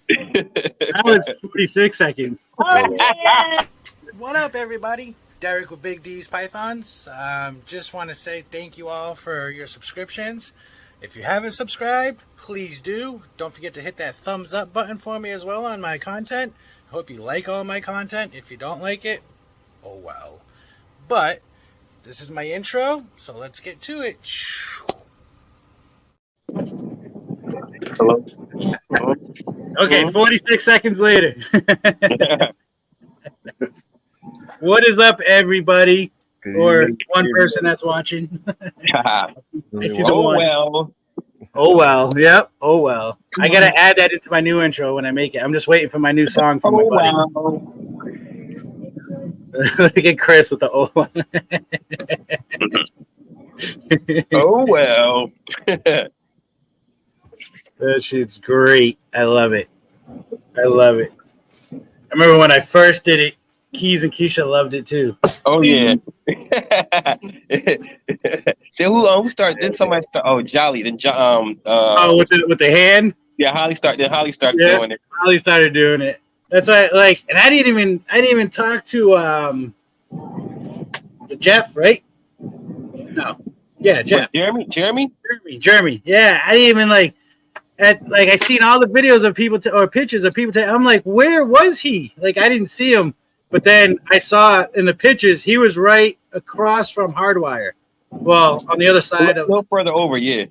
That was 46 seconds. Oh, yeah. What up, everybody? Derek with Big D's Pythons. Just want to say thank you all for your subscriptions. If you haven't subscribed, please do. Don't forget to hit that thumbs up button for me as well on my content. I hope you like all my content. If you don't like it, oh well. But this is my intro, so let's get to it. Hello. Okay, 46 seconds later. What is up, everybody? Or one person that's watching. I see the one. Well. Oh well. Yep. Oh well. I gotta add that into my new intro when I make it. I'm just waiting for my new song from my buddy. Well. Look at Chris with the oh well. Oh well. That shit's great. I love it. I love it. I remember when I first did it, Keys and Keisha loved it too. Oh yeah. Then who started? Then somebody start. Oh, Jolly. Then With the hand. Yeah, Holly started. Then Holly started doing it. Holly started doing it. That's why, and I didn't even talk to Jeff, right? No. Yeah, Jeff. What, Jeremy. Yeah, I didn't even I seen all the videos of people or pictures of people. I'm like, where was he? I didn't see him, but then I saw in the pictures he was right across from Hardwire. Well, on the other side a little further over, yeah,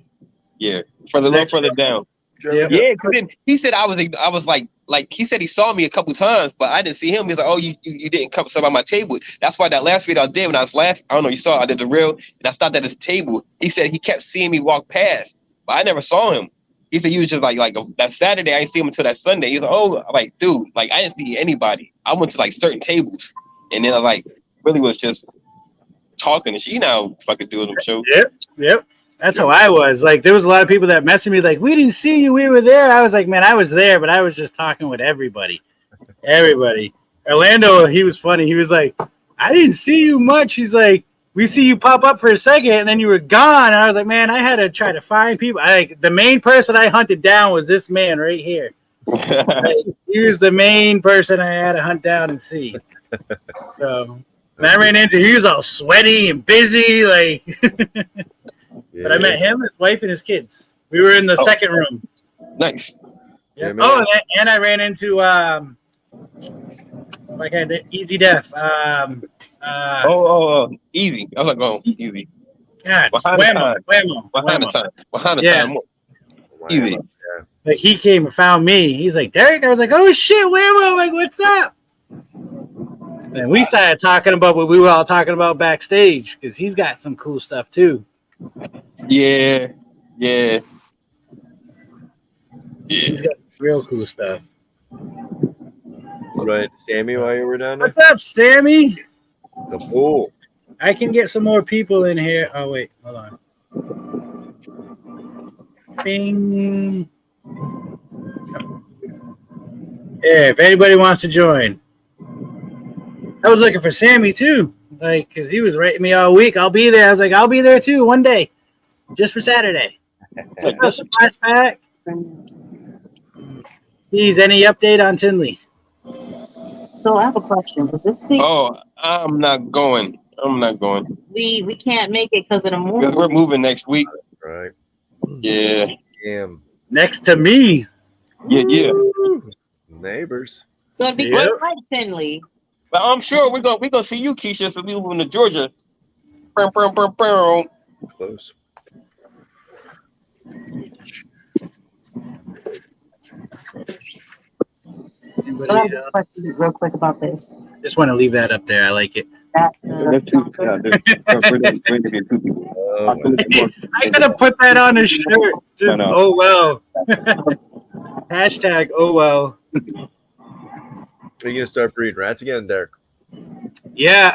a little further down. Yep. Yeah, because then he said I was like he said he saw me a couple times, but I didn't see him. He's like, oh, you didn't come sit by my table. That's why that last video I did when I was laughing, I don't know, you saw I did the reel, and I stopped at his table. He said he kept seeing me walk past, but I never saw him. He said he was just like that Saturday. I didn't see him until that Sunday. He's like, oh, I'm like, dude, I didn't see anybody. I went to certain tables, and then I really was just talking. And she now fucking doing them shows. Yep. That's how I was. There was a lot of people that messaged me we didn't see you. We were there. I was like, man, I was there, but I was just talking with everybody. Orlando, he was funny. He was like, I didn't see you much. He's like, we see you pop up for a second, and then you were gone. And I was like, man, I had to try to find people. The main person I hunted down was this man right here. He was the main person I had to hunt down and see. So and I ran into. He was all sweaty and busy, Yeah. But I met him, his wife, and his kids. We were in the second room. Nice. Yep. And I ran into Easy Death. Easy. I was like, oh, easy. God, Behind the time. Easy. He came and found me. He's like, Derek. I was like, oh shit, Whammo. I'm like, what's up? And we started talking about what we were all talking about backstage because he's got some cool stuff too. Yeah. He's got real cool stuff. Right, Sammy, while you were down there? What's up, Sammy? The pool. I can get some more people in here. Oh, wait. Hold on. Bing. Yeah, if anybody wants to join. I was looking for Sammy, too. Because he was writing me all week. I'll be there. I was like, I'll be there, too, one day. Just for Saturday. What's up, Flashback? Please, any update on Tinley? So I have a question. Was this the? Oh, I'm not going. We can't make it because of the move. We're moving next week. Right. Yeah. Damn. Next to me. Yeah. Neighbors. So it'd be good right, Tinley. But I'm sure we're gonna see you, Keisha, so we moving to Georgia. Close. So I have a question real quick about this. Just want to leave that up there. I like it. I gotta put that on his shirt. Just oh well. Hashtag oh well. Are you gonna start breeding rats again, Derek? Yeah,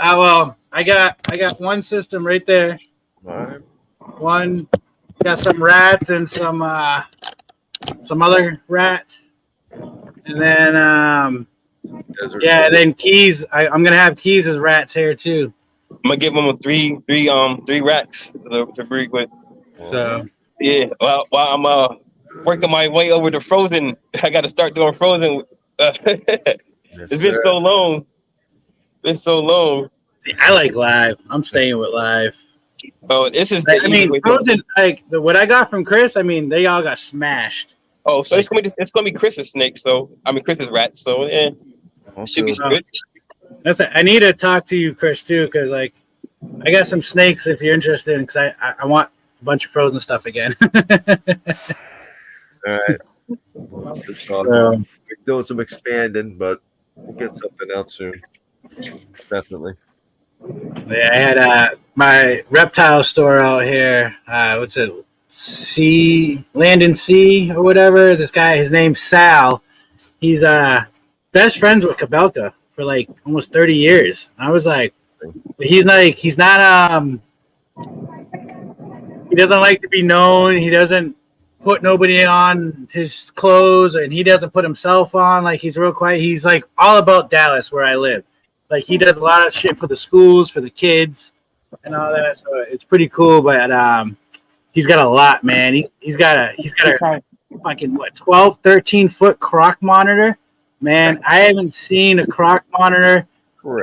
I got one system right there. All right. One got some rats and some other rats. And then then Keys. I'm gonna have Keys as rats here too. I'm gonna give them three rats to breed with. So yeah, well I'm working my way over to Frozen. I got to start doing Frozen. Yes, It's been sir. so long. Been so long. See, I like live. I'm staying with live. Oh, this is. I mean, Frozen. Like what I got from Chris. I mean, they all got smashed. Oh, so it's gonna be Chris's snake. So I mean Chris's rat. So yeah, it should be good. I need to talk to you, Chris, too, because like I got some snakes if you're interested. Because I want a bunch of Frozen stuff again. All right. We're doing some expanding, but we'll get something out soon. Definitely. Yeah, I had my reptile store out here. What's it? Land and Sea or whatever. This guy, his name's Sal. He's best friends with Kabelka for like almost 30 years. I was like, he doesn't like to be known. He doesn't put nobody on his clothes, and he doesn't put himself on. Like, he's real quiet. He's like all about Dallas where I live. Like, he does a lot of shit for the schools, for the kids, and all that. So it's pretty cool. But he's got a lot, man. He's got a fucking 12, 13-foot croc monitor. Man, I haven't seen a croc monitor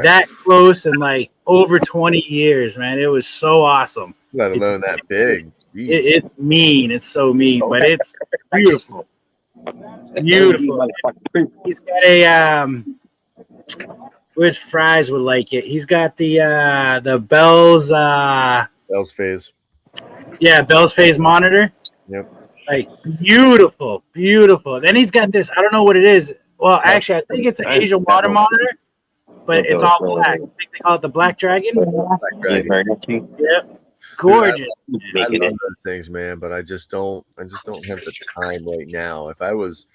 that close in like over 20 years, man. It was so awesome. Let alone that big. It's mean. It's so mean, but it's beautiful. Beautiful. He's got a where's Fries would like it. He's got the Bell's Bell's phase. Yeah, Bell's phase monitor. Yep. Like beautiful. Then he's got this. I don't know what it is. Well, actually, I think it's an Asian water monitor, but it's all black. I think they call it the Black Dragon. Black Dragon. Yep. Gorgeous. I love those things, man, but I just don't have the time right now. If I was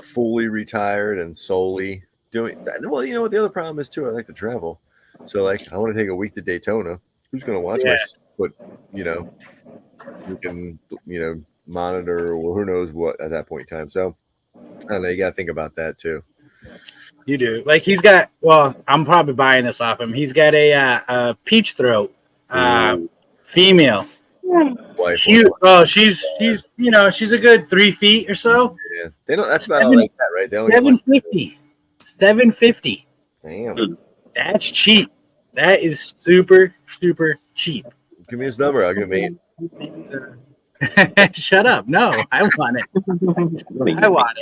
fully retired and solely doing that, well, you know what the other problem is too? I like to travel. So like I want to take a week to Daytona. Who's gonna watch my foot, you can monitor or who knows what at that point in time. So I don't know, you gotta think about that too. You do. Like he's got, well, I'm probably buying this off him. He's got a peach throat. Female. Cute. Oh, she's she's a good 3 feet or so. Yeah, they don't. That's not like that, right? They $750. $750. Damn, that's cheap. That is super cheap. Give me his number. I'll give him 8. Shut up. No, I want it. I want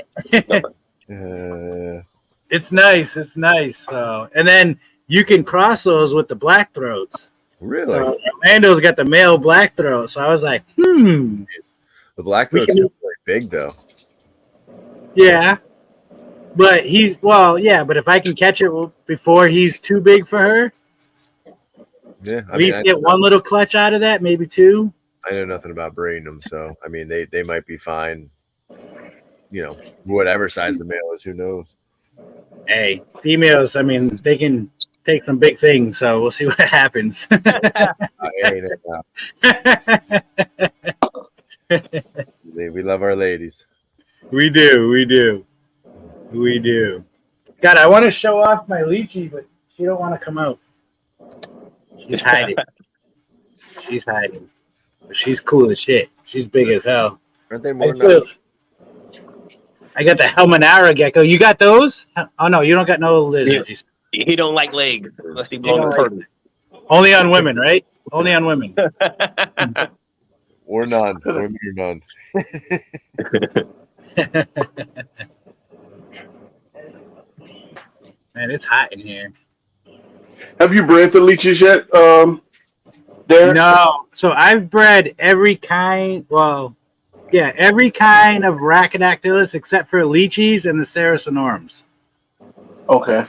it. It's nice. It's nice. So, and then you can cross those with the black throats. Really? So Orlando's got the male black throat. So I was like, The black throat's really big though. Yeah. But but if I can catch it before he's too big for her, at least get one little clutch out of that, maybe two. I know nothing about breeding them, so I mean they might be fine. Whatever size the male is, who knows? Hey, females, I mean, they can take some big things, so we'll see what happens. We love our ladies. We do. God, I want to show off my lychee, but she don't want to come out. She's hiding. But she's cool as shit. She's big as hell. Aren't they more? I got the Helmanara gecko. You got those? Oh no, you don't got no lizards. He don't like legs unless he blows the turtle. Only on women, right? Only on women. Or none. Women or none. Man, it's hot in here. Have you bred the leeches yet, Derek? No. So I've bred every kind. Well, yeah, every kind of Rhacodactylus except for lychees and the Saracenorum. Okay.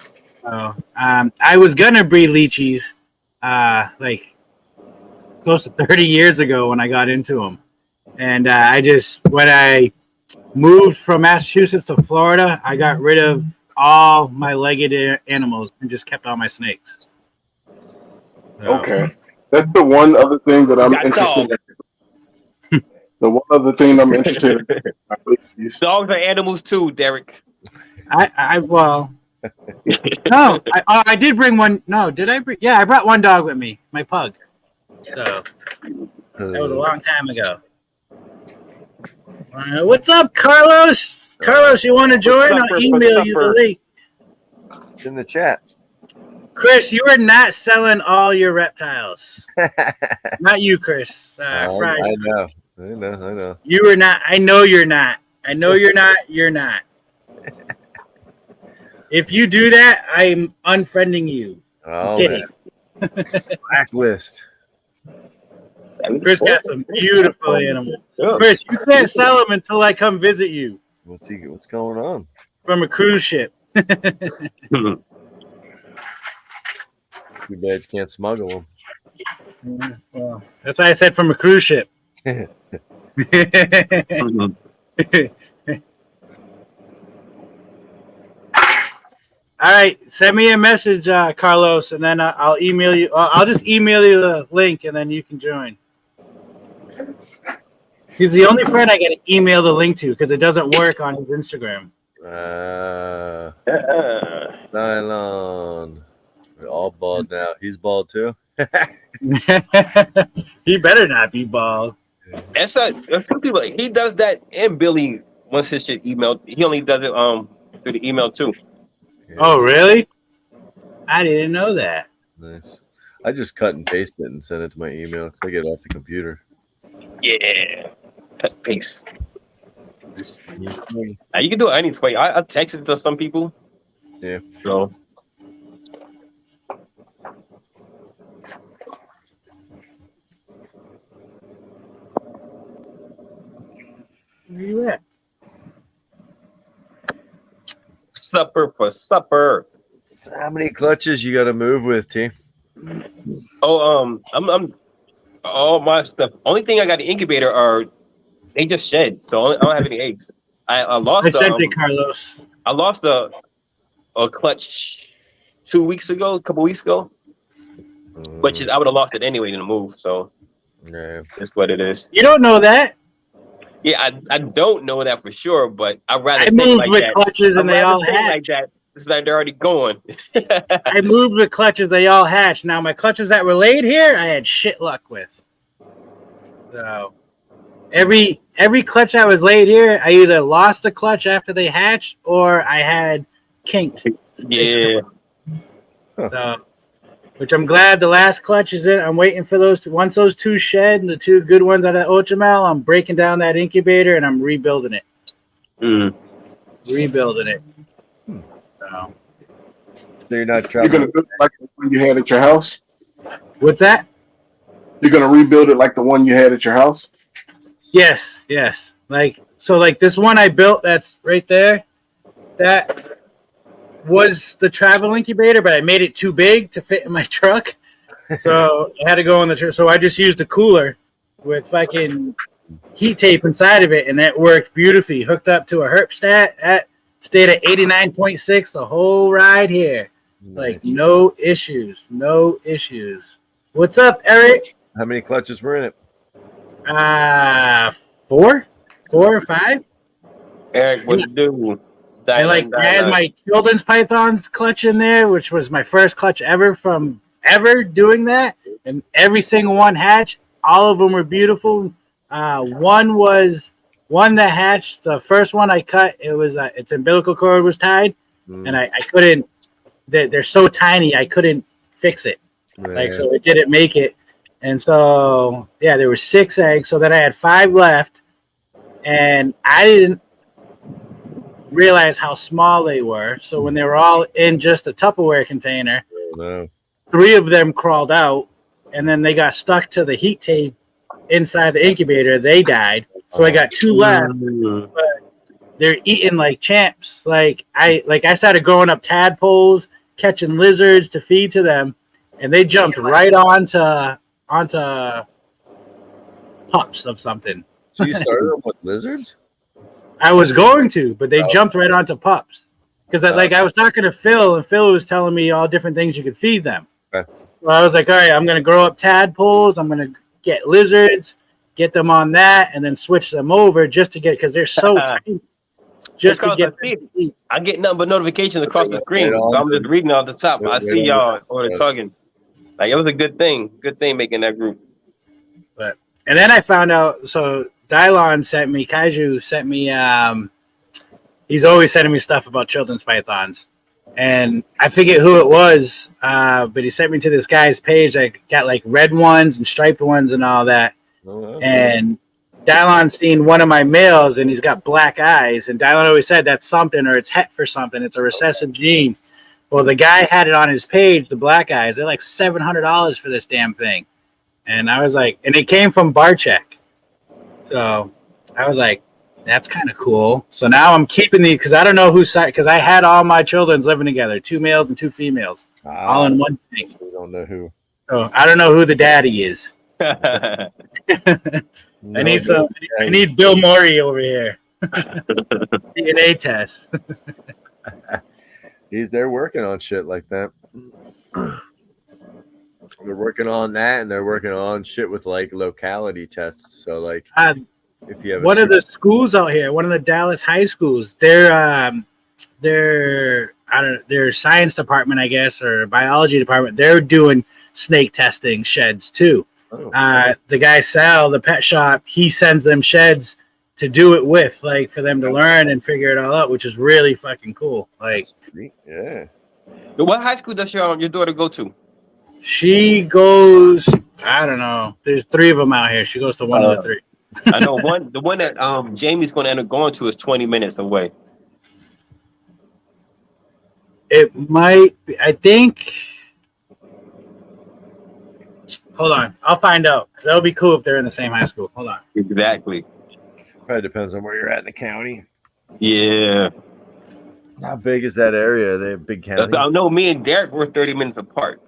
I was gonna breed lychees, like close to 30 years ago when I got into them, and when I moved from Massachusetts to Florida, I got rid of all my legged animals and just kept all my snakes. Okay, that's the one other thing that I'm interested in. The one other thing I'm interested in. Dogs are animals too, Derek. No, I did bring one. No, did I bring? Yeah, I brought one dog with me, my pug. So that was a long time ago. What's up, Carlos? Carlos, you want to join? I'll email you the link. It's in the chat. Chris, you are not selling all your reptiles. Not you, Chris. I know. You are not. I know you're not. I know you're not. You're not. If you do that, I'm unfriending you. Oh, man. Blacklist. Chris got some beautiful animals. Chris, you can't sell them until I come visit you. What's going on? From a cruise ship. Too bad you can't smuggle them. Well, that's why I said from a cruise ship. All right, send me a message, Carlos, and then I'll email you. I'll just email you the link, and then you can join. He's the only friend I got to email the link to because it doesn't work on his Instagram. Nylon. We're all bald now. He's bald too. He better not be bald. There's some people. He does that, and Billy wants his shit emailed. He only does it through the email too. Yeah. Oh, really? I didn't know that. Nice. I just cut and paste it and send it to my email because I get it off the computer. Yeah. Cut paste. Now, you can do it any way. I text it to some people. Yeah. So. Where you at? Supper for supper. So how many clutches you got to move with, T? Oh, I'm all my stuff. Only thing I got the incubator are they just shed, so I don't have any eggs. I lost. I sent it, Carlos. I lost a clutch 2 weeks ago, a couple weeks ago, which is I would have lost it anyway in the move. So yeah, that's what it is. You don't know that? Yeah, I don't know that for sure, but I'd rather I moved like with that. clutches and they all hatched. Like that. It's like they're already going. I moved with clutches, they all hatched. Now my clutches that were laid here, I had shit luck with. So every clutch that was laid here, I either lost the clutch after they hatched or I had kinked. Yeah. So, which I'm glad the last clutch is in. I'm waiting for those two. Once those two shed and the two good ones out of Ochemel, I'm breaking down that incubator and I'm rebuilding it. Rebuilding it. So you're not You're gonna build it like the one you had at your house. What's that? You're gonna rebuild it like the one you had at your house. Yes. Like this one I built that's right there. That was the travel incubator, but I made it too big to fit in my truck. So I had to go in the truck. So I just used a cooler with fucking heat tape inside of it, and that worked beautifully. Hooked up to a herpstat. That stayed at 89.6 the whole ride here. Like no issues. What's up, Eric? How many clutches were in it? 4 or 5. Eric, what you do? I had my Children's Pythons clutch in there, which was my first clutch ever doing that. And every single one hatched. All of them were beautiful. One that hatched. The first one I cut, its umbilical cord was tied, and I couldn't. They're so tiny, I couldn't fix it. So it didn't make it. And so there were 6 eggs. So then I had 5 left, and I didn't realize how small they were. So when they were all in just a Tupperware container, 3 of them crawled out, and then they got stuck to the heat tape inside the incubator. They died. So I got 2 left, but they're eating like champs. Like I started growing up tadpoles, catching lizards to feed to them, and they jumped right onto pups of something. So you started them with lizards? I was going to, but they jumped right onto pups. Because I was talking to Phil, and Phil was telling me all different things you could feed them. Okay. Well, I was like, all right, I'm going to grow up tadpoles. I'm going to get lizards, get them on that, and then switch them over just to get, because they're so tiny. Just to get them. I get nothing but notifications across the screen, so I'm just reading off the top. I see y'all or talking. Like, it was a good thing making that group. And then I found out, so Dylon sent me, Kaiju sent me, he's always sending me stuff about children's pythons. And I forget who it was, but he sent me to this guy's page that got like red ones and striped ones and all that. Oh, And Dylon's seen one of my males and he's got black eyes. And Dylon always said that's something or it's het for something. It's a recessive gene. Well, the guy had it on his page, the black eyes. They're like $700 for this damn thing. And I was like, and it came from Barcheck. So I was like, that's kind of cool. So now I'm keeping these because I don't know whose side, because I had all my children's living together, 2 males and 2 females, all in one thing. We don't know who. So I don't know who the daddy is. No, I need Bill Murray over here. DNA test. They're working on shit like that. They're working on that, and they're working on shit with like locality tests. So like, if you have one of the schools out here, one of the Dallas high schools, their science department, I guess, or biology department, they're doing snake testing sheds too. The guy Sal, the pet shop, he sends them sheds to do it with, like for them to learn and figure it all out, which is really fucking cool. Like, yeah. What high school does your daughter go to? She goes, I don't know. There's 3 of them out here. She goes to one of the 3. I know the one that Jamie's going to end up going to is 20 minutes away. It might be, I think. Hold on. I'll find out. Because that would be cool if they're in the same high school. Hold on. Exactly. Probably depends on where you're at in the county. Yeah. How big is that area? They have big counties. I know me and Derek were 30 minutes apart.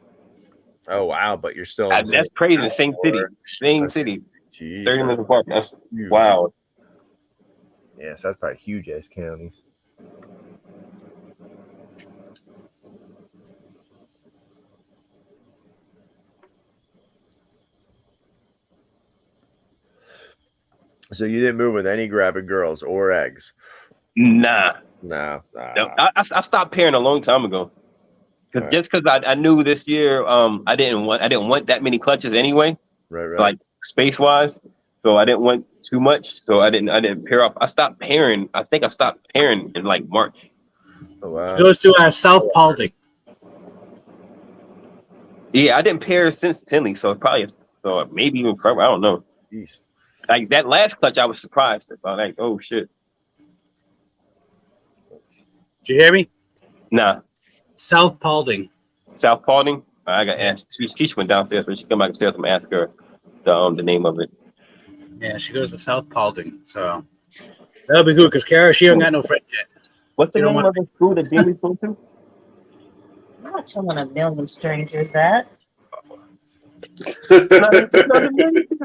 Oh wow! But you're still. That's crazy. The same city. Same city. Jeez, 30 minutes apart. That's wow. Yeah, so that's probably huge ass counties. So you didn't move with any grabbing girls or eggs? Nah. No. I stopped pairing a long time ago. Right. Just because I knew this year I didn't want that many clutches anyway. Right. So, like space wise. So I didn't want too much. So I didn't pair up. I stopped pairing. I think I stopped pairing in like March. Oh wow. It goes to South Paulding. Yeah, I didn't pair since Tinley, so maybe even forever. I don't know. Jeez. Like that last clutch, I was surprised about. Like, oh shit. Did you hear me? Nah. South Paulding. South Paulding. I got asked. Keisha went downstairs, but she come back upstairs and ask her the name of it. Yeah, she goes to South Paulding. So that'll be good because Kara, she don't got no friend yet. What's the name of the school that Jamie's going to? I'm not telling a million strangers that. It's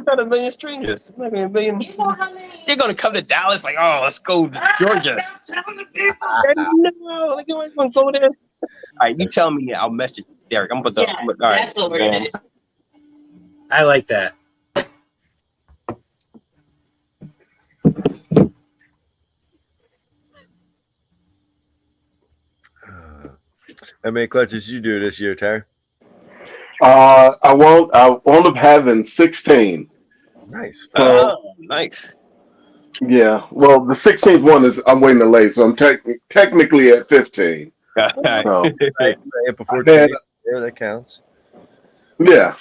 not a million strangers. It's not a million. You know how many? They're gonna come to Dallas like, oh, let's go to Georgia. No, like, you want to go there? All right, you tell me. I'll message Derek. I'm gonna. Yeah, all right, that's what we're gonna do. I like that. How many clutches you do this year, Terry? I wound up having 16. Nice. Nice. Yeah. Well, the 16th one is I'm waiting to lay, so I'm technically at 15. So, Before yeah, that counts. yeah.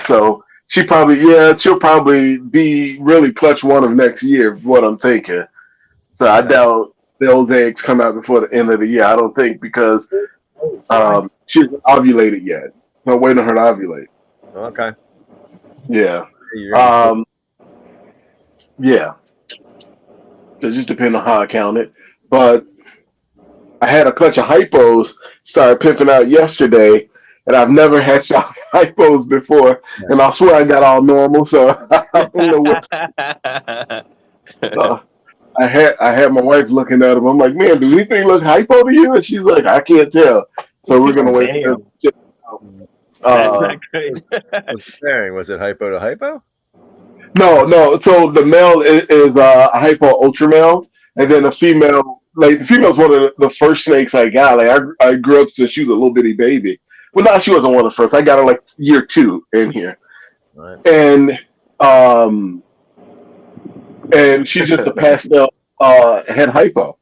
So she'll probably be really clutch one of next year, is what I'm thinking. So I doubt those eggs come out before the end of the year. I don't think because she hasn't ovulated yet. I'm waiting on her to ovulate. Okay. Yeah. Yeah. It just depends on how I count it. But I had a clutch of hypos started pimping out yesterday, and I've never had shot hypos before, and I swear I got all normal, so I don't know what. So I had my wife looking at him. I'm like, man, do anything look hypo to you? And she's like, I can't tell. So we're gonna wait. That's not crazy. Was it hypo to hypo? No. So the male is a hypo ultra male, and then the female, like the female's one of the first snakes I got. Like I grew up since she was a little bitty baby. Well, no, she wasn't one of the first. I got her like year 2 in here, Right. and and she's just a pastel head hypo.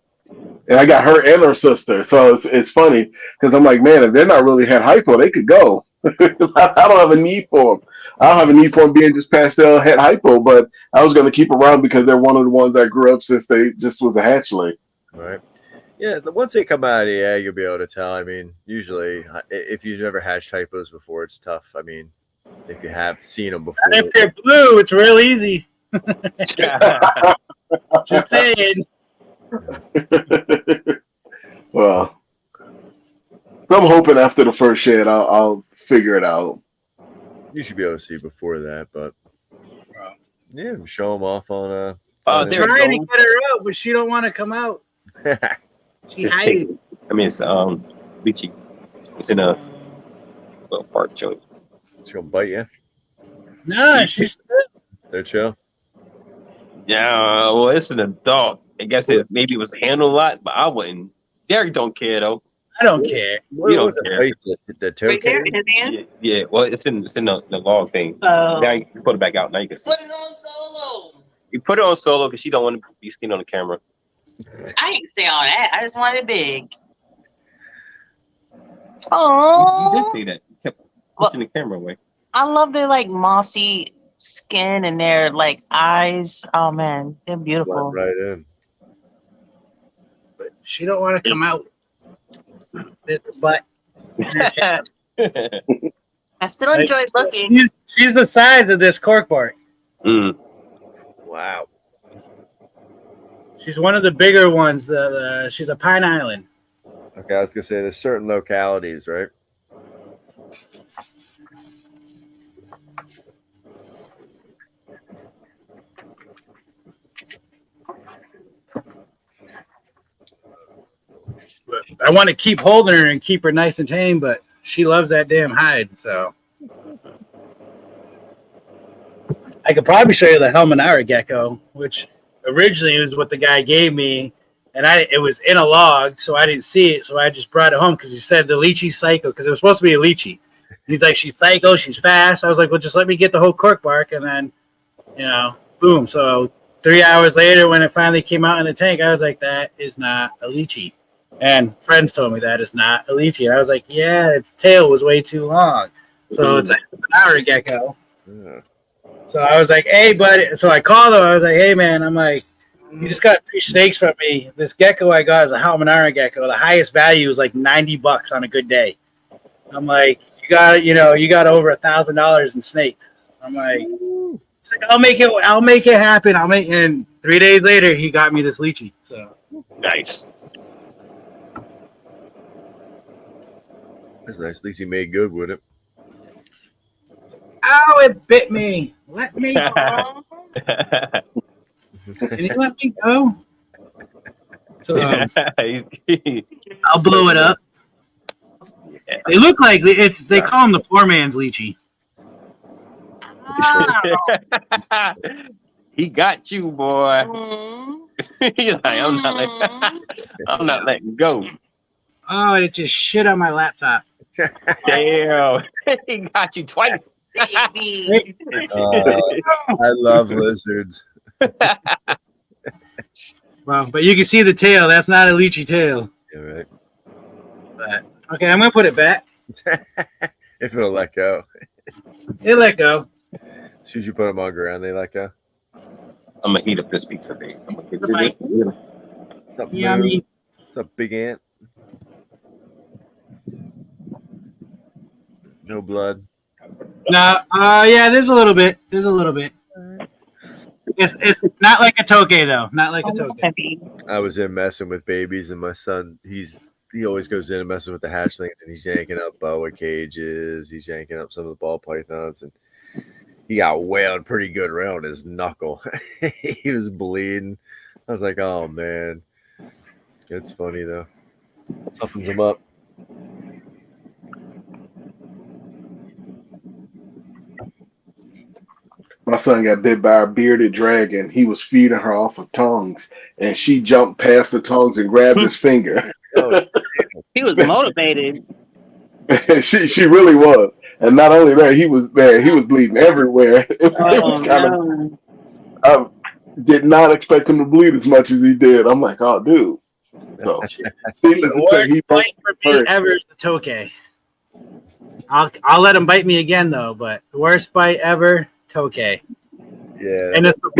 And I got her and her sister, so it's funny because I'm like, man, if they're not really head hypo, they could go. I don't have a need for them. I don't have a need for them being just pastel head hypo, but I was going to keep around because they're one of the ones that grew up since they just was a hatchling. Right. Yeah, once they come out of the egg, you'll be able to tell. I mean, usually, if you've never hatched hypos before, it's tough. I mean, if you have seen them before. And if they're blue, it's real easy. Just saying. Well, I'm hoping after the first shed, I'll figure it out. You should be able to see before that, but yeah, show them off on a. Oh, there trying to it get her out, but she don't want to come out. She hiding. I mean, it's Lychee. It's in a little park joint. It's gonna bite you. No, she's They're chill. Yeah, well, it's an adult. I guess maybe it was handled a lot, but I wouldn't. Derek don't care though. I don't care. You don't care. Wait, the toe Right there cage? in his hand. Yeah, well, it's in the log thing. Oh. Now you can put it back out. Now you can see. Put it on solo. You put it on solo because she don't want to be seen on the camera. I didn't say all that. I just wanted it big. You did Oh, say that. You kept pushing the camera away. I love their like mossy skin and their like eyes. Oh man, they're beautiful. Right in. But she don't want to come out. But I still enjoy looking. she's the size of this cork bark. Mm. Wow. She's one of the bigger ones. She's a Pine Island. Okay, I was gonna say there's certain localities, right? I want to keep holding her and keep her nice and tame, but she loves that damn hide. So I could probably show you the Helminara gecko, which originally was what the guy gave me, and it was in a log, so I didn't see it. So I just brought it home because he said the Lychee's psycho, because it was supposed to be a Lychee. He's like, she's psycho, she's fast. I was like, well, just let me get the whole cork bark, and then, boom. So 3 hours later, when it finally came out in the tank, I was like, that is not a Lychee. And friends told me that is not a Lychee. And I was like, yeah, its tail was way too long. So it's like an hour gecko. Yeah. So I was like, hey, buddy. So I called him. I was like, hey, man, I'm like, you just got 3 snakes from me. This gecko I got is a Helminara gecko. The highest value is like $90 on a good day. I'm like, you got over $1,000 in snakes. I'm like, he's like, I'll make it happen. And 3 days later, he got me this Lychee. So Nice. That's nice. At least he made good with it. ow, it bit me. Let me go. Can you let me go? So I'll blow it up. They look like they call them the poor man's Lychee. He got you, boy. Mm. He's like, I'm not letting go. Oh, it just shit on my laptop. Damn, he got you twice. Baby. I love lizards. Well, but you can see the tail. That's not a Lychee tail. Yeah, right. But, okay, I'm gonna put it back. If it'll let go. It let go. As soon as you put them on ground, they let go. I'm gonna heat up this pizza, babe. I'm gonna get Goodbye. What's up, Yummy. Moo? What's up, big ant? No blood. No, yeah, there's a little bit. There's a little bit. It's not like a toke though. Not like a toke. I was in messing with babies, and my son, he always goes in and messes with the hatchlings, and he's yanking up boa cages. He's yanking up some of the ball pythons, and he got whaled pretty good around his knuckle. He was bleeding. I was like, oh man, it's funny though. Toughens him up. My son got bit by a bearded dragon. He was feeding her off of tongues, and she jumped past the tongues and grabbed his finger. Oh, He was motivated. she really was. And not only that, he was bleeding everywhere. It Oh, was kind no. of, Did not expect him to bleed as much as he did. I'm like, oh, dude. So, needless to say, Worst he broke bite for me first. ever is the Tokay. I'll let him bite me again though, but worst bite ever, Tokay. Yeah. And it's the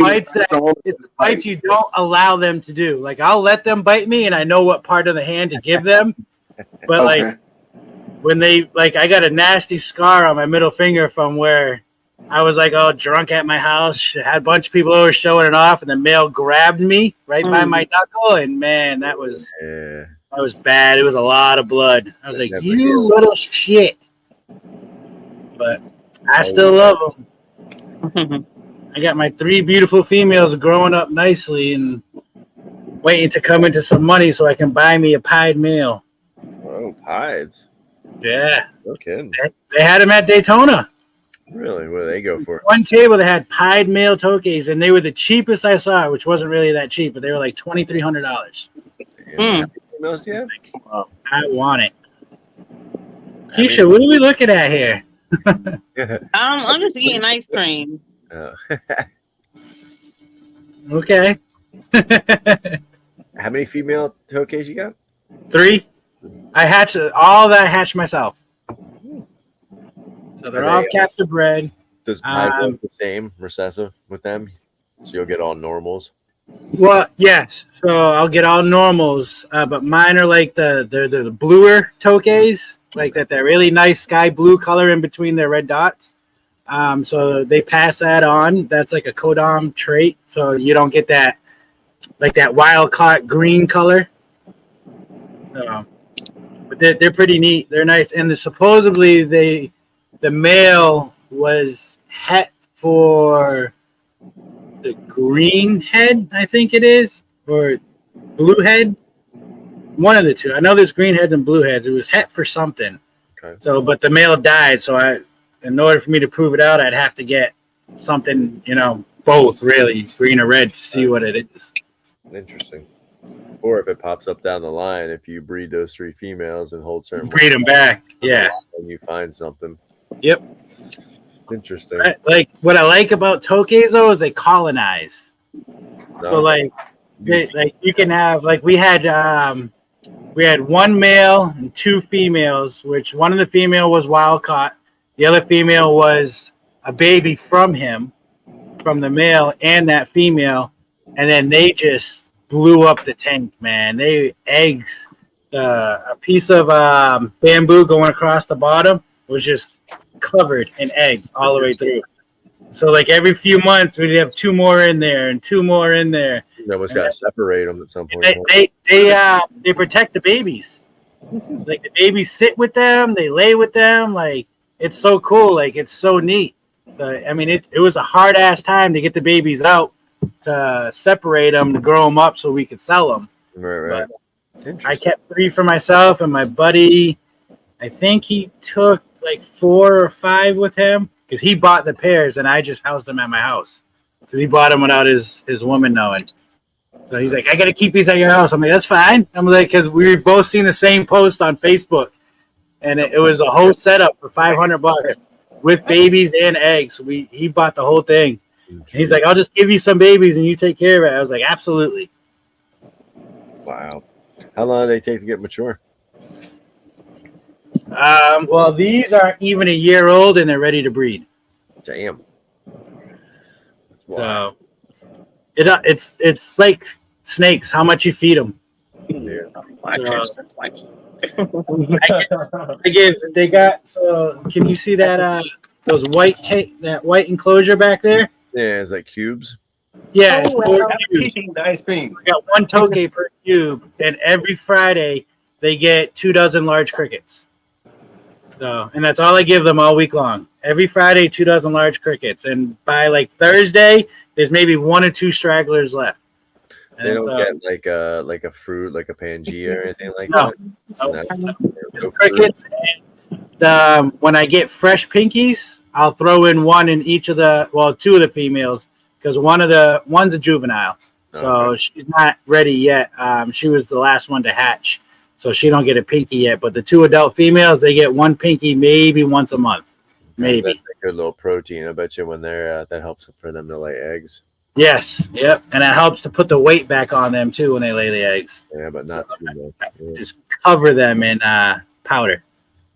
bites you don't allow them to do. Like I'll let them bite me, and I know what part of the hand to give them. But Okay. like when they like, I got a nasty scar on my middle finger from where I was like all drunk at my house. Had a bunch of people over showing it off, and the male grabbed me right by my knuckle, and man, that was bad. It was a lot of blood. I was like, you little shit. But I still love them. I got my 3 beautiful females growing up nicely and waiting to come into some money so I can buy me a pied male. Oh, pieds. Yeah. No kidding. They had them at Daytona. Really? What do they go for? One table that had pied male Tokays, and they were the cheapest I saw, which wasn't really that cheap, but they were like $2,300. How many females do you have? I want it. Keisha, what are we looking at here? I'm just eating ice cream. Okay. How many female Tokays you got? 3. I hatched all that I hatched myself. So they're all captive bred. Does pied work the same recessive with them? So you'll get all normals? Well, yes. So I'll get all normals, but mine are like the bluer Tokays, like that really nice sky blue color in between their red dots. So they pass that on. That's like a codom trait, so you don't get that like that wild caught green color. But they're pretty neat. They're nice, and supposedly the male was het for the green head, I think it is, or blue head. One of the two. I know there's green heads and blue heads. It was het for something. Okay. So, but the male died. So in order for me to prove it out, I'd have to get something, both really, green or red, to see what it is. Interesting. Or if it pops up down the line, if you breed those 3 females and hold certain breed them back, yeah, and you find something. Yep. Interesting. Like what I like about Tokays though is they colonize. So like you can have like we had 1 male and 2 females, which one of the female was wild caught, the other female was a baby from the male and that female, and then they just blew up the tank, man. They eggs, a piece of bamboo going across the bottom was just covered in eggs all the way through. So like every few months we'd have 2 more in there and 2 more in there. You almost got to separate them at some point. They protect the babies. Like the babies sit with them, they lay with them. Like it's so cool. Like it's so neat. So I mean, it was a hard ass time to get the babies out, to separate them, to grow them up so we could sell them. Right. I kept 3 for myself, and my buddy, I think he took like 4 or 5 with him because he bought the pairs and I just housed them at my house because he bought them without his woman knowing. So he's like, I got to keep these at your house. I'm like, that's fine. I'm like, because we've both seen the same post on Facebook, and it was a whole setup for $500 with babies and eggs. He bought the whole thing. And he's like, I'll just give you some babies and you take care of it. I was like, absolutely. Wow. How long do they take to get mature? Well, these are even a year old and they're ready to breed. Damn. Wow. So it's like snakes. How much you feed them? Yeah. They got. So can you see that? Those white that white enclosure back there? Yeah, it's like cubes. Yeah, Oh, wow. Ice cream. We got 1 Tokay per cube, and every Friday they get 2 dozen large crickets. So, and that's all I give them all week long. Every Friday, 2 dozen large crickets, and by like Thursday, there's maybe 1 or 2 stragglers left. And they don't get like a fruit, like a Pangea or anything like that. No. Crickets. And, when I get fresh pinkies, I'll throw in 1 in each of 2 of the females. Because one's a juvenile, so she's not ready yet. She was the last one to hatch, so she don't get a pinky yet. But the 2 adult females, they get 1 pinky maybe once a month, maybe. That's a good little protein. I bet you when they're that helps for them to lay eggs. Yes, yep, and it helps to put the weight back on them too when they lay the eggs. Yeah, but not too much. Yeah. Just cover them in powder,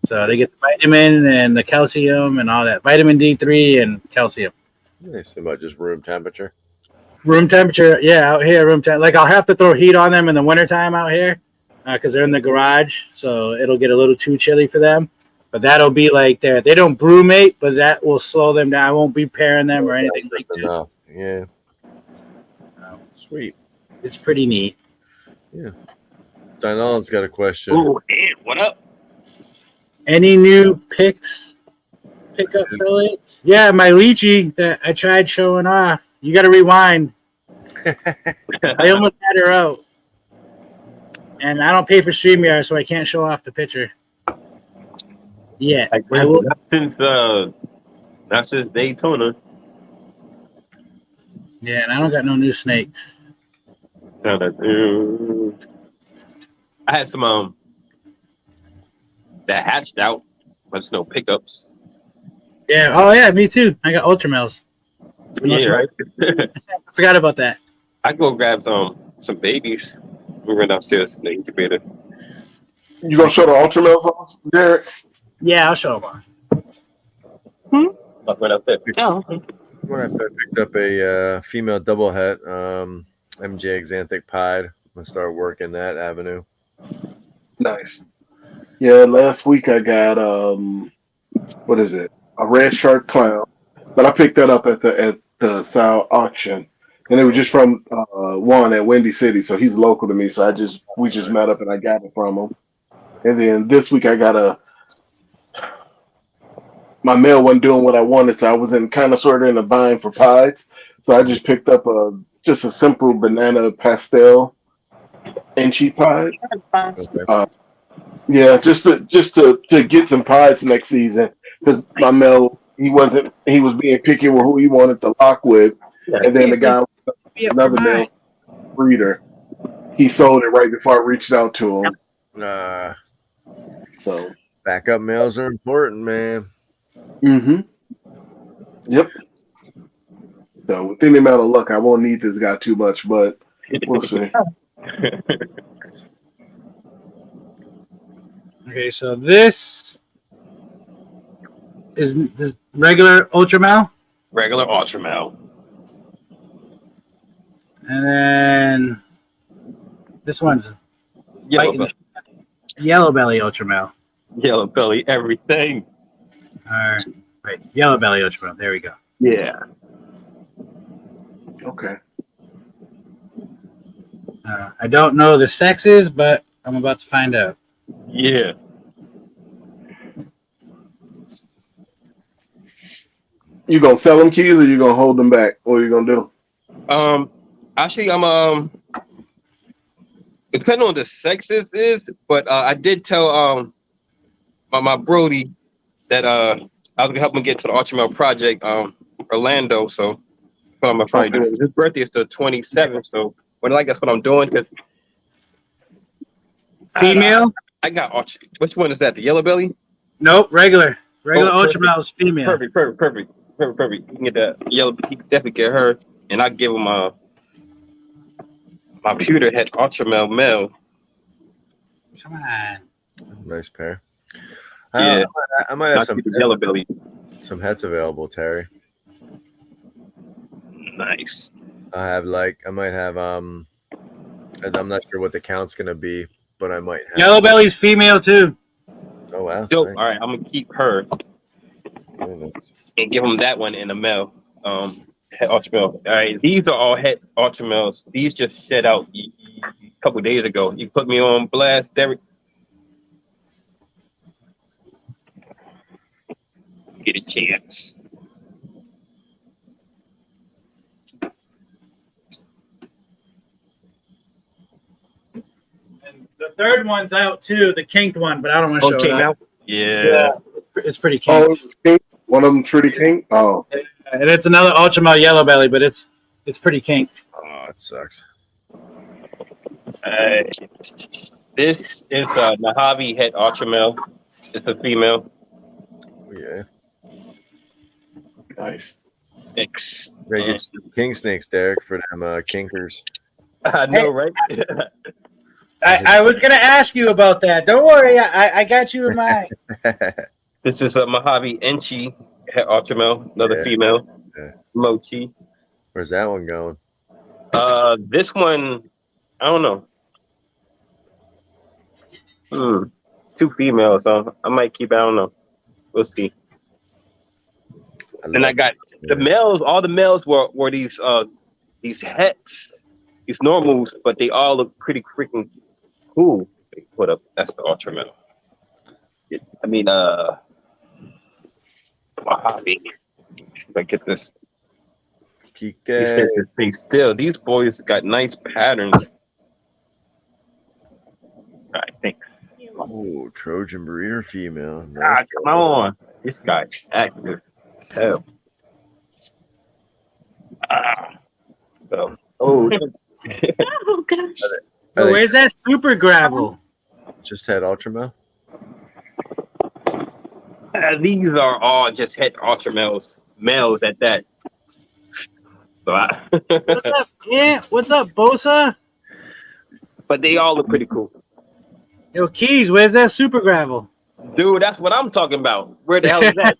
so they get the vitamin and the calcium and all that. Vitamin D3 and calcium. Nice. About just room temperature. Room temperature, yeah, out here, room temperature. Like I'll have to throw heat on them in the wintertime out here because they're in the garage, so it'll get a little too chilly for them. But that'll be like they don't brumate, but that will slow them down. I won't be pairing them or anything like that. Enough. Yeah. Sweet. It's pretty neat. Yeah. Donald's got a question. Ooh, Ed, what up? Any new pickup affiliates? Yeah, my lychee that I tried showing off. You got to rewind. I almost had her out. And I don't pay for StreamYard, so I can't show off the picture. Yeah. I will. Not since Daytona. Yeah, and I don't got no new snakes. I had some that hatched out, but it's no pickups. Yeah. Oh, yeah, me too. I got ultramels. Yeah, right. I forgot about that. I go grab some babies. We went downstairs in the incubator. You gonna show the ultramels off, Derek? Yeah, I'll show them off. Right up there. Oh, When I picked up a female double het, MJ Xanthic Pied. I'm gonna start working that avenue. Nice. Yeah, last week I got what is it? A red shark clown, but I picked that up at the South auction, and it was just from Juan at Windy City, so he's local to me. So we just met up and I got it from him. And then this week I got my mail wasn't doing what I wanted, so I was sort of in a bind for pies. So I just picked up just a simple banana pastel Enchi pie. Okay. Yeah, just to get some pies next season because my mail he was being picky with who he wanted to lock with, and then the guy another mail breeder, he sold it right before I reached out to him. So Backup mails are important, man. Mm-hmm. Yep. So with any amount of luck, I won't need this guy too much, but we'll see. Okay, so this is this regular Ultramel. Regular Ultramel. And then this one's Yellow belly Ultramel. Yellow belly, everything. Right, yellow belly Ultramel. There we go. Yeah. Okay. I don't know the sexes, but I'm about to find out. Yeah. You gonna sell them keys or you gonna hold them back? What are you gonna do? Actually, I'm depending on the sexes is, but I did tell my Brody that I was gonna help him get to the Ultramel project, Orlando. So what I'm gonna probably do. His birthday is the 27th, so that's what I'm doing. Cause Female? I got which one is that? The yellow belly? Nope, regular perfect. Ultramel is female. Perfect. You can get that yellow. You can definitely get her, and I give him my pewter head Ultramel male. Come on. Nice pair. Yeah, I might have some yellow belly. Some hets available, Terry. Nice. I might have I'm not sure what the count's gonna be, but I might have Yellow belly's female too. Oh wow. Dope. Nice. All right, I'm gonna keep her Very nice. and give him that one in the mail. Head Ultramel. All right, these are all head Ultramels. These just shed out a couple days ago. You put me on blast, Derek. Get a chance. And the third one's out too, the kinked one, but I don't want to show it now? up. Yeah. It's pretty Oh, kinked. it was pink? One of them pretty pink. Oh, And it's another Ultramel yellow belly, but it's pretty kinked. Oh, it sucks. This is Nahavi head Ultramel. It's a female. Yeah. nice. X. They get king snakes, Derek, for them kinkers. I know, right? I was gonna ask you about that. Don't worry, I got you in mind. This is a Mojave Enchi Ultramel, another Yeah. female. Yeah. Mochi. Where's that one going? This one, I don't know. Two females, so I might keep. I don't know. We'll see. And I got the males. All the males were these hets, these normals, but they all look pretty freaking cool. They put up. That's the Ultramel. I mean, Mojave. If I get this. They still. These boys got nice patterns. I think. Oh, Trojan breeder female. Nice. Come on. This guy's active as hell. So, Oh gosh. Where's that super gravel? Just had Ultramel? These are all just het Ultramels, males at that. So What's up, Ant? What's up, Bosa? But they all look pretty cool. Yo, Keys, where's that super gravel? Dude, that's what I'm talking about. Where the hell is that?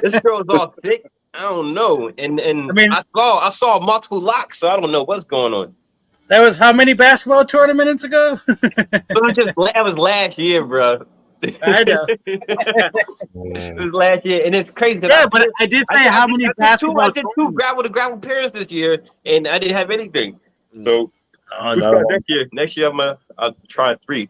This girl's all thick. I don't know. And I mean, I saw multiple locks, so I don't know what's going on. That was how many basketball tournaments ago? That was last year, bro. I know. It was last year, and it's crazy. Yeah, but I did say how many basketball. I did two gravel to gravel pairs this year, and I didn't have anything. So next year I'll try 3.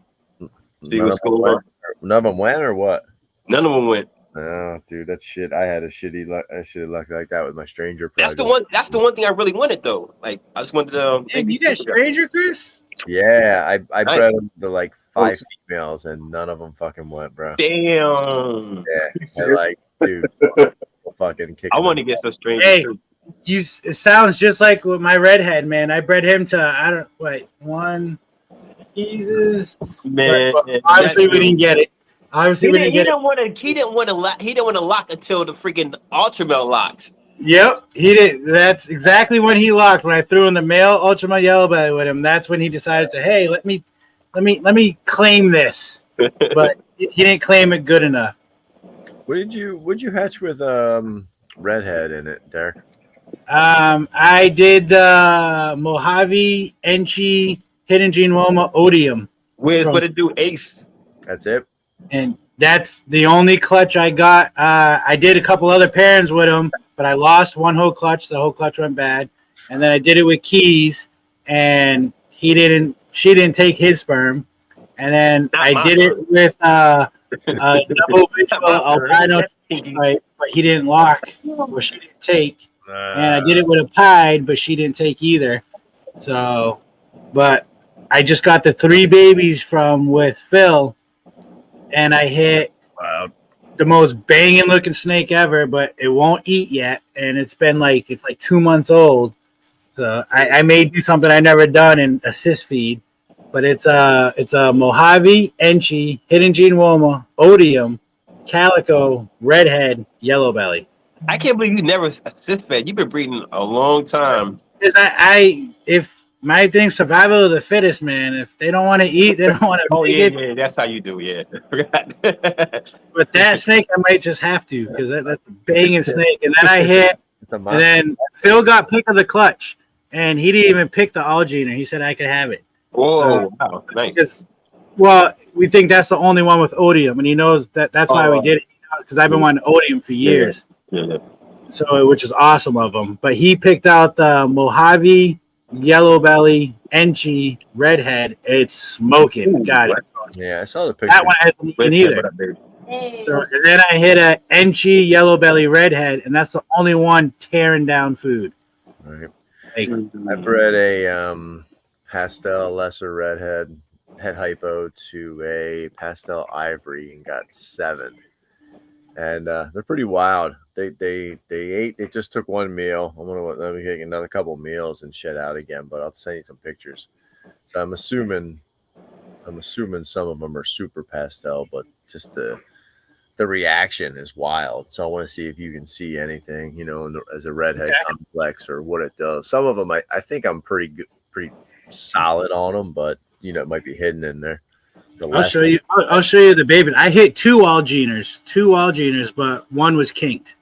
See what's going on. None of them went or what? None of them went. Oh, dude, that's shit. I had a shitty luck like that with my stranger project. That's the one thing I really wanted though. Like I just wanted to. Hey, you got stranger, Chris? Yeah, I bred them to like 5 females and none of them fucking went, bro. Damn. Yeah, dude, fucking kick. I want to get some stranger. Hey, too. It sounds just like with my redhead, man. I bred him to one. Jesus, man. Obviously, we didn't get it. Obviously, we didn't get it. He didn't want to lock until the freaking Ultramel locked. Yep, he did. That's exactly when he locked. When I threw in the male Ultramel yellow belly with him, that's when he decided to, hey, let me claim this. But he didn't claim it good enough. Would you hatch with redhead in it, Derek? I did Mojave, Enchi, Hidden Gene Woma, Odium. What it do, Ace? That's it. And that's the only clutch I got. I did a couple other pairings with him, but I lost one whole clutch. The whole clutch went bad. And then I did it with Keys, and she didn't take his sperm. And then I did it with double visual albino, right, but he didn't lock, or she didn't take. And I did it with a pied, but she didn't take either. So, but I just got the 3 babies with Phil, and I hit the most banging looking snake ever, but it won't eat yet, and it's like 2 months old. So I may do something I never done in assist feed, but it's a Mojave, Enchi, Hidden Gene Woma, Odium, Calico, Redhead, Yellow Belly. I can't believe you never assist fed. You've been breeding a long time. Because if my thing, survival of the fittest, man. If they don't want to eat, they don't want to. Oh yeah, that's how you do. Yeah, but that snake, I might just have to because that's a banging snake. And then I hit, and then Phil got pick of the clutch, and he didn't even pick the Algene. He said I could have it. Whoa, wow, nice. We think that's the only one with Odium, and he knows that's why we did it. Because I've been wanting Odium for years. Yeah. So, which is awesome of him. But he picked out the Mojave, Yellow Belly, Enchi, Redhead. It's smoking. Got it. Yeah, I saw the picture. That one hasn't eaten either. So, and then I hit a Enchi, Yellow Belly, Redhead, and that's the only one tearing down food. Right. I bred a pastel lesser redhead head hypo to a pastel ivory and got 7. And they're pretty wild. They ate. It just took 1 meal. I'm gonna let me take another couple meals and shed out again. But I'll send you some pictures. So I'm assuming some of them are super pastel, but just the the reaction is wild. So I want to see if you can see anything, as a redhead complex or what it does. Some of them, I think I'm pretty good, pretty solid on them, but it might be hidden in there. I'll show you. I'll show you the babies. I hit two Algeners, but one was kinked.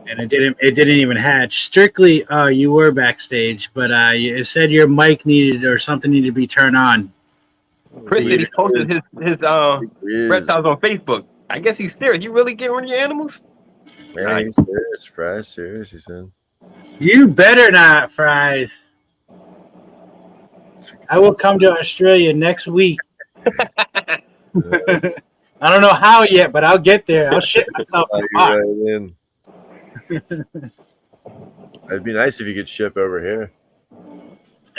And it didn't even hatch. Strictly, you were backstage, but it said your mic needed or something needed to be turned on. Chris said he posted his reptiles on Facebook. I guess he's serious. You really getting rid of your animals? Yeah, he's serious, Fry's serious, he said. You better not, Fries. I will come to Australia next week. I don't know how yet, but I'll get there. I'll ship myself. It'd be nice if you could ship over here.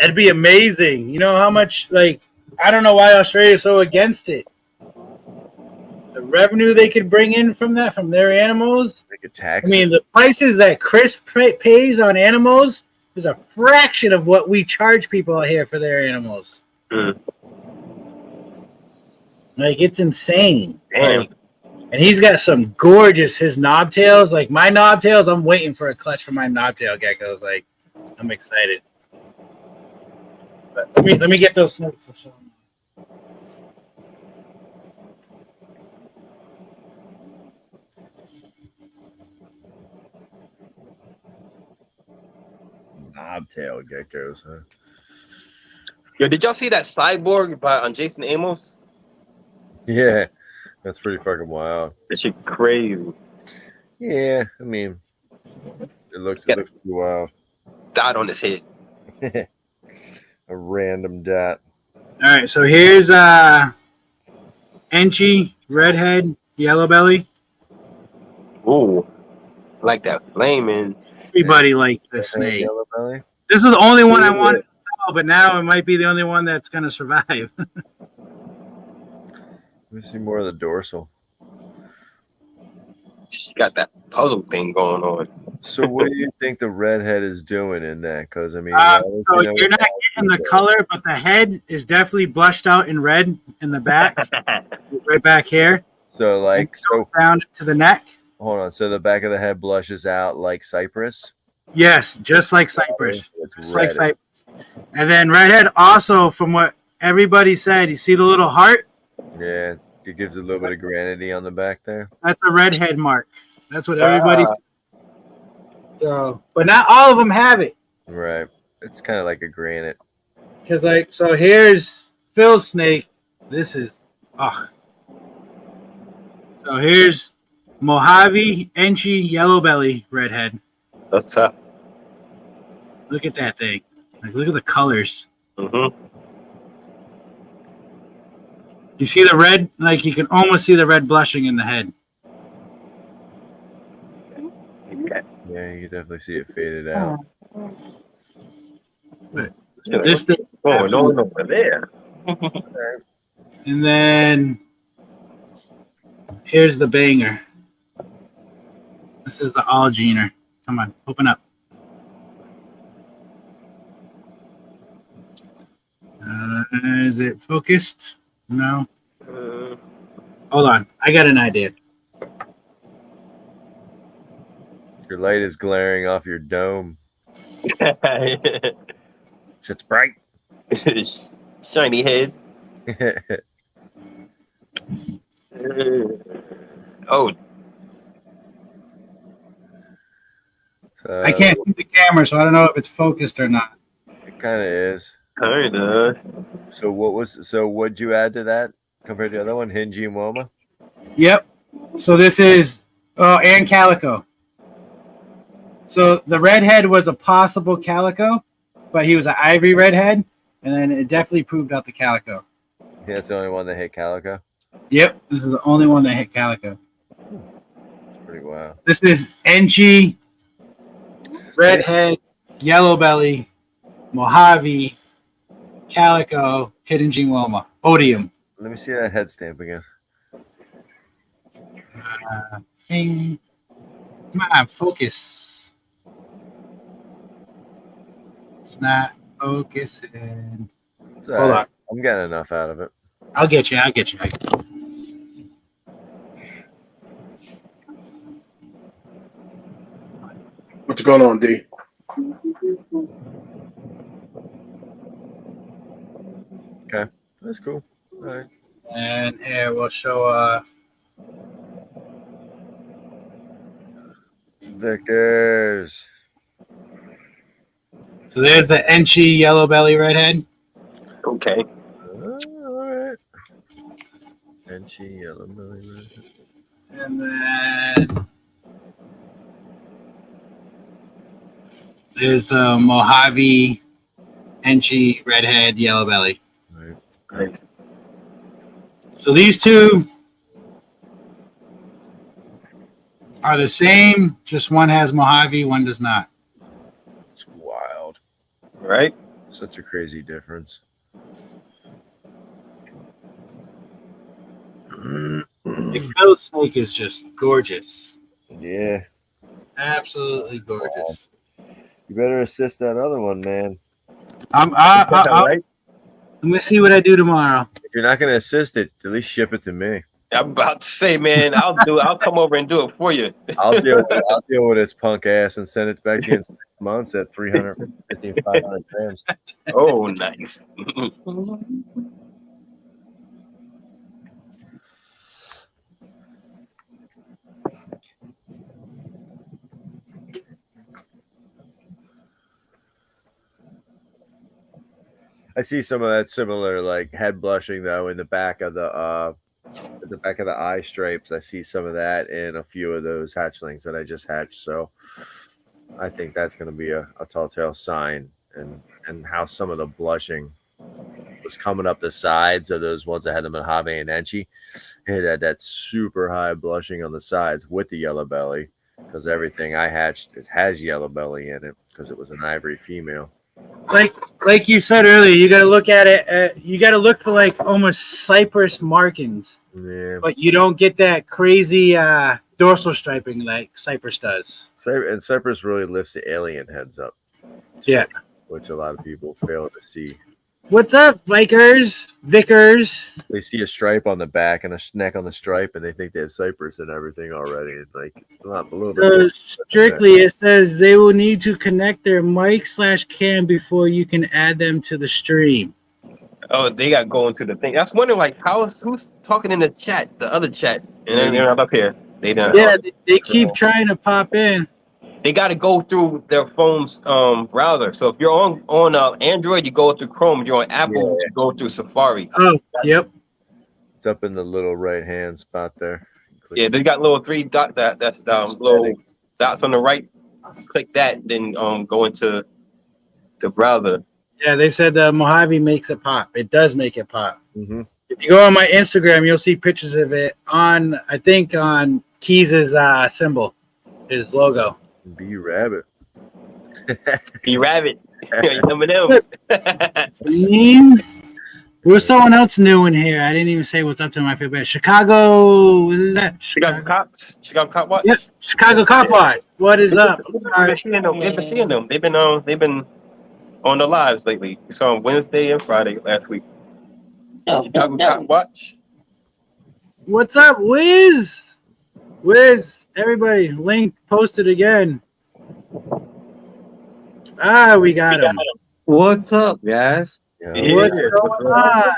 It'd be amazing. You know how much, I don't know why Australia's so against it. The revenue they could bring in from their animals. They could tax. I mean, the prices that Chris pays on animals is a fraction of what we charge people out here for their animals. It's insane. And he's got some gorgeous, his knobtails. Like my knobtails, I'm waiting for a clutch for my knobtail geckos. I'm excited. But let me get those snakes for sure. Knobtail geckos, huh? Yo, did y'all see that cyborg by Jason Amos? Yeah, that's pretty fucking wild. That shit crazy. Yeah, I mean, it looks pretty wild. Dot on his head. A random dot. All right, so here's Enchi, redhead, yellow belly. Ooh, like that flaming. Everybody likes this snake. Yellow belly. This is the only one I wanted to sell, but now it might be the only one that's going to survive. Let me see more of the dorsal. She got that puzzle thing going on. So what do you think the redhead is doing in that? Because, I mean... so you're not getting the color, but the head is definitely blushed out in red in the back. Right back here. So, down to the neck. Hold on. So the back of the head blushes out like cypress? Yes, just like cypress. It's like cypress. And then redhead also, from what everybody said, you see the little heart? Yeah, it gives a little bit of granity on the back there. That's a redhead mark. That's what everybody said. So, but not all of them have it. Right. It's kind of like a granite. Because, so here's Phil's snake. This is, So here's Mojave, Enchi, yellow belly, redhead. That's tough. Look at that thing. Look at the colors. Mm-hmm. You see the red? You can almost see the red blushing in the head. Yeah, you can definitely see it faded out. But this thing. Oh, no one over there. And then here's the banger. This is the Algener. Come on, open up. Is it focused? No. Hold on. I got an idea. Your light is glaring off your dome. It's bright. Shiny head. Oh. So, I can't see the camera, so I don't know if it's focused or not. It kind of is. Kinda. So what'd you add to that compared to the other one, Hinji and Woma? Yep. So this is and Calico. So the redhead was a possible Calico, but he was an ivory redhead, and then it definitely proved out the Calico. Yeah, that's the only one that hit Calico. Yep, this is the only one that hit Calico. It's pretty wild. This is Enchi, redhead, yellow belly, Mojave, Calico, hidden Jingwoma, Odium. Let me see that head stamp again. Come on, focus. It's not focusing. Hold on. I'm getting enough out of it. I'll get you. going on, D? Okay, that's cool. All right. And here we'll show Vickers. so there's the Enchi yellow belly redhead. Okay. All right. Enchi, yellow belly. And then there's the Mojave Enchi redhead yellow belly. Right. Nice. So these two are the same, just one has Mojave, one does not. It's wild. Right. Such a crazy difference. The Phil snake is just gorgeous. Yeah. Absolutely gorgeous. You better assist that other one, man. I'm Right. gonna see what I do tomorrow. If you're not gonna assist it, at least ship it to me. I'm about to say, man, I'll come over and do it for you. I'll deal with its punk ass and send it back to you in 6 months at 350, 500 grams. Oh, nice. I see some of that similar like head blushing though in the back of the eye stripes. I see some of that in a few of those hatchlings that I just hatched. So I think that's going to be a telltale sign, and how some of the blushing was coming up the sides of those ones that had the Mojave and Enchi. It had that super high blushing on the sides with the yellow belly, because everything I hatched has yellow belly in it because it was an ivory female. Like you said earlier, you got to look at it. You got to look for like almost cypress markings, Yeah. but you don't get that crazy dorsal striping like cypress does. And Cypress really lifts the alien heads up. Yeah. Which a lot of people fail to see. What's up, Vickers? They see a stripe on the back and a neck on the stripe, and they think they have Cypress and everything already. And like it's not a little So bit. strictly, it says they will need to connect their mic/cam before you can add them to the stream. Oh, they got going to the thing. I was wondering, like, who's talking in the chat, the other chat, and then they're not up here. They done. Yeah, they keep trying to pop in. They got to go through their phone's browser. So if you're on Android, you go through Chrome. If you're on Apple, you go through Safari. Oh, yep. It's up in the little right hand spot there. Yeah, they got little three dot that's little dots on the right. Click that, then go into the browser. Yeah, they said the Mojave makes it pop. It does make it pop. Mm-hmm. If you go on my Instagram, you'll see pictures of it on, I think, on Keys's symbol, his logo. B Rabbit. B Rabbit. Number them. There's someone else new in here. I didn't even say what's up to my favorite. Chicago. What is that? Chicago Cops. Chicago Cop Watch. Yep. Chicago Cop Watch. What is up? I've been seeing them. They've been seeing them. They've been on the lives lately. We saw them Wednesday and Friday last week. Chicago Cop Watch. What's up, Wiz? Wiz, everybody, link posted again. We got him. What's up, guys? Yeah. What's going on?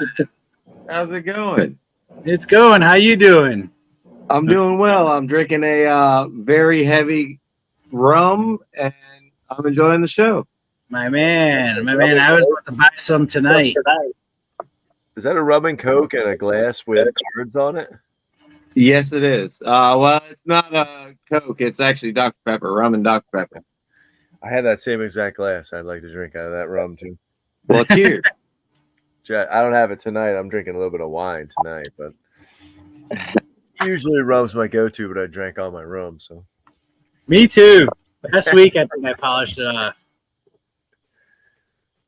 How's it going? It's going. How you doing? I'm doing well. I'm drinking a very heavy rum, and I'm enjoying the show. My man. I was about to buy some tonight. Is that a rum and coke and a glass with cards on it? Yes, it is. Well, it's not a Coke. It's actually Dr. Pepper, rum and Dr. Pepper. I had that same exact glass. I'd like to drink out of that rum too. Well, cheers. I don't have it tonight. I'm drinking a little bit of wine tonight, but usually rum's my go-to, but I drank all my rum, so. Me too. Last week, I think I polished it off.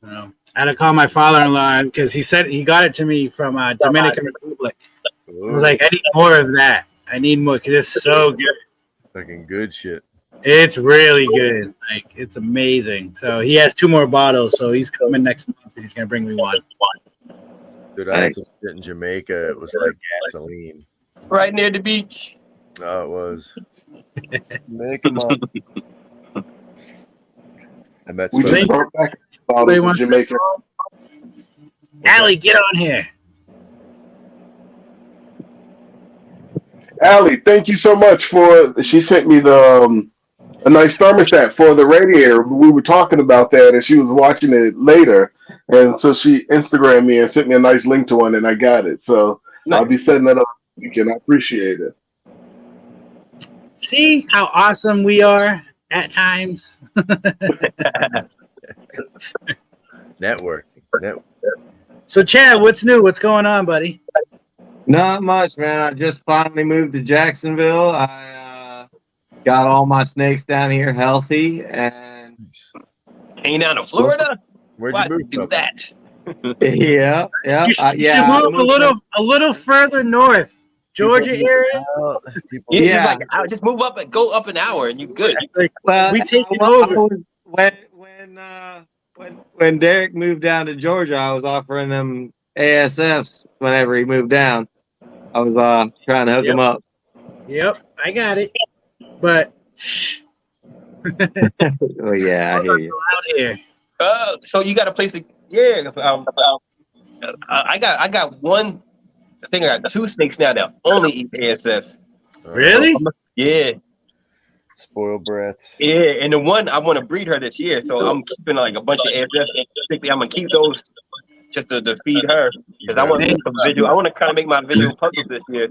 I had to call my father-in-law because he said he got it to me from Dominican Republic. I was like, I need more of that. I need more because it's so good. Fucking good shit. It's really good. Like, it's amazing. So he has 2 more bottles. So he's coming next month and he's going to bring me one. Dude, I had some shit in Jamaica. It was like gasoline. Right near the beach. Oh, it was. Make 'em up. I met We just Spencer. brought back bottles of Jamaican. Allie, get on here. Allie, thank you so much for. She sent me the a nice thermostat for the radiator. We were talking about that, and she was watching it later, and so she Instagrammed me and sent me a nice link to one, and I got it. So I'll be Nice. setting that up this weekend. I appreciate it. See how awesome we are at times. Networking. So, Chad, what's new? What's going on, buddy? Not much, man. I just finally moved to Jacksonville. I got all my snakes down here healthy, and Came down to Florida. Where'd Why you move do from? that? yeah, You should yeah. I move moved a little further north, Georgia area. People, Yeah, Yeah. just like just move up and go up an hour, and you're good. Like, Well, we taking I over. was- when Derek moved down to Georgia, I was offering him ASFs whenever he moved down. I was trying to hook him up. Yep, I got it. But shh, Oh yeah, I hear you. out here. So you got a place to I got one. I think I got 2 snakes now that only eat ASF. Really? Yeah, Spoiled brats. yeah, and the one I want to breed her this year, so I'm keeping like a bunch of ASF. Particularly, I'm gonna keep those just to feed her because I want to make some visual. I want to kind of make my visual puzzles this year.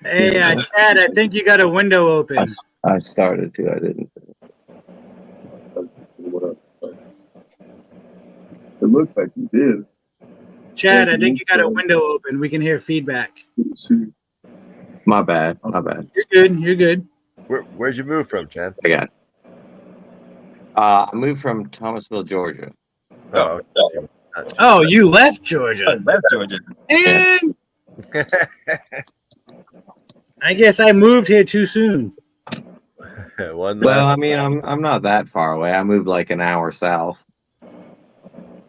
Hey, Chad, I think you got a window open. I started to. I didn't. It looks like you did. Chad, I think you got a window open. We can hear feedback. My bad. My bad. You're good. You're good. Where'd you move from, Chad? I got it. I moved from Thomasville, Georgia. Oh, okay. Oh, you left Georgia. Left Georgia. And I guess I moved here too soon. One Well, I left. mean, I'm not that far away. I moved like an hour south.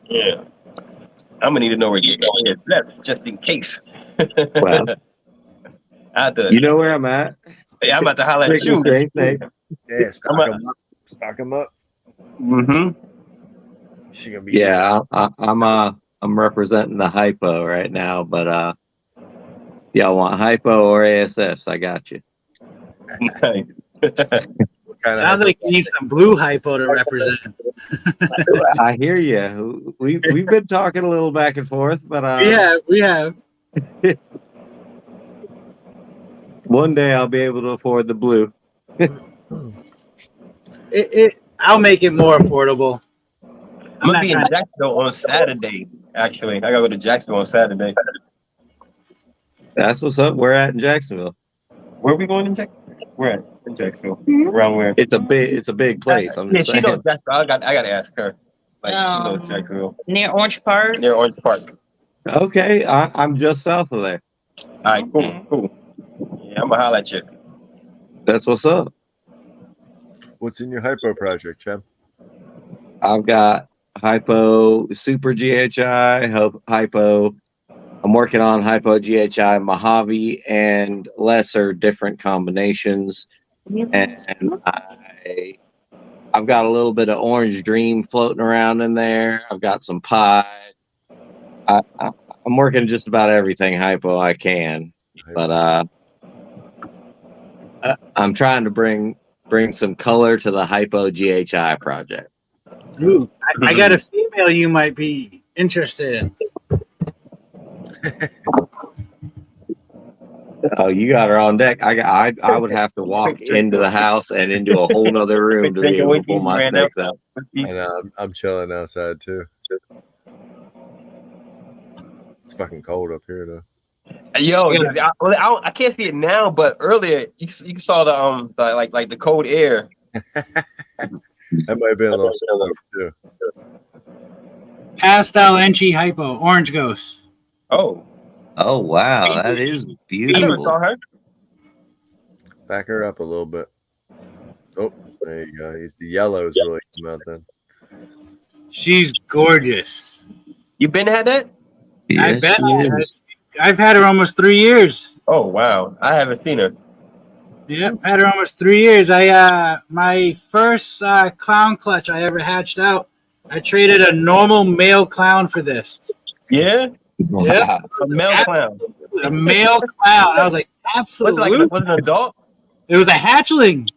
Yeah, I'm gonna need to know where you is left just in case. Well, I have to, you know where I'm at. yeah, I'm about to holler at Freaking you. snake, snake. Yeah, stock I'm them up. Stock them up. Mm-hmm. She gonna be. Yeah, I'm representing the hypo right now, but y'all want hypo or ASFs? I got you. Sounds like you need some blue hypo to represent. I hear you. We've been talking a little back and forth, but We have. one day I'll be able to afford the blue. I'll make it more affordable. I'm gonna be in Jacksonville on Saturday. Actually, I gotta go to Jacksonville on Saturday. That's what's up. We're at in Jacksonville. Where are we going in Jacksonville? We're at in Jacksonville. Around where? It's a big place. I'm Yeah, just she saying. knows Jacksonville. I gotta ask her. Like she knows Jacksonville. Near Orange Park. Near Orange Park. Okay, I'm just south of there. All right, cool. Yeah, I'm gonna holler at you. That's what's up. What's in your hypo project, Chad? I've got hypo super GHI, hypo. I'm working on hypo GHI Mojave and lesser different combinations, and I've got a little bit of Orange Dream floating around in there. I've got some pie. I'm working just about everything hypo I can, but I'm trying to bring some color to the hypo GHI project. Ooh, I got a female you might be interested in. Oh, you got her on deck. I would have to walk into the house and into a whole nother room to be able to pull my snakes out. And I'm chilling outside too. It's fucking cold up here though. Yo, I can't see it now, but earlier you saw the cold air. That might be a little similar too. Pastel Enchi Hypo, Orange Ghost. Oh wow, that is I never beautiful. saw her. Back her up a little bit. Oh, there you go. The yellows really come out then. She's gorgeous. You been had that? I Yes, bet. she is. I've had her almost 3 years. Oh wow, I haven't seen her. Yep, had her almost 3 years. I my first clown clutch I ever hatched out. I traded a normal male clown for this. Yeah, Yep, a male clown. a male clown. I was like, Was it like absolutely. was it an adult? It was a hatchling.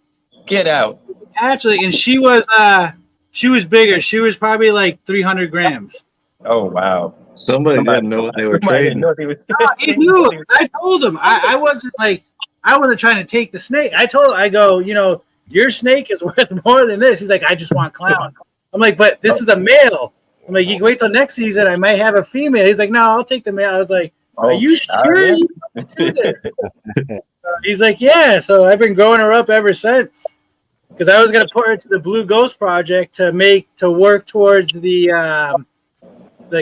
Get out. Hatchling, and she was bigger. She was probably like 300 grams. Oh wow. Somebody didn't know what they were Somebody didn't trading. know what they were No, he knew. I told him. I wasn't like I wasn't trying to take the snake. I go, your snake is worth more than this. He's like, I just want clown. I'm like, but this is a male. I'm like, you can wait till next season. I might have a female. He's like, no, I'll take the male. I was like, are you sure you can do this? He's like, yeah. So I've been growing her up ever since. Because I was gonna put her to the Blue Ghost project to work towards the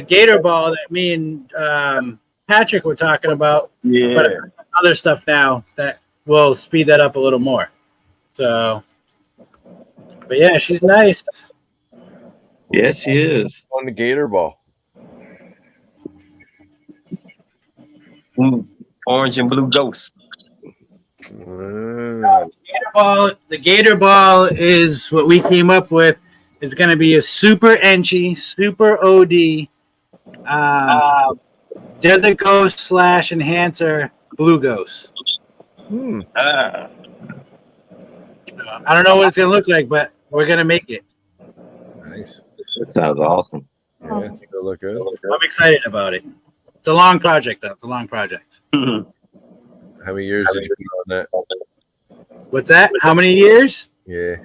gator ball that me and Patrick were talking about. Yeah. But other stuff now that will speed that up a little more. So, but yeah, she's nice. Yes, she is. On the gator ball. Orange and blue ghost. Mm. The gator ball is what we came up with. It's going to be a super Enchi, super OD, Desert Ghost / Enhancer Blue Ghost. I don't know what it's going to look like, but we're going to make it. Nice. That sounds awesome. Yeah, I think it'll look good. I'm excited about it. It's a long project, though. It's a long project. How many years did you put on that? What's that? How many years? Yeah.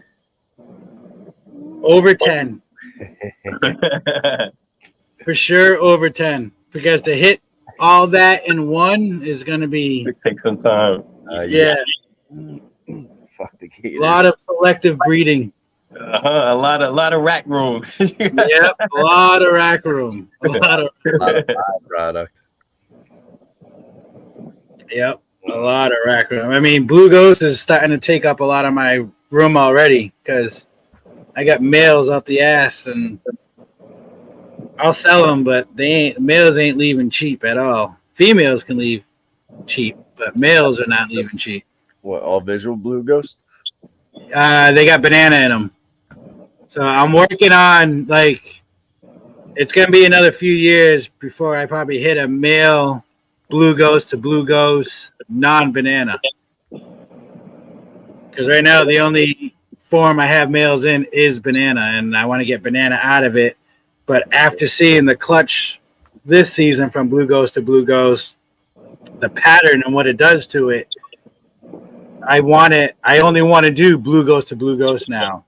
Over 10. For sure, over 10. Because to hit all that in one is going to be... It takes some time. Yeah. Fuck the gators. A lot of selective breeding. A lot of rack room. Yep, a lot of rack room. A lot of product. Yep, a lot of rack room. I mean, Blue Ghost is starting to take up a lot of my room already because I got males out the ass, and I'll sell them, but males ain't leaving cheap at all. Females can leave cheap, but males are not leaving cheap. What, all visual Blue Ghost? They got banana in them. So I'm working on, it's going to be another few years before I probably hit a male Blue Ghost to Blue Ghost non-banana. Because right now the only form I have males in is banana, and I want to get banana out of it. But after seeing the clutch this season from Blue Ghost to Blue Ghost, the pattern and what it does to it, I only want to do Blue Ghost to Blue Ghost now.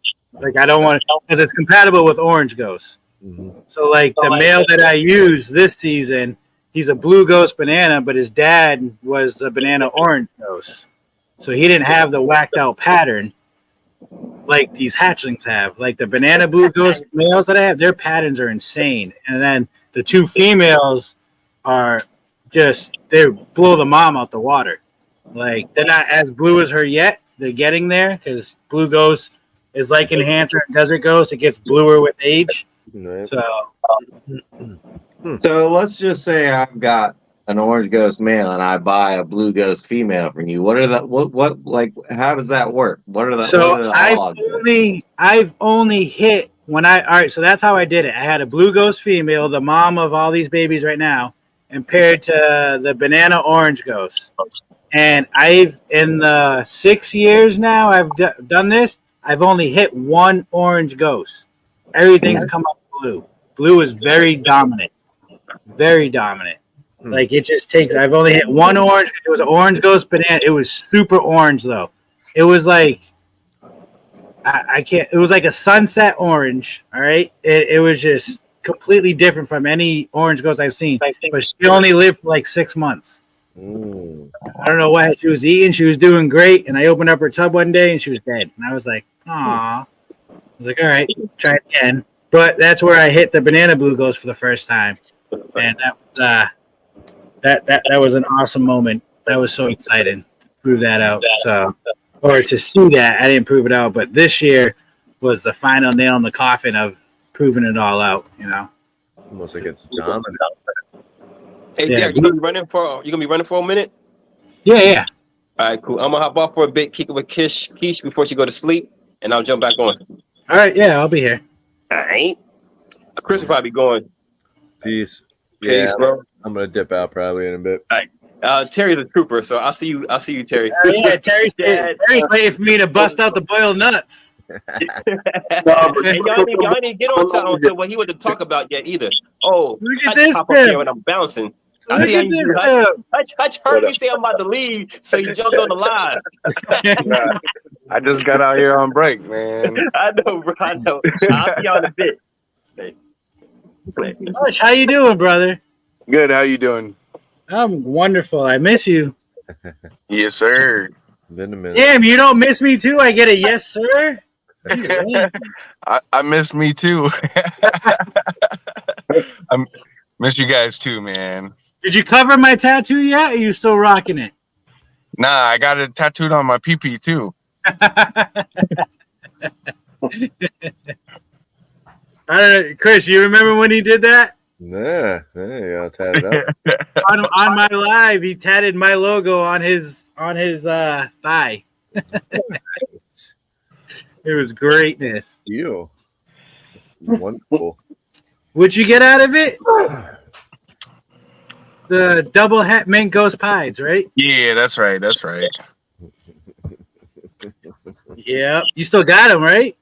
I don't want to, because it's compatible with Orange Ghost. Mm-hmm. So the male that I use this season, he's a Blue Ghost banana, but his dad was a banana Orange Ghost. So he didn't have the whacked out pattern like these hatchlings have. Like the banana Blue Ghost males that I have, their patterns are insane. And then the two females are just, they blow the mom out the water. They're not as blue as her yet. They're getting there because Blue Ghost is like Enhancer and Desert Ghost. It gets bluer with age. Right. So let's just say I've got an Orange Ghost male and I buy a Blue Ghost female from you. What are the how does that work? What are the odds? I've only hit all right, so that's how I did it. I had a Blue Ghost female, the mom of all these babies right now, and paired to the banana Orange Ghost. And in the 6 years now I've done this, I've only hit one Orange Ghost. Everything's come up blue. Blue is very dominant. Very dominant. It just takes, I've only hit one orange. It was an Orange Ghost banana. It was super orange though. It was it was like a sunset orange. All right. It was just completely different from any Orange Ghost I've seen. But she only lived for 6 months. I don't know what she was eating. She was doing great, and I opened up her tub one day, and she was dead. And I was like, "Aw!" I was like, "All right, try it again." But that's where I hit the banana Blue Ghost for the first time, and that was an awesome moment. That was so exciting to prove that out. So, or to see that, I didn't prove it out, but this year was the final nail in the coffin of proving it all out. Almost like it's dominant. Hey, Derek, you gonna be running for a minute? Yeah. All right, cool. I'm gonna hop off for a bit, kick it with Keish before she go to sleep, and I'll jump back on. All right, yeah, I'll be here. All right. Chris will probably going. Peace. Peace, Yeah, bro. I'm gonna dip out probably in a bit. All right. Terry's a trooper, so I'll see you. I'll see you, Terry. Yeah, Terry's waiting for me to bust out the boiled nuts. And y'all didn't get on to what he wanted to talk about yet either. Oh, Look at Hutch this pop up here pimp. when I'm bouncing. I Look see how at you this do. pimp. Hutch heard me say I'm about to leave, so he jumped on the line. Nah, I just got out here on break, man. I know, bro. I know. I'll see y'all in a bit. Hutch, how you doing, brother? Good. How you doing? I'm wonderful. I miss you. Yes, sir. Been a minute. Damn, you don't miss me too? I get a yes, sir? I miss me too. I miss you guys too, man. Did you cover my tattoo yet? Or are you still rocking it? Nah, I got it tattooed on my pee too. Chris, you remember when he did that? Nah, you gotta tat it up. on my live, he tatted my logo on his thigh. It was greatness. You. Wonderful. What'd you get out of it? The double hat mint ghost pies, right? Yeah, that's right. That's right. Yeah. You still got them, right?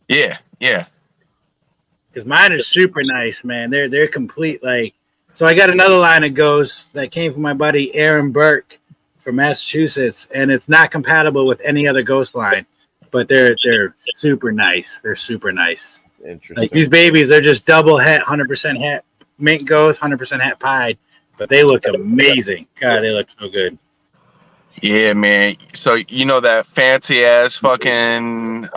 Yeah. Because mine are super nice, man. They're complete. Like, so I got another line of ghosts that came from my buddy Aaron Burke from Massachusetts, and it's not compatible with any other ghost line. But they're super nice. They're super nice. Interesting. Like these babies, they're just double hat, 100% hat mint ghost, 100% hat pied. But they look amazing. God, they look so good. Yeah, man. So you know that fancy ass fucking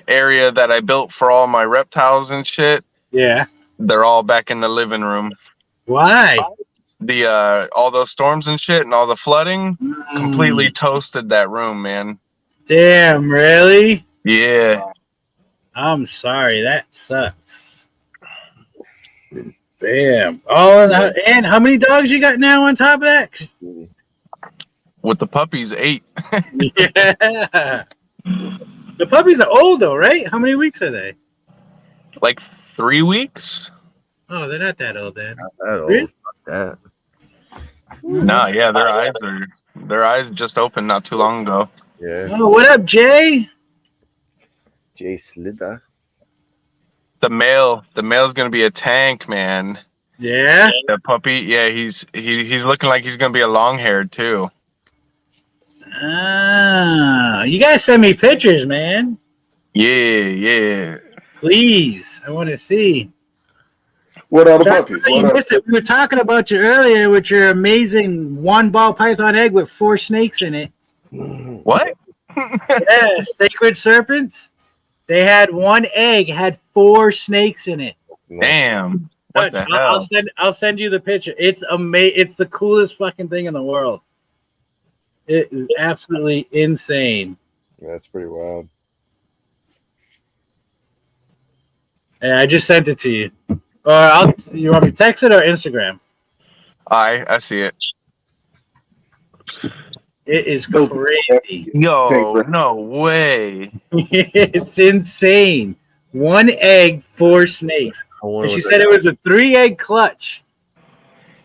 area that I built for all my reptiles and shit? Yeah. They're all back in the living room. Why? The all those storms and shit and all the flooding completely toasted that room, man. Damn, really? Yeah. I'm sorry. That sucks. Damn. Oh, and how many dogs you got now on top of that? With the puppies, 8. Yeah. The puppies are old though, right? How many weeks are they? Like 3 weeks? Oh, they're not that old then. Not that old. Really? Fuck that. No, yeah, their eyes just opened not too long ago. Yeah. Oh, what up, Jay? Jay Slither. The male's gonna be a tank, man. Yeah. The puppy, yeah, he's looking like he's gonna be a long haired too. Ah, you guys send me pictures, man. Yeah. Please, I want to see. What other puppies? You missed it. We were talking about you earlier with your amazing one ball python egg with 4 snakes in it. What? Yeah, sacred serpents. They had one egg, had 4 snakes in it. Damn. What the hell? I'll send you the picture. It's amazing. It's the coolest fucking thing in the world. It is absolutely insane. That's pretty wild. Yeah, I just sent it to you. Or you want me to text it or Instagram? I see it. It is crazy. Yo, no way. It's insane. 1 egg, 4 snakes. And she said it was a 3-egg clutch.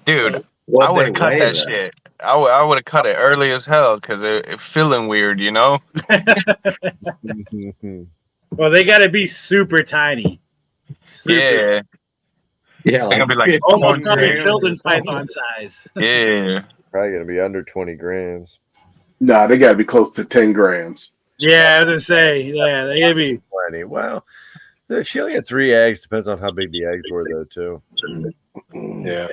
Dude, I would have cut that shit. I would have cut it early as hell because it feeling weird, you know? Well, they got to be super tiny. Yeah. Yeah, They're gonna be like almost 20 grams. building python size. Yeah. Probably gonna be under 20 grams. Nah, they gotta be close to 10 grams. Yeah, I was gonna say, yeah, they gotta be 20. Well, if she only had 3 eggs, depends on how big the eggs were, though, too. Yeah.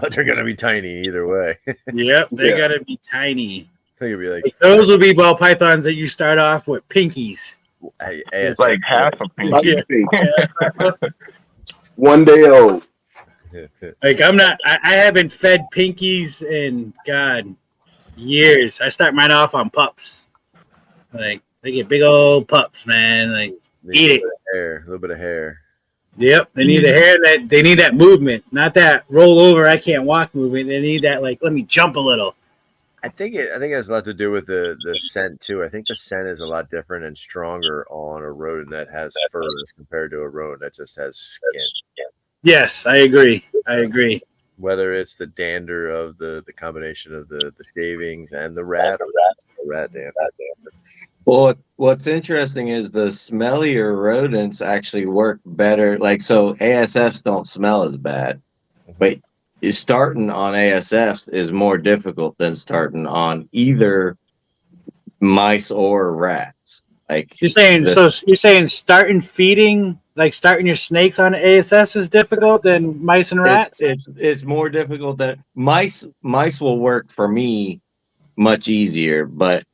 But they're gonna be tiny either way. Yep, they gotta be tiny. I think it'd be like Those will be ball pythons that you start off with pinkies. It's like half a pinky. Yeah. 1 day old. Like I haven't fed pinkies in God years. I start mine off on pups. Like they get big old pups, man. Like eat it. A little bit of hair. Yep, they need the hair. They need that movement, not that roll over. I can't walk movement. They need that like let me jump a little. I think it has a lot to do with the scent too. I think the scent is a lot different and stronger on a rodent that has fur as compared to a rodent that just has skin. Yes, I agree. I agree. Whether it's the dander of the combination of the shavings and the rat, or the rat dander. Well, what's interesting is the smellier rodents actually work better. Like, so ASFs don't smell as bad, but starting on ASFs is more difficult than starting on either mice or rats. Like You're saying you're saying starting feeding, like starting your snakes on ASFs is difficult than mice and rats? It's more difficult than mice. Mice will work for me much easier, but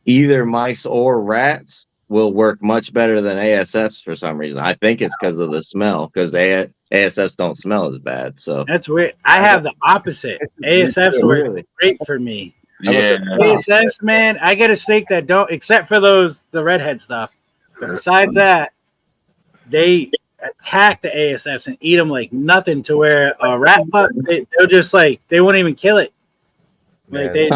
either mice or rats will work much better than ASFs for some reason. I think it's because of the smell, because ASFs don't smell as bad. So that's weird. I have the opposite. ASFs work great for me. Yeah. ASFs, man, I get a snake that don't, except for the redhead stuff. But besides that, they attack the ASFs and eat them like nothing. To where a rat pup, they'll just like they won't even kill it. Like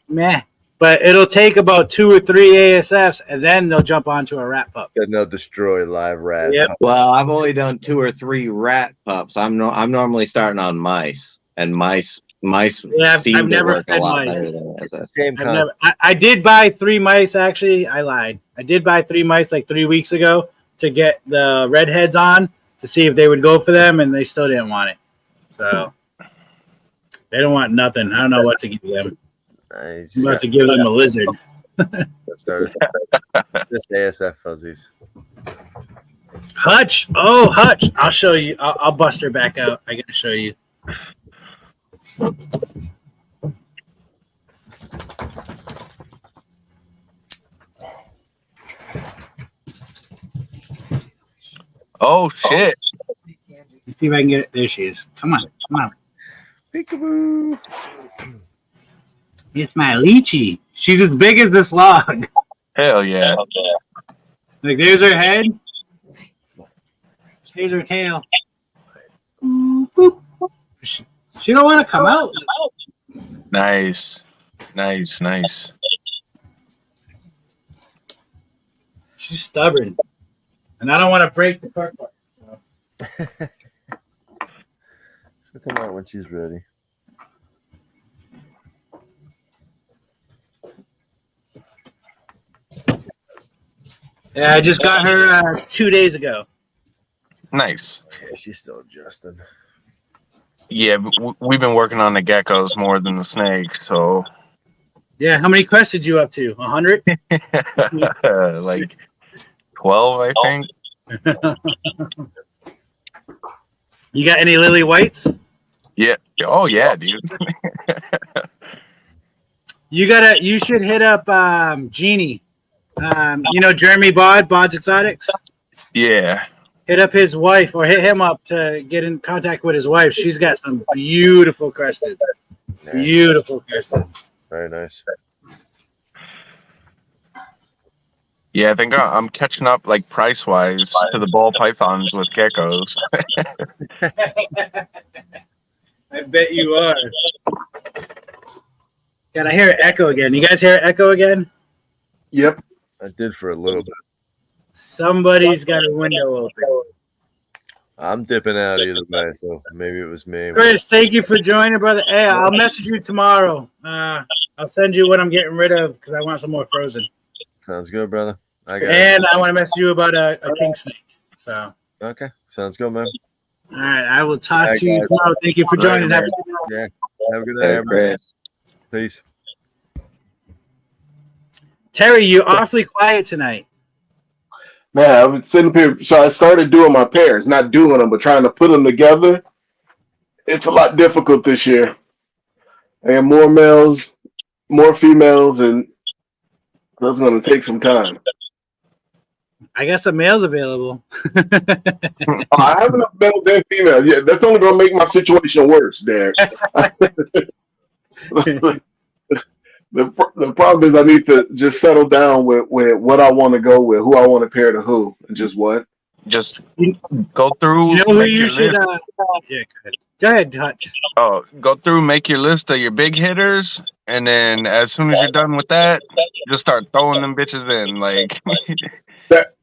meh. But it'll take about 2 or 3 ASFs, and then they'll jump onto a rat pup. Then they'll destroy live rat. Yep. Well, I've only done 2 or 3 rat pups. I'm normally starting on mice, and mice seem to work a lot better than ASFs. Same concept. I did buy 3 mice. Actually, I lied. I did buy 3 mice like 3 weeks ago to get the redheads on to see if they would go for them, and they still didn't want it. So they don't want nothing. I don't know what to give them. I'm about to give them a lizard. Let's start just ASF fuzzies. Hutch. Oh, Hutch. I'll show you. I'll bust her back out. I gotta show you. Oh shit! Let's see if I can get it. There she is. Come on, come on. Peekaboo. It's my lychee. She's as big as this log. Hell yeah! Like there's her head. Here's her tail. Boop. She don't want to come out. Nice. She's stubborn, and I don't want to break the cork. She'll come out when she's ready. Yeah, I just got her 2 days ago. Nice. Yeah, she's still adjusting. Yeah, we've been working on the geckos more than the snakes, so. Yeah, how many quests did you up to? 100? Like 12, I think. You got any lily whites? Yeah. Oh yeah, dude. You should hit up Genie. You know Jeremy Bod's Exotics? Yeah. Hit up his wife or hit him up to get in contact with his wife. She's got some beautiful cresteds. Beautiful cresteds. Very nice. Yeah, I think I'm catching up, like price-wise, to the ball pythons with geckos. I bet you are. God, I hear it echo again. You guys hear it echo again? Yep. I did for a little bit. Somebody's got a window open. I'm dipping out either way, so maybe it was me. Chris, thank you for joining, brother. Hey, I'll message you tomorrow. I'll send you what I'm getting rid of because I want some more frozen. Sounds good, brother. I want to message you about a king snake. So okay, sounds good, man. All right, I will talk to you tomorrow. Thank you for joining. Yeah, have a good day, Chris. Peace. Terry, you're awfully quiet tonight. Man, I was sitting up here, so I started doing my pairs, not doing them, but trying to put them together. It's a lot difficult this year. I have more males, more females, and that's going to take some time. I got some males available. I have enough males and females. Yeah, that's only going to make my situation worse, Derek. The problem is I need to just settle down with what I want to go with, who I want to pair to who, and just what. Just go through. You know who you should. Yeah, go ahead, Hutch. Oh, go through, make your list of your big hitters, and then as soon as you're done with that, just start throwing them bitches in. Like,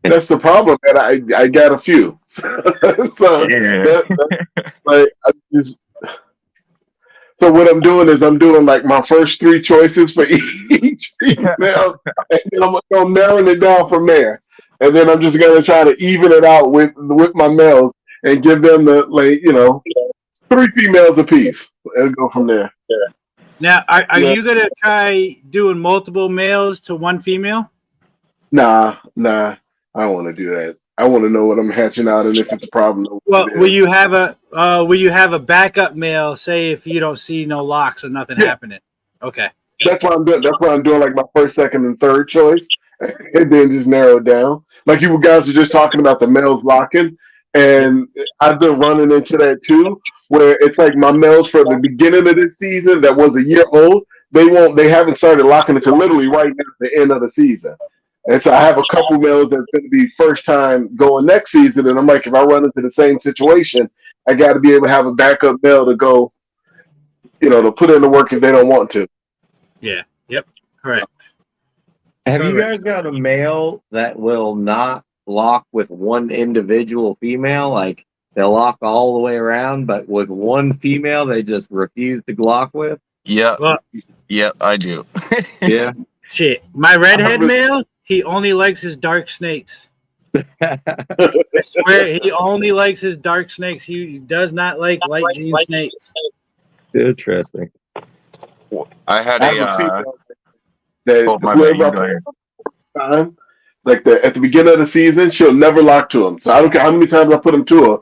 That's the problem, and I got a few. So yeah, like I just, so what I'm doing is I'm doing like my first three choices for each female, and then I'm narrowing it down from there. And then I'm just gonna try to even it out with my males and give them the like three females apiece and go from there. Now, are Yeah. you gonna try doing multiple males to one female? Nah, I don't want to do that. I want to know what I'm hatching out and if it's a problem. Or Well, what it will is. you have a backup male? Say if you don't see no locks or nothing Yeah. happening. Okay. That's what I'm doing. That's what I'm doing. Like my first, second, and third choice, and then just narrow it down. Like you guys were just talking about the males locking, and I've been running into that too, where it's like my males for the beginning of this season that was a year old. They haven't started locking until literally right now at the end of the season. And so I have a couple males that's going to be first time going next season, and I'm like, if I run into the same situation, I got to be able to have a backup male to go, to put in the work if they don't want to. Yeah. Yep. Correct. Have you Correct. guys got a male that will not lock with one individual female? Like they'll lock all the way around, but with one female, they just refuse to lock with? yeah, Well, yeah, I do. Yeah. shit. My redhead male, he only likes his dark snakes. I swear, he only likes his dark snakes. He does not like light jean snakes. Interesting. I had I have a a. female that Oh, my bad. You go ahead. time, like at the beginning of the season, she'll never lock to him. So I don't care how many times I put him to her.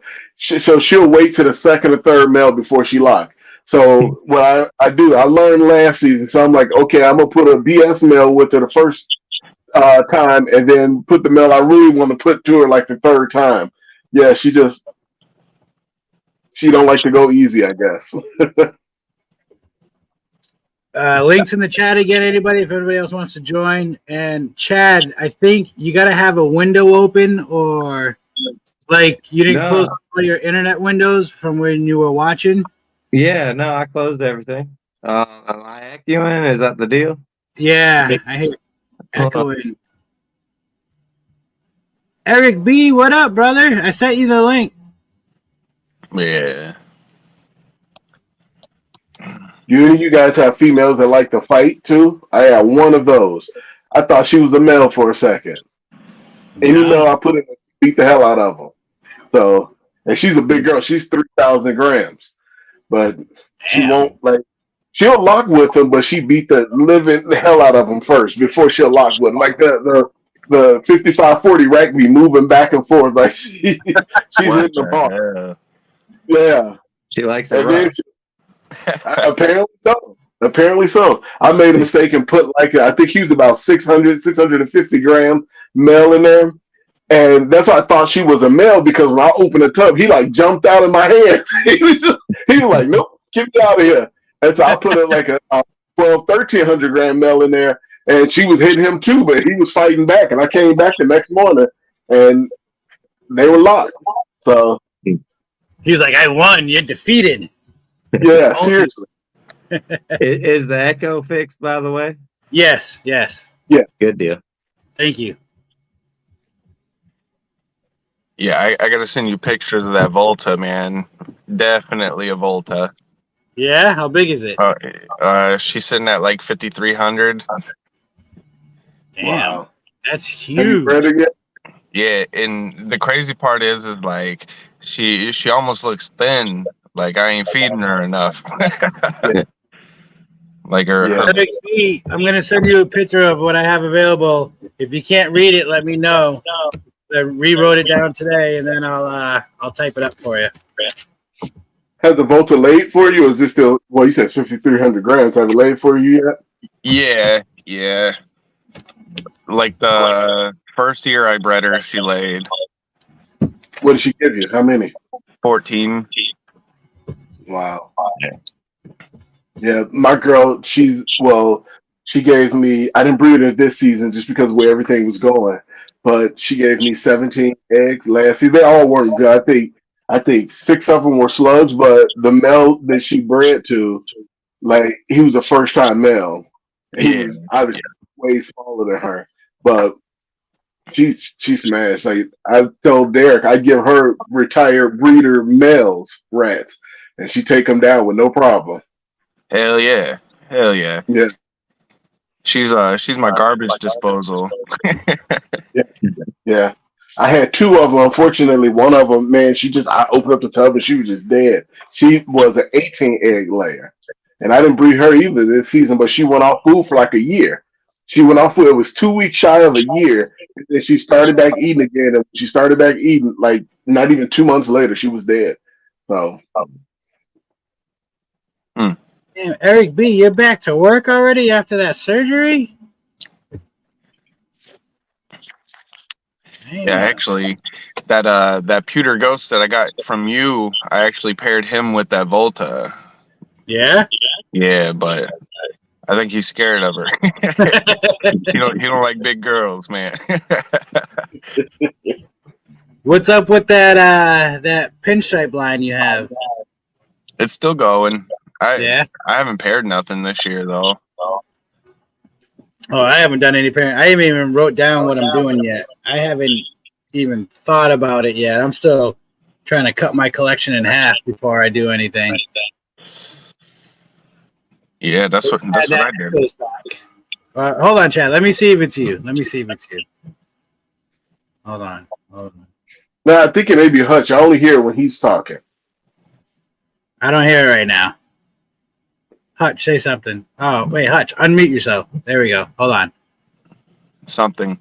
So she'll wait to the second or third male before she lock. So what I do, I learned last season. So I'm like, okay, I'm gonna put a BS male with her the first time, and then put the male I really want to put to her like the third time. Yeah, she don't like to go easy, I guess. Links in the chat again, anybody, if everybody else wants to join. And Chad, I think you got to have a window open, or like you didn't close all your internet windows from when you were watching. Yeah, no, I closed everything. Am I echoing? Is that the deal? Yeah, I hear echoing. Eric B, what up, brother? I sent you the link. Yeah. You guys have females that like to fight too? I had one of those. I thought she was a male for a second. Any male I put in, beat the hell out of them. So, and she's a big girl. She's 3,000 grams, but she won't she'll lock with him, but she beat the living hell out of him first before she'll lock with him. Like the 55-40 rack be moving back and forth like she's hitting the bar. Yeah. She likes it rough. Apparently so. I made a mistake and put I think he was about 650 gram male in there. And that's why I thought she was a male, because when I opened the tub, he jumped out of my hands. he was like, nope, get me out of here. And so I put a 1,300 gram male in there, and she was hitting him too, but he was fighting back. And I came back the next morning, and they were locked. So he was like, I won, you're defeated. Yeah, seriously. Is the echo fixed, by the way? Yes. Yeah. Good deal. Thank you. Yeah, I gotta send you pictures of that Volta, man. Definitely a Volta. Yeah, how big is it? She's sitting at like 5,300. Damn, wow, that's huge. Have you read it yet? Yeah, and the crazy part is like she almost looks thin. Like I ain't feeding her enough. Like her. I'm gonna send you a picture of what I have available. If you can't read it, let me know. I rewrote it down today, and then I'll type it up for you. Has the Volta laid for you, or is this still? Well, you said 5,300 grams. Have it laid for you yet? Yeah. Like the first year I bred her, she laid. What did she give you? How many? 14. Wow. Yeah, my girl, she gave me, I didn't breed her this season just because of where everything was going, but she gave me 17 eggs last season. They all weren't good. I think 6 of them were slugs, but the male that she bred to Like he was a first time male. He Yeah. was obviously way smaller than her, but she smashed. Like I told Derek, I give her retired breeder males rats, and she take them down with no problem. Hell yeah. Hell yeah. Yeah, She's my garbage disposal. yeah, yeah. I had two of them. Unfortunately, one of them, man, I opened up the tub and she was just dead. She was an 18 egg layer, and I didn't breed her either this season. But she went off food for like a year. She went off food. It was 2 weeks shy of a year, and then she started back eating again. And when she started back eating, like not even 2 months later, she was dead. So Hmm. Damn, Eric B, you're back to work already after that surgery? Yeah, actually, that pewter ghost that I got from you, I actually paired him with that Volta. Yeah? Yeah, but I think he's scared of her. He don't like big girls, man. What's up with that pinstripe line you have? It's still going. Yeah? I haven't paired nothing this year though. Oh, I haven't done any parent. I haven't even wrote down what I'm doing yet. I haven't even thought about it yet. I'm still trying to cut my collection in half before I do anything. Yeah, that's what I did. Hold on, Chad. Let me see if it's you. Hold on. no, I think it may be Hutch. I only hear it when he's talking. I don't hear it right now. Hutch, say something. Oh, wait, Hutch, unmute yourself. There we go. Hold on. Something.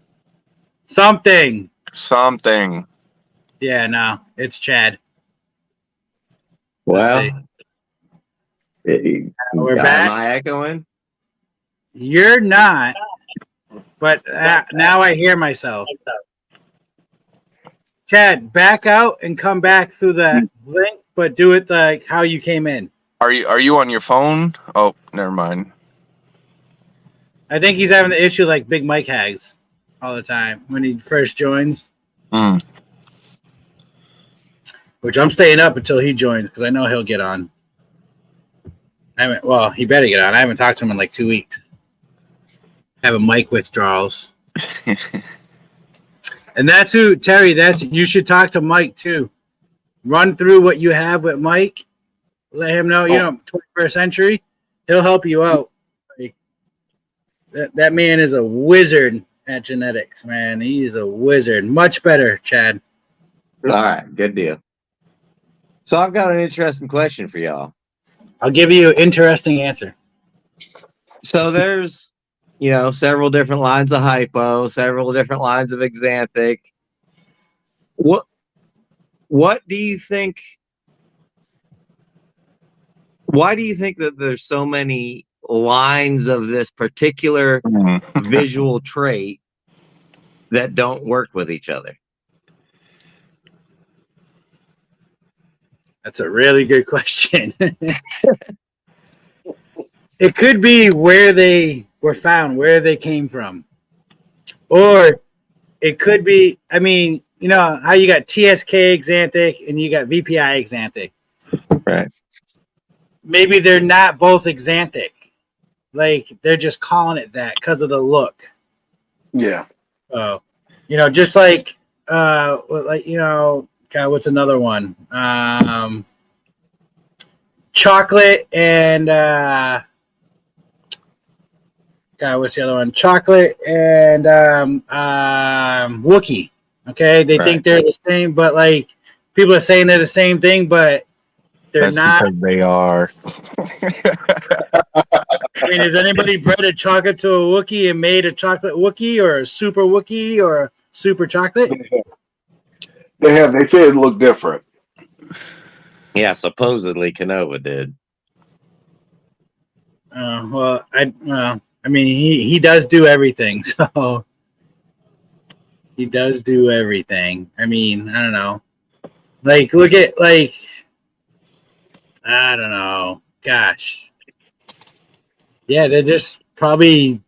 Yeah, no, it's Chad. Well, we're back. Am I echoing? You're not, but now I hear myself. Chad, back out and come back through the link, but do it like how you came in. Are you on your phone? Oh, never mind. I think he's having the issue like Big Mike has all the time when he first joins. Which I'm staying up until he joins because I know he'll get on. He better get on. I haven't talked to him in like 2 weeks. Having mic withdrawals. And that's who, Terry, you should talk to Mike too. Run through what you have with Mike. Let him know, 21st century. He'll help you out. Like, that man is a wizard at genetics, man. He's a wizard. Much better, Chad. All right, good deal. So I've got an interesting question for y'all. I'll give you an interesting answer. So there's, several different lines of hypo, several different lines of exanthic. What do you think? Why do you think that there's so many lines of this particular visual trait that don't work with each other? That's a really good question. It could be where they were found, where they came from. Or it could be, how you got TSK exanthic and you got VPI exanthic. Right. Maybe they're not both exanthic. Like, they're just calling it that because of the look. Yeah. Oh, just like, God, what's another one? Chocolate and God, what's the other one? Chocolate and Wookie. Okay, they think they're the same, but like people are saying they're the same thing, but they're not. Because they are. Has anybody bred a chocolate to a Wookie and made a chocolate Wookie or a super Wookie or a super chocolate? They have. They say it looked different. Yeah, supposedly Canova did. He does do everything, so he does do everything. I don't know. Like, look at I don't know. Gosh. Yeah, they're just probably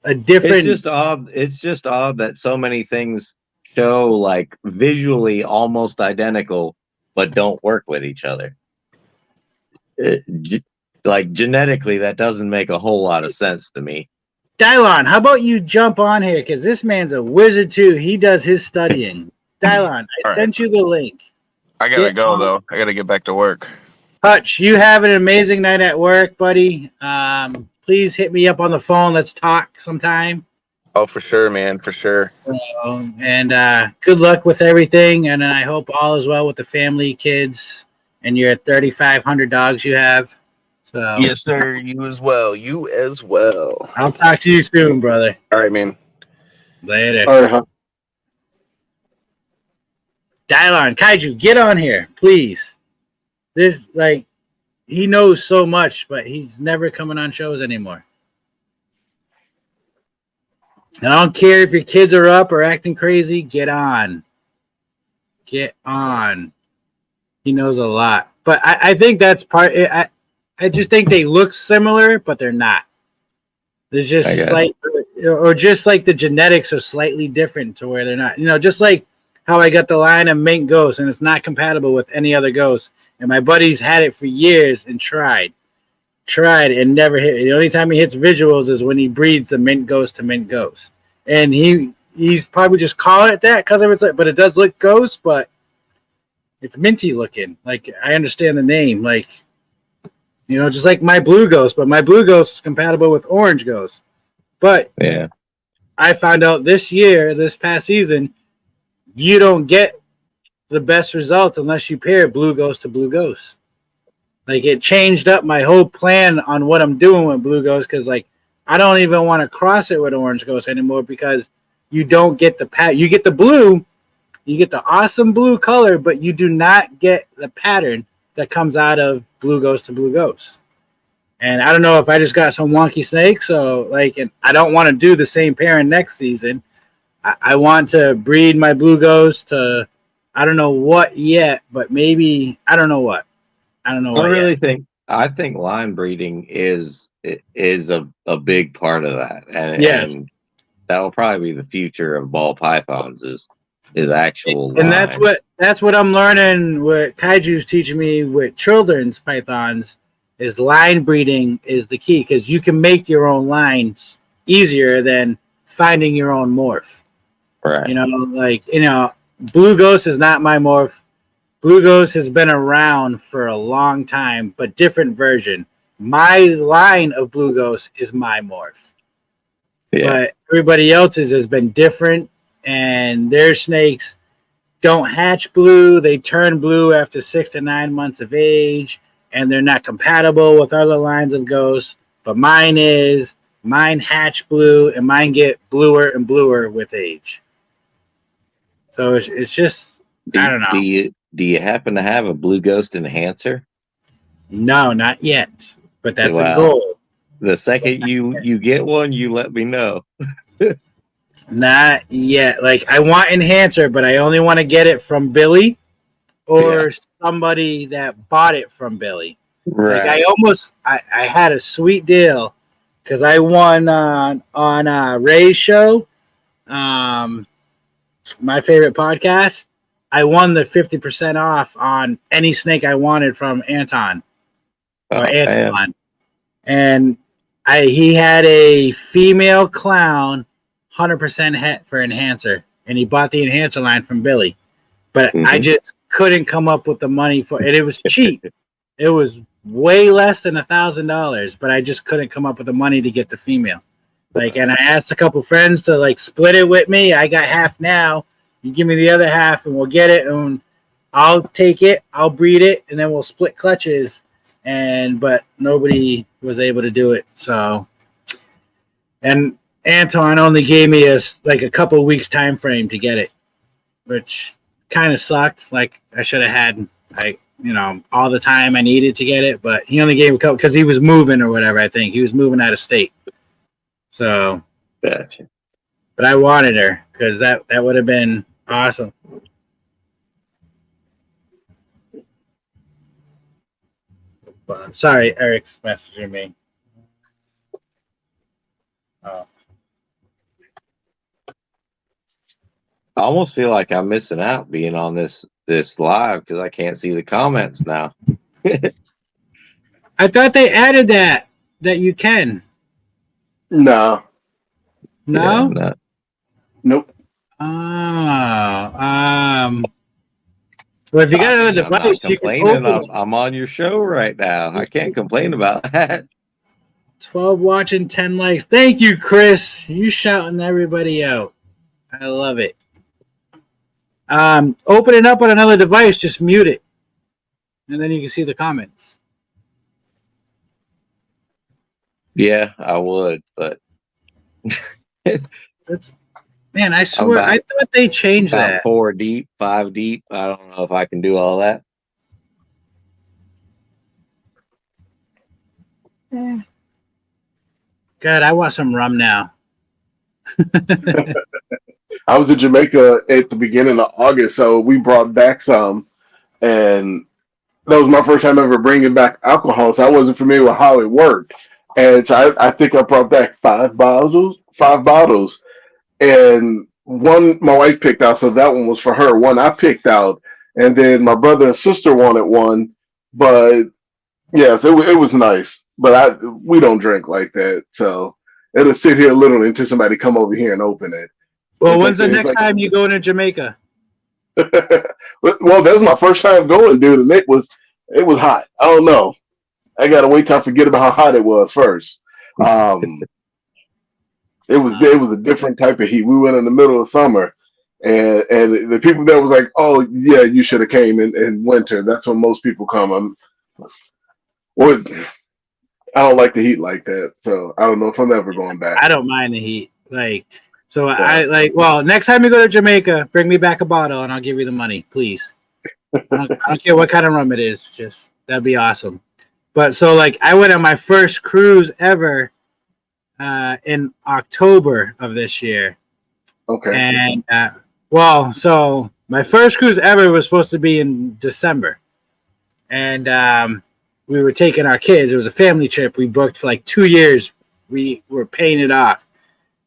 a different. It's just odd that so many things show like visually almost identical, but don't work with each other. like genetically, that doesn't make a whole lot of sense to me. Dylon, how about you jump on here? Because this man's a wizard too. He does his studying. Dylon, I All right. sent you the link. I gotta Get go on. though. I gotta get back to work. Hutch, you have an amazing night at work, buddy. Please hit me up on the phone. Let's talk sometime. Oh, for sure, man, for sure. And good luck with everything. And I hope all is well with the family, kids, and your 3,500 dogs you have. So Yes, sir. You as well. You as well. I'll talk to you soon, brother. All right, man. Later. All right, huh? Dylon, Kaiju, get on here, please. This, like, he knows so much, but he's never coming on shows anymore. And I don't care if your kids are up or acting crazy, get on. Get on. He knows a lot. But I think that's part. I just think they look similar, but they're not. There's just slight, or just like the genetics are slightly different to where they're not. You know, just like how I got the line of mink ghost, and it's not compatible with any other ghost. And my buddy's had it for years and tried and never hit. The only time he hits visuals is when he breeds the mint ghost to mint ghost, and he's probably just calling it that because of it's like, but it does look ghost, but it's minty looking. Like I understand the name, like you know, just like my blue ghost, but my blue ghost is compatible with orange ghost. But yeah, I found out this past season, you don't get the best results unless you pair blue ghost to blue ghost. Like it changed up my whole plan on what I'm doing with blue ghost because like I don't even want to cross it with orange ghost anymore because you don't get the you get the blue, you get the awesome blue color, but you do not get the pattern that comes out of blue ghost to blue ghost. And I don't know if I just got some wonky snake, so like, and I don't want to do the same pairing next season. I want to breed my blue ghost to, I don't know what yet, but maybe I don't know what. I think line breeding is a big part of that, and yes, and that will probably be the future of ball pythons is actual and line. that's what I'm learning. What Kaiju's teaching me with children's pythons is line breeding is the key because you can make your own lines easier than finding your own morph. Right. You know, like Blue Ghost is not my morph. Blue Ghost has been around for a long time, but different version. My line of Blue Ghost is my morph. Yeah. But everybody else's has been different, and their snakes don't hatch blue. They turn blue after 6 to 9 months of age, and they're not compatible with other lines of ghosts. But mine hatch blue, and mine get bluer and bluer with age. So it's just, I don't know. Do you happen to have a blue ghost enhancer? No, not yet. But that's a goal. The second you get one, you let me know. Not yet. Like I want enhancer, but I only want to get it from Billy or somebody that bought it from Billy. Right. Like I had a sweet deal because I won on Ray's show, my favorite podcast. I won the 50% off on any snake I wanted from Anton or Antoine. And he had a female clown 100% het for enhancer, and he bought the enhancer line from Billy. But I just couldn't come up with the money for it. It was cheap. It was way less than $1,000, but I just couldn't come up with the money to get the female. Like, and I asked a couple friends to like split it with me. I got half now. You give me the other half, and we'll get it, and I'll take it. I'll breed it, and then we'll split clutches. But nobody was able to do it. So, and Anton only gave me a couple weeks time frame to get it, which kind of sucked. Like I should have had all the time I needed to get it, but he only gave a couple because he was moving or whatever. I think he was moving out of state. So, gotcha. But I wanted her because that would have been awesome. Sorry, Eric's messaging me. Oh. I almost feel like I'm missing out being on this live because I can't see the comments now. I thought they added that you can. No. No? Yeah, Nope. Oh, well, if you got another I'm not device, you can complaining. open it. I'm on your show right now. I can't complain about that. 12 watching, 10 likes. Thank you, Chris. You shouting everybody out. I love it. Open it up on another device, just mute it. And then you can see the comments. Yeah, I would, but Man, I swear, I thought they changed about that. 4 deep, 5 deep. I don't know if I can do all that. God, I want some rum now. I was in Jamaica at the beginning of August, so we brought back some, and that was my first time ever bringing back alcohol, so I wasn't familiar with how it worked. And so I think I brought back 5 bottles, and one my wife picked out, so that one was for her. One I picked out, and then my brother and sister wanted one, but yes, it was nice. But we don't drink like that, so it'll sit here literally until somebody come over here and open it. Well, It's when's like the next time you go to Jamaica? well, that was my first time going, dude, and it was hot. I don't know. I gotta wait till I forget about how hot it was first. It was a different type of heat. We went in the middle of summer, and the people there was like, "Oh yeah, you should have came in winter. That's when most people come." Well, I don't like the heat like that, so I don't know if I'm ever going back. I don't mind the heat. Well, next time you go to Jamaica, bring me back a bottle and I'll give you the money, please. I don't care what kind of rum it is. Just that'd be awesome. But so I went on my first cruise ever in October of this year. Okay. And so my first cruise ever was supposed to be in December, and we were taking our kids. It was a family trip. We booked for 2 years. We were paying it off.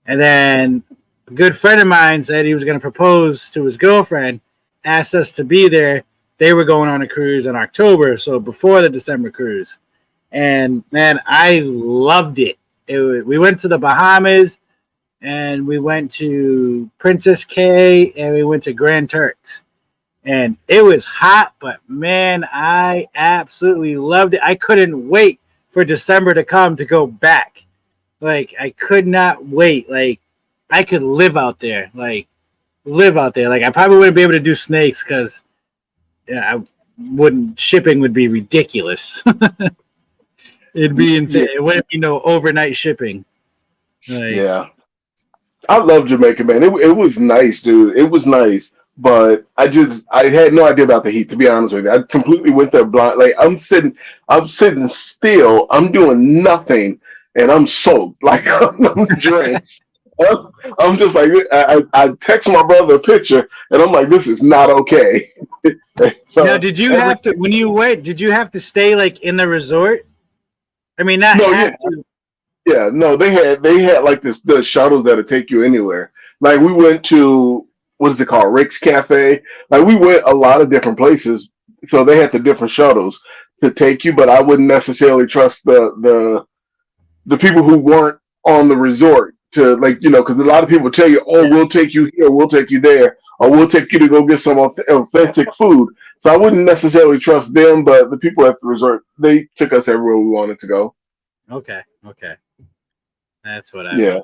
And then a good friend of mine said he was going to propose to his girlfriend, asked us to be there. They were going on a cruise in October, so before the December cruise. And, man, I loved it. We went to the Bahamas, and we went to Princess Cay, and we went to Grand Turks. And it was hot, but, man, I absolutely loved it. I couldn't wait for December to come to go back. I could not wait. I could live out there. I probably wouldn't be able to do snakes because shipping would be ridiculous. It'd be insane. It wouldn't be no overnight shipping. Yeah. I love Jamaica, man. It was nice, dude. It was nice. But I had no idea about the heat, to be honest with you. I completely went there blind. I'm sitting still. I'm doing nothing. And I'm soaked, I'm drenched. I'm just I text my brother a picture, and I'm like, this is not okay. So now, did you have to when you went? Did you have to stay in the resort? I mean, not no, have to. Yeah, no, they had the shuttles that'll take you anywhere. We went to what is it called, Rick's Cafe. We went a lot of different places, so they had the different shuttles to take you. But I wouldn't necessarily trust the people who weren't on the resort to because a lot of people tell you, oh, we'll take you here, we'll take you there, or we'll take you to go get some authentic food. So I wouldn't necessarily trust them, but the people at the resort, they took us everywhere we wanted to go. Okay. That's what Yeah.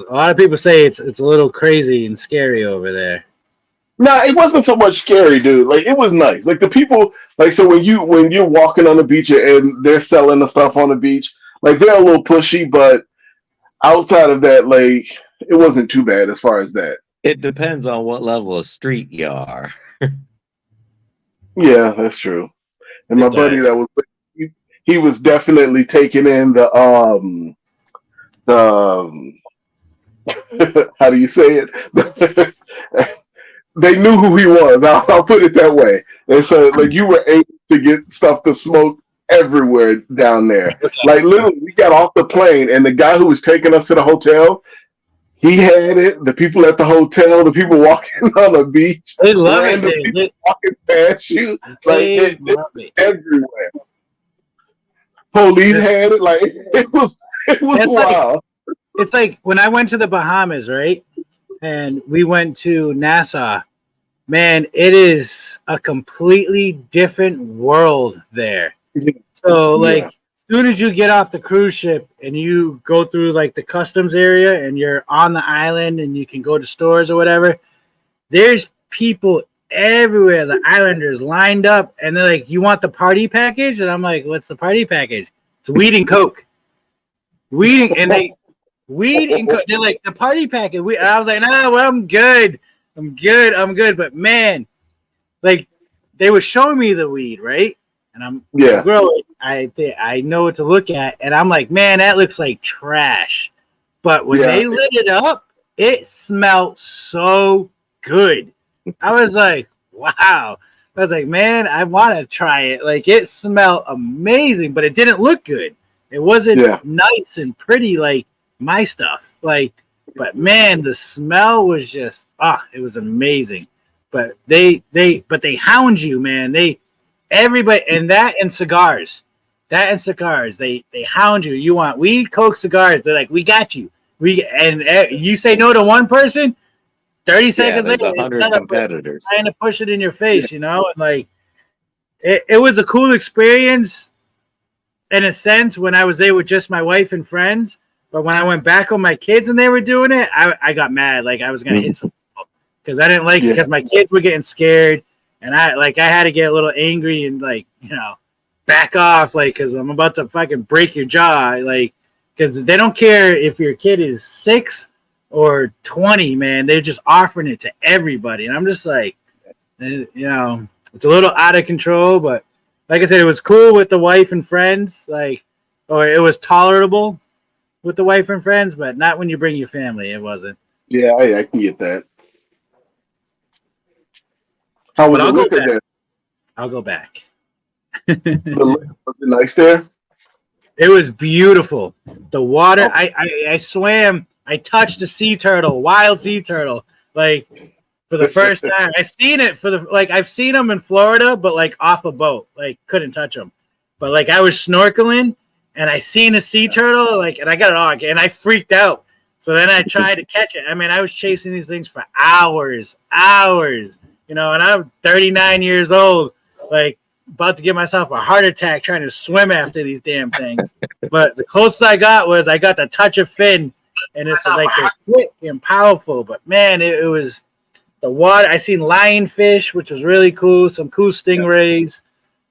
A lot of people say it's a little crazy and scary over there. No, it wasn't so much scary, dude. It was nice. The people, so when you're walking on the beach and they're selling the stuff on the beach, they're a little pushy, but outside of that, it wasn't too bad as far as that. It depends on what level of street you are. Yeah, that's true. And my buddy that was he was definitely taking in the how do you say it? They knew who he was. I'll put it that way. And so you were able to get stuff to smoke everywhere down there. Literally, we got off the plane, and the guy who was taking us to the hotel, he had it. The people at the hotel, the people walking on the beach, they love random it. People walking past you, They love it everywhere. Police had it. Like it was It's wild. it's like when I went to the Bahamas, right? And we went to Nassau. Man, it is a completely different world there. So, like, as soon as you get off the cruise ship and you go through like the customs area and you're on the island and you can go to stores or whatever, there's people everywhere. The islanders lined up and they're like, "You want the party package?" And I'm like, "What's the party package?" It's weed and coke. Weed and they weed and coke. They're like, "The party package." I was like, "No, well, I'm good. I'm good." But man, like they were showing me the weed, right? And I'm growing. I know what to look at, and I'm like, man, that looks like trash. But when they lit it up, it smelled so good. I was like, wow. I was like, man, I want to try it. Like it smelled amazing, but it didn't look good. It wasn't nice and pretty like my stuff. Like, but man, the smell was just it was amazing. But they hound you, man. Everybody and cigars. They hound you. You want weed, coke, cigars. They're like, we got you. You say no to one person, 30 seconds later, 100 competitors trying to push it in your face, you know? And like it was a cool experience in a sense when I was there with just my wife and friends. But when I went back with my kids and they were doing it, I got mad. Like I was gonna hit some people because I didn't like it because my kids were getting scared. And I had to get a little angry and like, you know, back off, like, because I'm about to fucking break your jaw, like, because they don't care if your kid is 6 or 20, man. They're just offering it to everybody, and I'm just like, you know, it's a little out of control. But like I said, it was cool with the wife and friends, like, or it was tolerable with the wife and friends, but not when you bring your family. It wasn't. Yeah, I can get that. How was the liquor there? I'll go back. Was it nice there? It was beautiful. The water, I swam, I touched a sea turtle, wild sea turtle, like for the first time. I've seen them in Florida, but like off a boat, like couldn't touch them. But like I was snorkeling and I seen a sea turtle, like, and I got it on, and I freaked out. So then I tried to catch it. I mean, I was chasing these things for hours, you know, and I'm 39 years old, like about to give myself a heart attack trying to swim after these damn things. But the closest I got the touch of fin, and it's like they're quick and powerful. But man, it was the water. I seen lionfish, which was really cool. Some cool stingrays.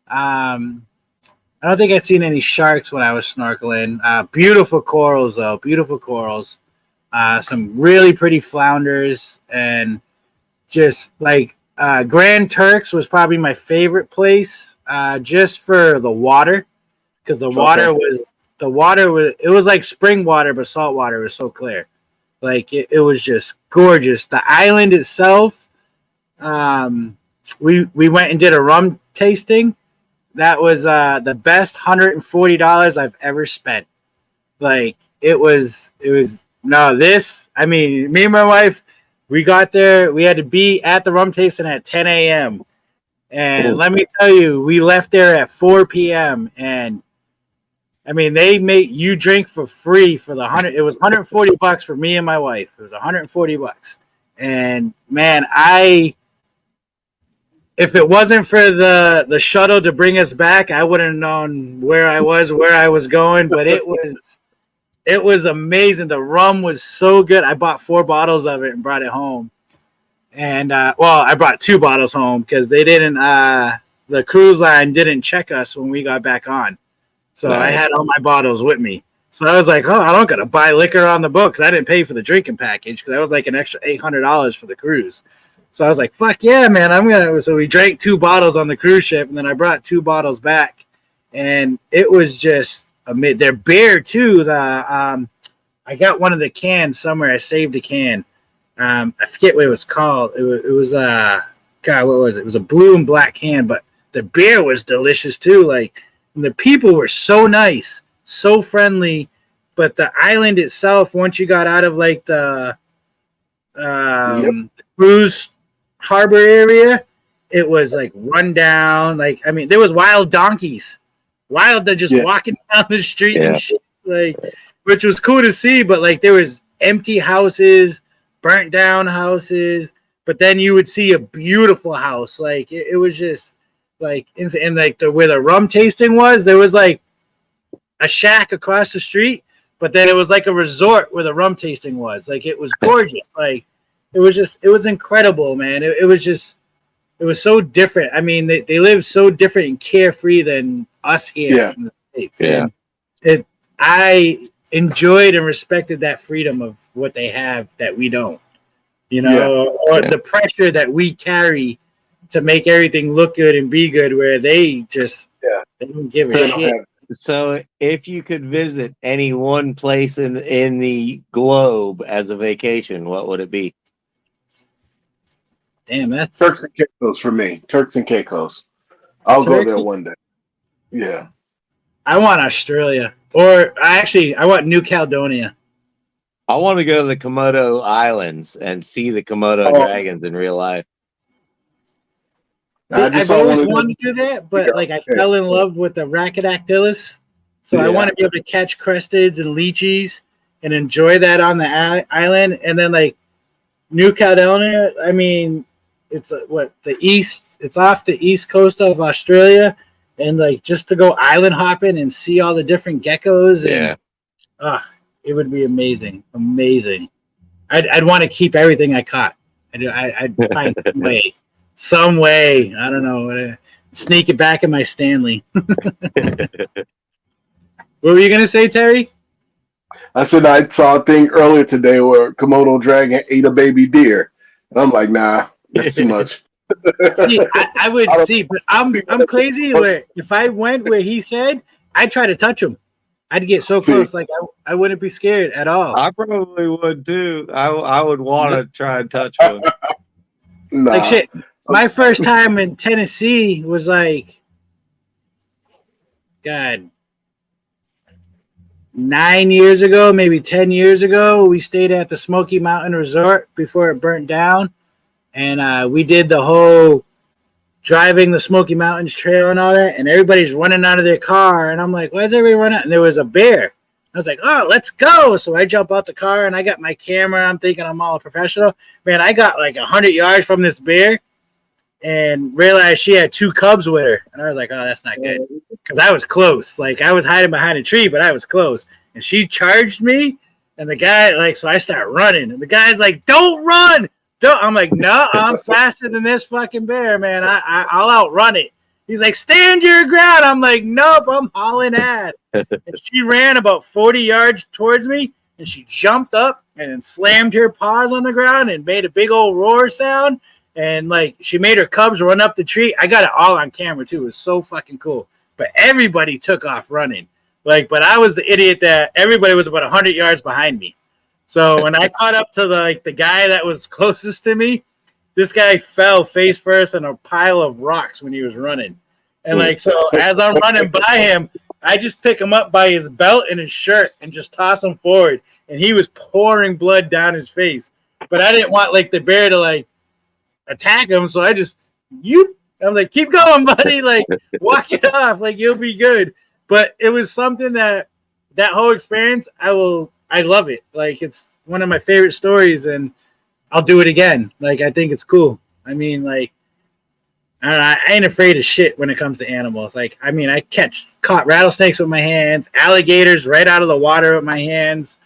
I don't think I seen any sharks when I was snorkeling. Beautiful corals, though. Beautiful corals. Some really pretty flounders, and just like Grand Turks was probably my favorite place, just for the water, because the water was like spring water, but salt water. It was so clear, like it was just gorgeous. The island itself, we went and did a rum tasting. That was the best $140 I've ever spent. Like it was I mean, me and my wife, we got there. We had to be at the rum tasting at 10 a.m. And let me tell you, we left there at 4 p.m. And I mean, they make you drink for free for the it was $140 for me and my wife. It was $140. And man, if it wasn't for the shuttle to bring us back, I wouldn't have known where I was going. But it was amazing. The rum was so good. I bought 4 bottles of it and brought it home. And I brought 2 bottles home because they didn't. The cruise line didn't check us when we got back on, so nice. I had all my bottles with me. So I was like, I don't gotta buy liquor on the boat because I didn't pay for the drinking package because that was like an extra $800 for the cruise. So I was like, fuck yeah, man, I'm gonna. So we drank 2 bottles on the cruise ship, and then I brought 2 bottles back, and it was just their beer too. I got one of the cans somewhere. I saved a can. I forget what it was called. It was God, what was it? It was a blue and black can, but the beer was delicious too. Like, and the people were so nice, so friendly. But the island itself, once you got out of like the cruise harbor area, it was like run down. Like, I mean, there was wild donkeys Wilder just Yeah. walking down the street Yeah. and shit, like, which was cool to see. But like, there was empty houses, burnt down houses, but then you would see a beautiful house. Like it was just like and like where the rum tasting was, there was like a shack across the street, but then it was like a resort where the rum tasting was. Like it was gorgeous. Like it was incredible, man. It was so different. I mean, they live so different and carefree than us here in the States. Yeah. And I enjoyed and respected that freedom of what they have that we don't. You know, or the pressure that we carry to make everything look good and be good, where they just they don't give a shit. So if you could visit any one place in the globe as a vacation, what would it be? Damn, that's Turks and Caicos for me. Turks and Caicos. I'll go there one day. Yeah. I want Australia, or I want New Caledonia. I want to go to the Komodo Islands and see the Komodo dragons in real life. See, I've always wanted to do that, but like I fell in love with the Rhacodactylus, so I want to be able to catch cresteds and leeches and enjoy that on the island. And then like New Caledonia, I mean, it's it's off the east coast of Australia, and like just to go island hopping and see all the different geckos, and it would be amazing. I'd want to keep everything I caught. I'd find some way. I don't know. Sneak it back in my Stanley. What were you gonna say, Terry? I said I saw a thing earlier today where Komodo dragon ate a baby deer, and I'm like, nah, that's too much. See, I would see, but I'm crazy. Where if I went where he said, I'd try to touch him. I'd get so close, like I wouldn't be scared at all. I probably would too. I would want to try and touch one. Like shit. My first time in Tennessee was like, God, 9 years ago, maybe 10 years ago. We stayed at the Smoky Mountain Resort before it burnt down, and we did the whole driving the Smoky Mountains trail and all that, and everybody's running out of their car, and I'm like, why is everybody running out? And there was a bear. I was like, oh, let's go. So I jump out the car, and I got my camera. I'm thinking I'm all a professional. Man, I got like 100 yards from this bear and realized she had 2 cubs with her. And I was like, oh, that's not good. Because I was close. Like, I was hiding behind a tree, but I was close. And she charged me, and the guy, like, so I start running. And the guy's like, don't run. I'm like, no, I'm faster than this fucking bear, man. I'll outrun it. He's like, stand your ground. I'm like, nope, I'm hauling ass. And she ran about 40 yards towards me, and she jumped up and then slammed her paws on the ground and made a big old roar sound. And, like, she made her cubs run up the tree. I got it all on camera, too. It was so fucking cool. But everybody took off running. Like, but I was the idiot that everybody was about 100 yards behind me. So when I caught up to the guy that was closest to me, this guy fell face first in a pile of rocks when he was running. And like, so as I'm running by him, I just pick him up by his belt and his shirt and just toss him forward. And he was pouring blood down his face. But I didn't want like the bear to like attack him. So I just, I'm like, keep going, buddy. Like, walk it off. Like, you'll be good. But it was something that whole experience, I love it. Like, it's one of my favorite stories, and I'll do it again. Like, I think it's cool. I mean, like, I don't know, I ain't afraid of shit when it comes to animals. Like, I mean, I caught rattlesnakes with my hands, alligators right out of the water with my hands.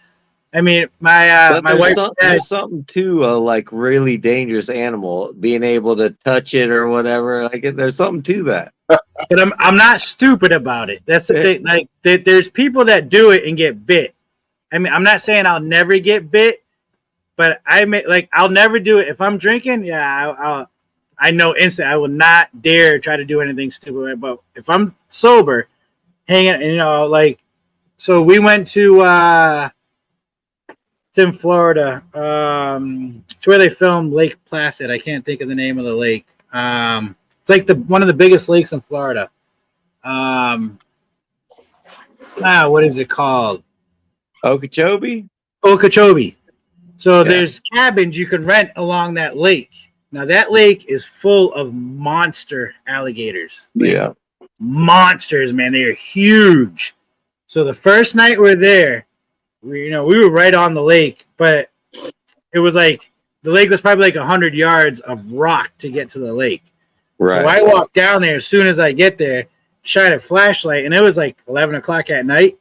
I mean, my wife. There's something to a like really dangerous animal being able to touch it or whatever. Like, there's something to that. But I'm not stupid about it. That's the thing. Like, there's people that do it and get bit. I mean, I'm not saying I'll never get bit, but I'll never do it. If I'm drinking, I know instant. I will not dare try to do anything stupid. But if I'm sober, hanging, like, so we went to, it's in Florida. It's where they filmed Lake Placid. I can't think of the name of the lake. It's like one of the biggest lakes in Florida. What is it called? Okeechobee? Okeechobee. So there's cabins you can rent along that lake. Now that lake is full of monster alligators. Like, monsters, man. They are huge. So the first night we're there, we were right on the lake, but it was like the lake was probably like 100 yards of rock to get to the lake. Right. So I walked down there as soon as I get there, shine a flashlight, and it was like 11 o'clock at night,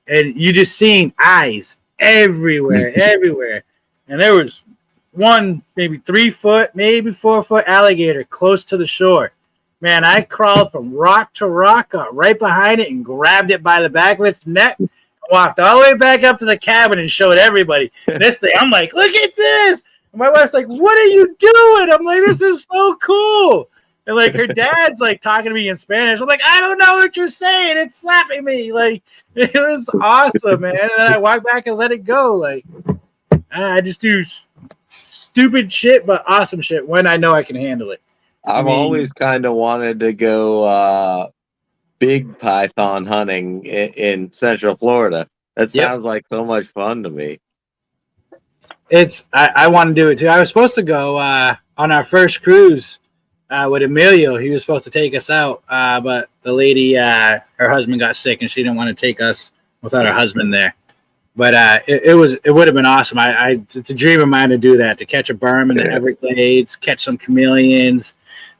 and you just seeing eyes everywhere, everywhere. And there was one maybe 3 foot, maybe 4 foot alligator close to the shore. Man, I crawled from rock to rock, got right behind it, and grabbed it by the back of its neck, walked all the way back up to the cabin and showed everybody. This thing, I'm like, look at this. And my wife's like, what are you doing? I'm like, this is so cool. And like her dad's like talking to me in Spanish. I'm like, I don't know what you're saying. It's slapping me. Like, it was awesome, man. And then I walk back and let it go. Like, I just do stupid shit, but awesome shit when I know I can handle it. I've always kind of wanted to go big python hunting in Central Florida. That sounds like so much fun to me. I want to do it too. I was supposed to go on our first cruise with Emilio. He was supposed to take us out, but the lady, her husband got sick, and she didn't want to take us without her husband there. But it would have been awesome. It's a dream of mine to do that, to catch a berm in the Everglades, catch some chameleons.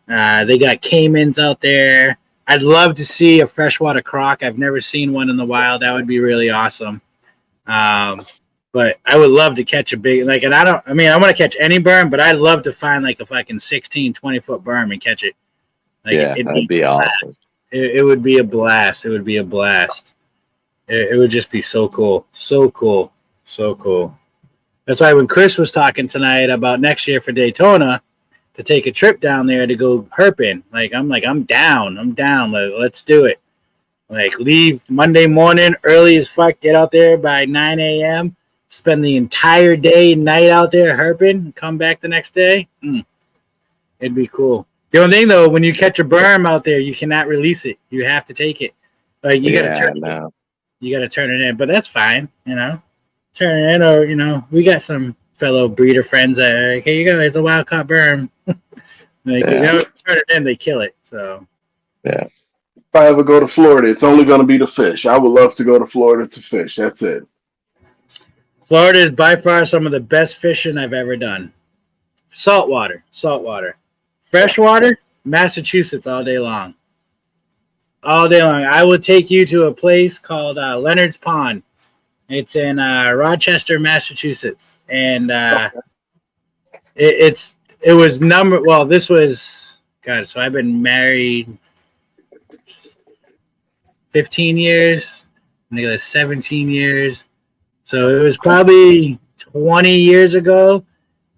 They got caimans out there. I'd love to see a freshwater croc. I've never seen one in the wild. That would be really awesome. But I would love to catch a big, like, and I want to catch any berm, but I'd love to find like a fucking 16, 20-foot berm and catch it. Like, that'd be awesome. It would be a blast. It would be a blast. It would just be so cool. So cool. So cool. That's why when Chris was talking tonight about next year for Daytona, to take a trip down there to go herping, I'm down. Let's do it. Like, leave Monday morning early as fuck, get out there by 9 a.m., spend the entire day, night out there herping, come back the next day. It'd be cool. The only thing, though, when you catch a berm out there, you cannot release it. You have to take it. Like, you gotta turn it in, but that's fine, turn it in, or, we got some fellow breeder friends that are like, hey, you go, it's a wild caught berm. Like, if you don't turn it in, they kill it. So, yeah. If I ever go to Florida, it's only going to be to fish. I would love to go to Florida to fish. That's it. Florida is by far some of the best fishing I've ever done. Saltwater. Freshwater, Massachusetts all day long. All day long. I will take you to a place called Leonard's Pond. It's in Rochester, Massachusetts. And so I've been married 15 years, and I got 17 years. So it was probably 20 years ago.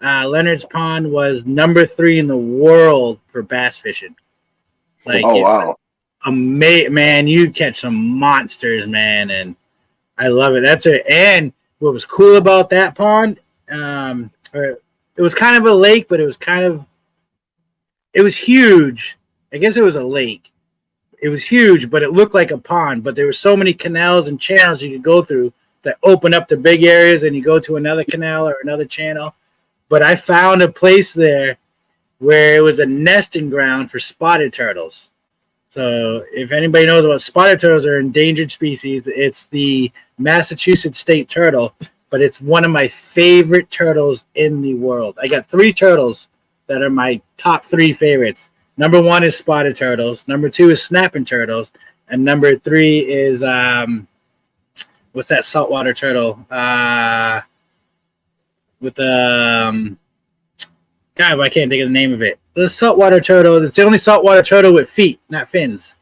Leonard's Pond was number 3 in the world for bass fishing. Like, wow. Man, you catch some monsters, man, and I love it. That's it. And what was cool about that pond, it was kind of a lake, but it was huge. I guess it was a lake. It was huge, but it looked like a pond. But there were so many canals and channels you could go through that open up to big areas, and you go to another canal or another channel. But I found a place there where it was a nesting ground for spotted turtles. So if anybody knows about spotted turtles, are endangered species. It's the Massachusetts state turtle, but it's one of my favorite turtles in the world. I got 3 turtles that are my top 3 favorites. Number 1 is spotted turtles. Number 2 is snapping turtles. And number 3 is, what's that saltwater turtle? With the, God, I can't think of the name of it. The saltwater turtle. It's the only saltwater turtle with feet, not fins.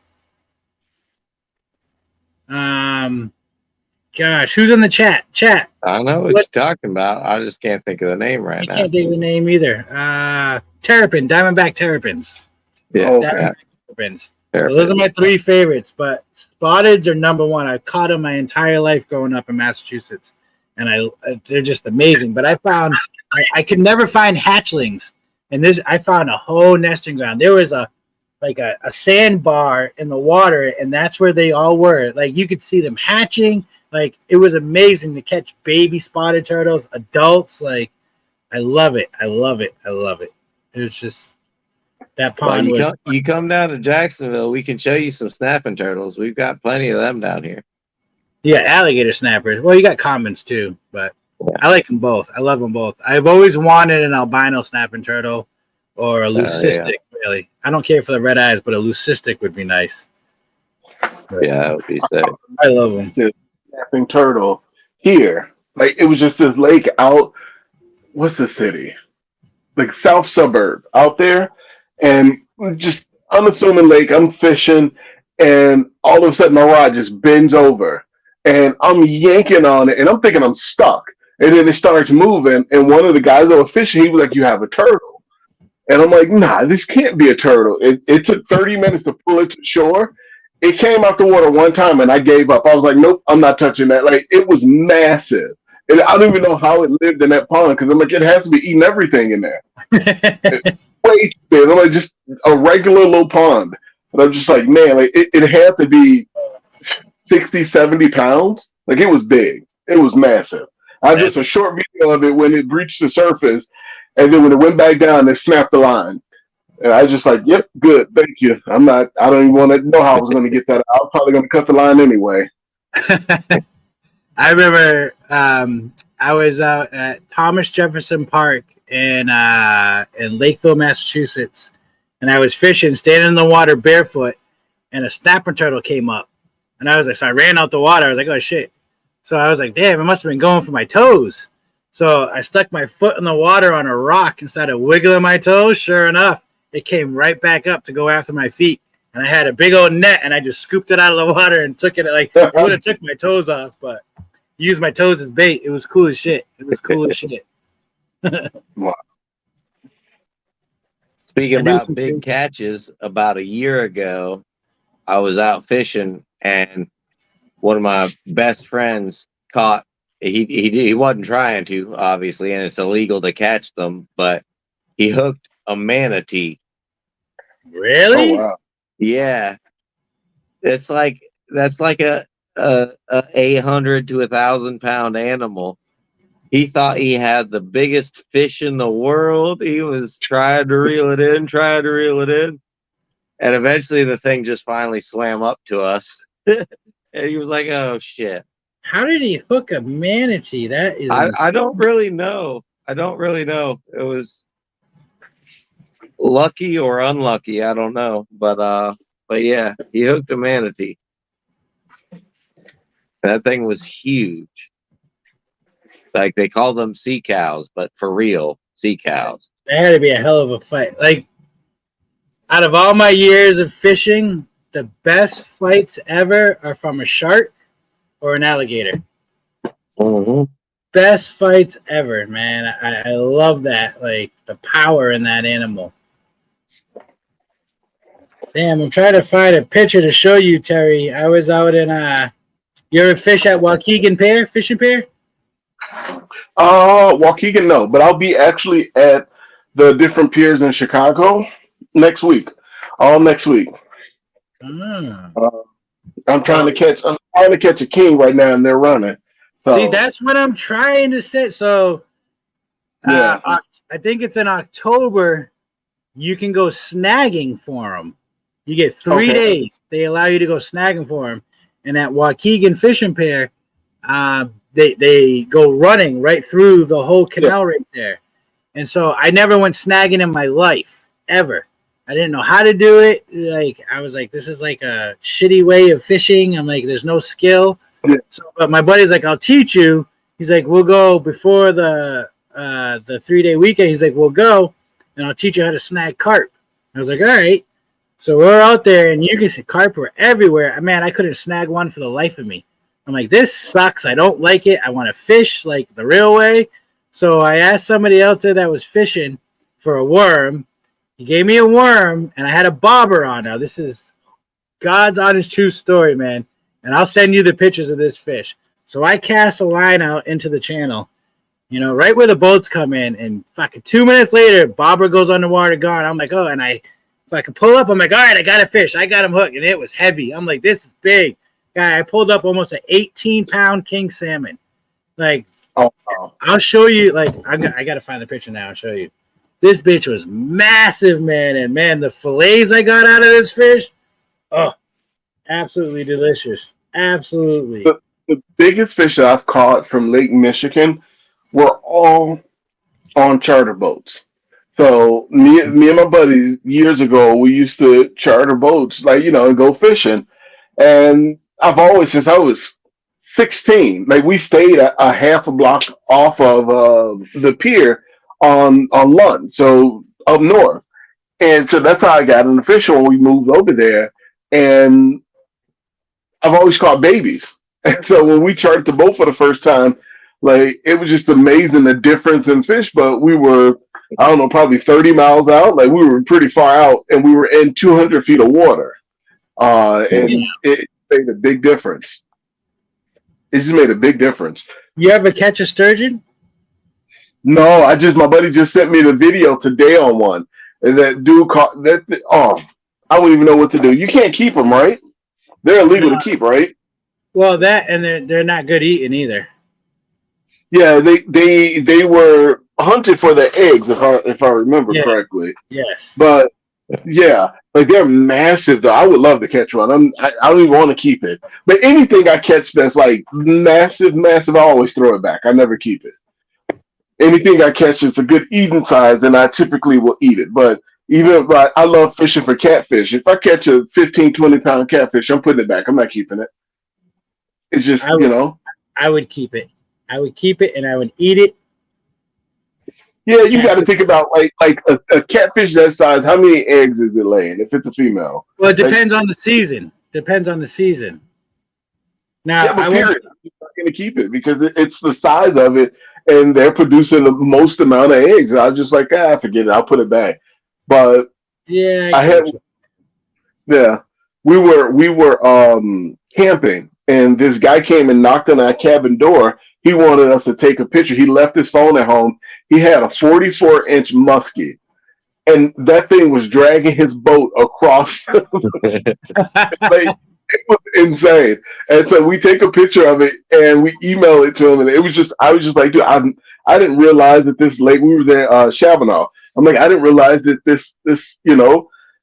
Gosh, who's in the chat? Chat. I know what you're talking about. I just can't think of the name right now. I can't think of the name either. Terrapin, diamondback terrapins. Yeah, diamondback terrapins. So those are my 3 favorites, but spotteds are number 1. I've caught them my entire life growing up in Massachusetts, and they're just amazing. But I found I could never find hatchlings, and I found a whole nesting ground. There was a sandbar in the water, and that's where they all were. Like, you could see them hatching. Like, it was amazing to catch baby spotted turtles, adults. Like, I love it. I love it. I love it. It was just That Well, pond was. you come down to Jacksonville, we can show you some snapping turtles. We've got plenty of them down here. Yeah, alligator snappers. Well, you got commons too, but I like them both. I love them both. I've always wanted an albino snapping turtle or a leucistic. Really, I don't care for the red eyes, but a leucistic would be nice. Yeah, that would be sick. I love them. It's a snapping turtle here. Like it was just this lake out. What's the city? Like south suburb out there, and just unassuming lake. I'm fishing, and all of a sudden my rod just bends over, and I'm yanking on it, and I'm thinking I'm stuck, and then it starts moving, and one of the guys that was fishing, he was like, "You have a turtle," and I'm like, "Nah, this can't be a turtle." It took 30 minutes to pull it to shore. It came out the water one time, and I gave up. I was like, "Nope, I'm not touching that." Like it was massive. And I don't even know how it lived in that pond because I'm like, it has to be eating everything in there. It's way too big. I'm like, just a regular little pond. And I'm just like, man, like it had to be 60, 70 pounds. Like it was big. It was massive. I have just a short video of it when it reached the surface. And then when it went back down, it snapped the line. And I just like, yep, good, thank you. I don't even want to know how I was going to get that. I was probably going to cut the line anyway. I remember I was out at Thomas Jefferson Park in Lakeville, Massachusetts, and I was fishing, standing in the water barefoot, and a snapper turtle came up, and I was like, so I ran out the water. I was like, oh shit! So I was like, damn, it must have been going for my toes. So I stuck my foot in the water on a rock and started wiggling my toes. Sure enough, it came right back up to go after my feet. And I had a big old net, and I just scooped it out of the water and took it. Like it would have took my toes off, but used my toes as bait. It was cool as shit. It was cool as shit. Wow. Speaking about big catches, about a year ago, I was out fishing, and one of my best friends caught. He wasn't trying to, obviously, and it's illegal to catch them, but he hooked a manatee. Really? Oh, wow. Yeah, that's like a 800 to 1,000 pound animal. He thought he had the biggest fish in the world. He was trying to reel it in, and eventually the thing just finally swam up to us, and he was like, "Oh shit!" How did he hook a manatee? That is. I don't really know. It was lucky or unlucky. I don't know, but yeah, he hooked a manatee. That thing was huge. Like they call them sea cows, but for real, sea cows. That had to be a hell of a fight. Like, out of all my years of fishing, the best fights ever are from a shark or an alligator. Mm-hmm. Best fights ever, man. I love that. Like, the power in that animal. Damn, I'm trying to find a picture to show you, Terry. I was out in, you ever fish at Waukegan Pier, Fishing Pier? Waukegan, no, but I'll be actually at the different piers in Chicago next week. All next week. I'm trying to catch a king right now, and they're running. So, see, that's what I'm trying to say. So, yeah, I think it's in October. You can go snagging for them. You get 3 days. They allow you to go snagging for them. And at Waukegan Fishing Pier, they go running right through the whole canal right there. And so I never went snagging in my life, ever. I didn't know how to do it. Like, I was like, this is like a shitty way of fishing. I'm like, there's no skill. Yeah. So, but my buddy's like, I'll teach you. He's like, we'll go before the 3-day weekend. He's like, we'll go, and I'll teach you how to snag carp. I was like, all right. So we're out there, and you can see carp were everywhere. Man, I couldn't snag one for the life of me. I'm like, this sucks. I don't like it. I want to fish like the real way. So I asked somebody else there that was fishing for a worm. He gave me a worm, and I had a bobber on. Now, this is God's honest true story, man. And I'll send you the pictures of this fish. So I cast a line out into the channel, you know, right where the boats come in. And fucking 2 minutes later, bobber goes underwater, gone. I'm like, oh, and if I can pull up, I'm like, all right, I got a fish. I got him hooked. And it was heavy. I'm like, this is big. Guy, I pulled up almost an 18-pound king salmon. Like, I'll show you. Like, I got to find the picture now and show you. This bitch was massive, man. And man, the fillets I got out of this fish, oh, absolutely delicious. Absolutely. The biggest fish that I've caught from Lake Michigan were all on charter boats. So me and my buddies years ago, we used to charter boats, like and go fishing. And I've always, since I was 16, like we stayed a half a block off of the pier on Lund, so up north. And so that's how I got into fishing when we moved over there. And I've always caught babies. And so when we chartered the boat for the first time, like it was just amazing the difference in fish. But we were, I don't know, probably 30 miles out. Like we were pretty far out, and we were in 200 feet of water. And it made a big difference. It just made a big difference. You ever catch a sturgeon? No, my buddy just sent me the video today on one. And that dude caught that. Oh, I don't even know what to do. You can't keep them, right? They're illegal to keep, right? Well, that and they're not good eating either. Yeah, they were hunted for their eggs, if I remember correctly. Yes. But yeah, like they're massive though. I would love to catch one. I don't even want to keep it. But anything I catch that's like massive, I always throw it back. I never keep it. Anything I catch that's a good eating size, then I typically will eat it. But I love fishing for catfish. If I catch a 15, 20-pound catfish, I'm putting it back. I'm not keeping it. It's just, I would keep it. I would keep it and I would eat it. Yeah, you got to think about like a catfish that size. How many eggs is it laying if it's a female? Well, it depends on the season. Depends on the season. Now, I'm not going to keep it because it's the size of it, and they're producing the most amount of eggs. And I was just like, forget it. I'll put it back. But yeah, we were camping, and this guy came and knocked on our cabin door. He wanted us to take a picture. He left his phone at home. He had a 44-inch muskie, and that thing was dragging his boat across. Like, it was insane. And so we take a picture of it and we email it to him. And I was just like, dude, I didn't realize that this lake. We were there, Chavanaugh. I'm like, I didn't realize that this,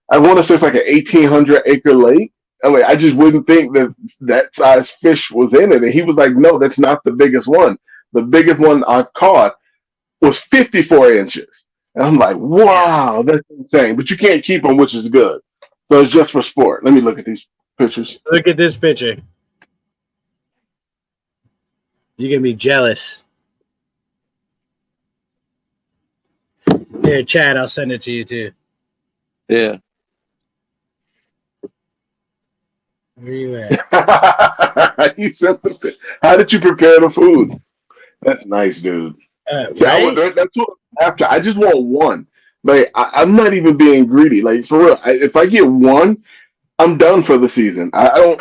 I want to say it's like an 1,800 acre lake. I'm like, I just wouldn't think that size fish was in it. And he was like, no, that's not the biggest one. The biggest one I've caught was 54 inches. And I'm like, wow, that's insane. But you can't keep them, which is good. So it's just for sport. Let me look at these pictures. Look at this picture. You're going to be jealous. Here, Chad, I'll send it to you too. Yeah. Where you at? How did you prepare the food? That's nice, dude. Right? That's what after. I just want one. Like I'm not even being greedy. Like for real, if I get one, I'm done for the season. I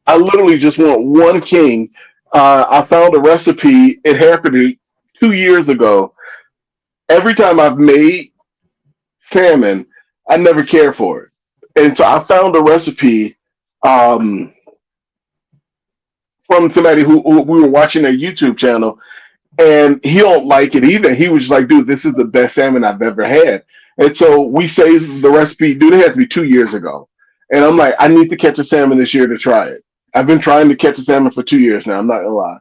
literally just want one king. I found a recipe. It happened 2 years ago. Every time I've made salmon, I never cared for it, and so I found a recipe from somebody who we were watching their YouTube channel, and he don't like it either. He was just like, dude, this is the best salmon I've ever had. And so we saved the recipe. Dude, it had to be 2 years ago. And I'm like, I need to catch a salmon this year to try it. I've been trying to catch a salmon for 2 years now. I'm not gonna lie.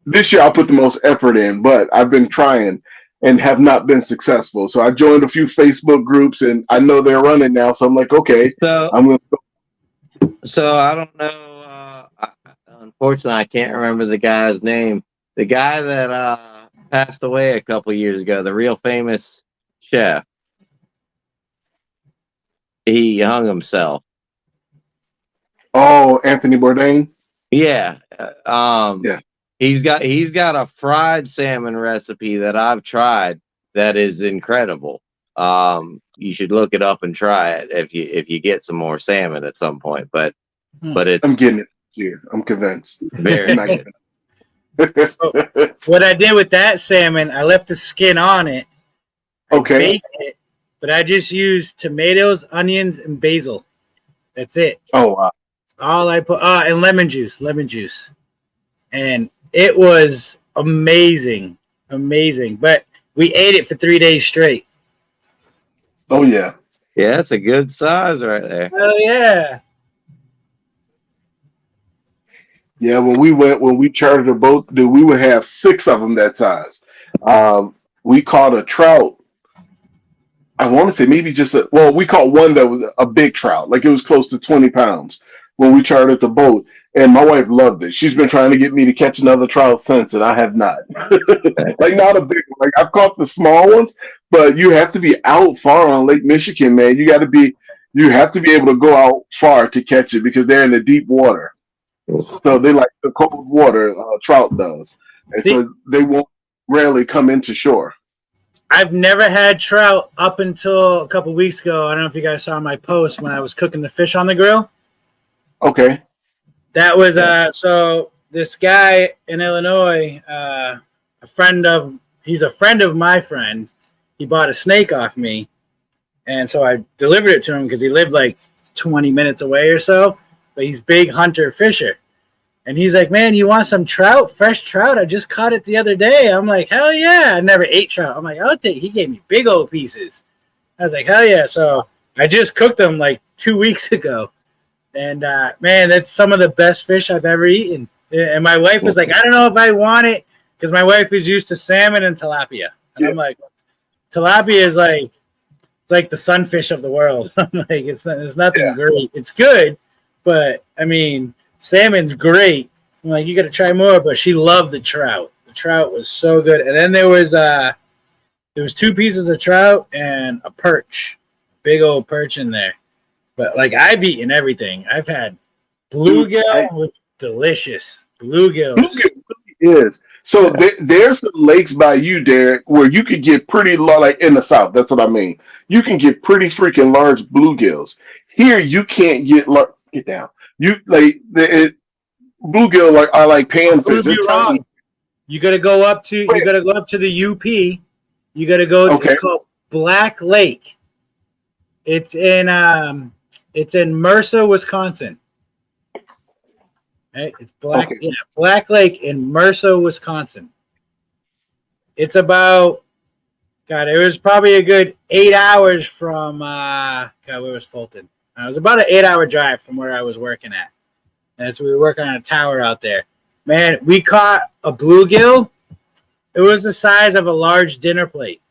This year I'll put the most effort in, but I've been trying and have not been successful. So I joined a few Facebook groups, and I know they're running now. So I'm like, okay, I'm gonna go. So I don't know. Unfortunately, I can't remember the guy's name. The guy that passed away a couple years ago, the real famous chef. He hung himself. Oh, Anthony Bourdain. Yeah. Yeah. He's got a fried salmon recipe that I've tried that is incredible. You should look it up and try it if you get some more salmon at some point. But it's I'm getting it here. I'm convinced. Very good. What I did with that salmon, I left the skin on it. Okay. Baked it, but I just used tomatoes, onions, and basil. That's it. Oh wow. All I put and lemon juice. And it was amazing. But We ate it for 3 days straight. Oh yeah. Yeah, that's a good size right there. Oh yeah. Yeah, when we chartered a boat, dude, we would have 6 of them that size. We caught a trout. I want to say maybe we caught one that was a big trout, like it was close to 20 pounds when we chartered the boat. And my wife loved it. She's been trying to get me to catch another trout since, and I have not. Like not a big one. Like I've caught the small ones, but you have to be out far on Lake Michigan, man. You have to be able to go out far to catch it because they're in the deep water. So they like the cold water, trout does. And so they won't rarely come into shore. I've never had trout up until a couple weeks ago. I don't know if you guys saw my post when I was cooking the fish on the grill. Okay. That was so this guy in Illinois, he's a friend of my friend. He bought a snake off me, and so I delivered it to him because he lived like 20 minutes away or so. But he's big hunter fisher, and he's like, "Man, you want some trout? Fresh trout? I just caught it the other day." I'm like, "Hell yeah!" I never ate trout. I'm like, "I'll take." He gave me big old pieces. I was like, "Hell yeah!" So I just cooked them like 2 weeks ago. And, man, that's some of the best fish I've ever eaten. And my wife was like, I don't know if I want it because my wife is used to salmon and tilapia. And I'm like, tilapia is like, it's like the sunfish of the world. I'm like, it's nothing great. It's good, but, I mean, salmon's great. I'm like, you got to try more. But she loved the trout. The trout was so good. And then there was 2 pieces of trout and a perch, big old perch in there. But, like, I've eaten everything. I've had bluegill, which is delicious. Bluegill is. So there's some lakes by you, Derek, where you could get pretty like in the South. That's what I mean. You can get pretty freaking large bluegills. Here, you can't get down. You like bluegill are like panfish. They're tiny. You got to go up to the UP. You got to go. Okay. It's called Black Lake. It's in Mercer, Wisconsin. Right? It's Black Lake in Mercer, Wisconsin. It's about, it was probably a good 8 hours from, where was Fulton? It was about an 8-hour drive from where I was working at. And so we were working on a tower out there. Man, we caught a bluegill. It was the size of a large dinner plate.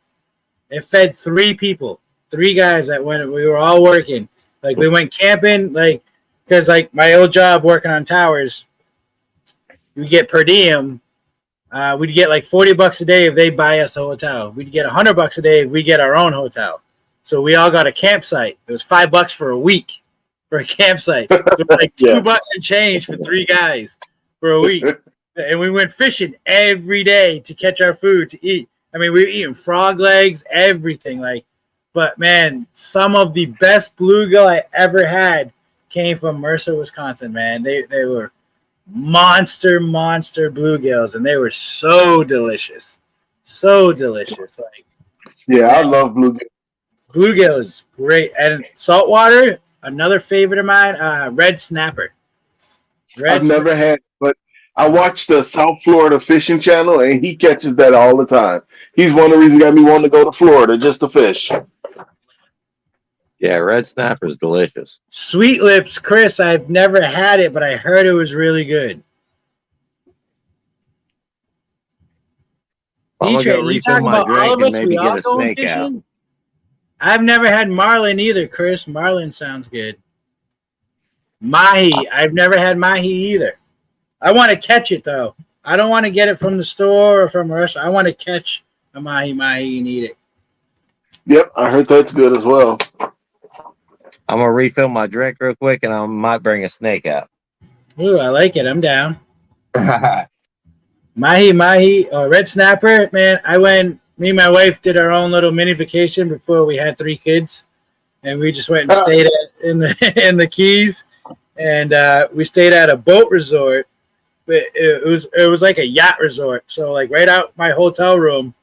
It fed 3 people, 3 guys that went, we were all working. Like, we went camping, like, because, like, my old job working on towers, we get per diem. We'd get, like, $40 a day if they buy us a hotel. We'd get $100 a day if we get our own hotel. So we all got a campsite. It was $5 for a week for a campsite. It was like $2 and change for 3 guys for a week. And we went fishing every day to catch our food to eat. I mean, we were eating frog legs, everything, like. But, man, some of the best bluegill I ever had came from Mercer, Wisconsin, man. They were monster bluegills, and they were so delicious. So delicious. Like, yeah, I love bluegill. Bluegill is great. And saltwater, another favorite of mine, red snapper. I've never had, but I watch the South Florida Fishing Channel, and he catches that all the time. He's one of the reasons got me wanting to go to Florida just to fish. Yeah, red snapper is delicious. Sweet Lips, Chris, I've never had it, but I heard it was really good. I'm going to go refill my drink and maybe get a snake out. I've never had marlin either, Chris. Marlin sounds good. Mahi, I've never had mahi either. I want to catch it, though. I don't want to get it from the store or from a restaurant. I want to catch a mahi and eat it. Yep, I heard that's good as well. I'm going to refill my drink real quick, and I might bring a snake out. Ooh, I like it. I'm down. Mahi, red snapper, man. Me and my wife did our own little mini vacation before we had 3 kids. And we just went and stayed in the Keys. And we stayed at a boat resort. It was like a yacht resort. So, like, right out my hotel room,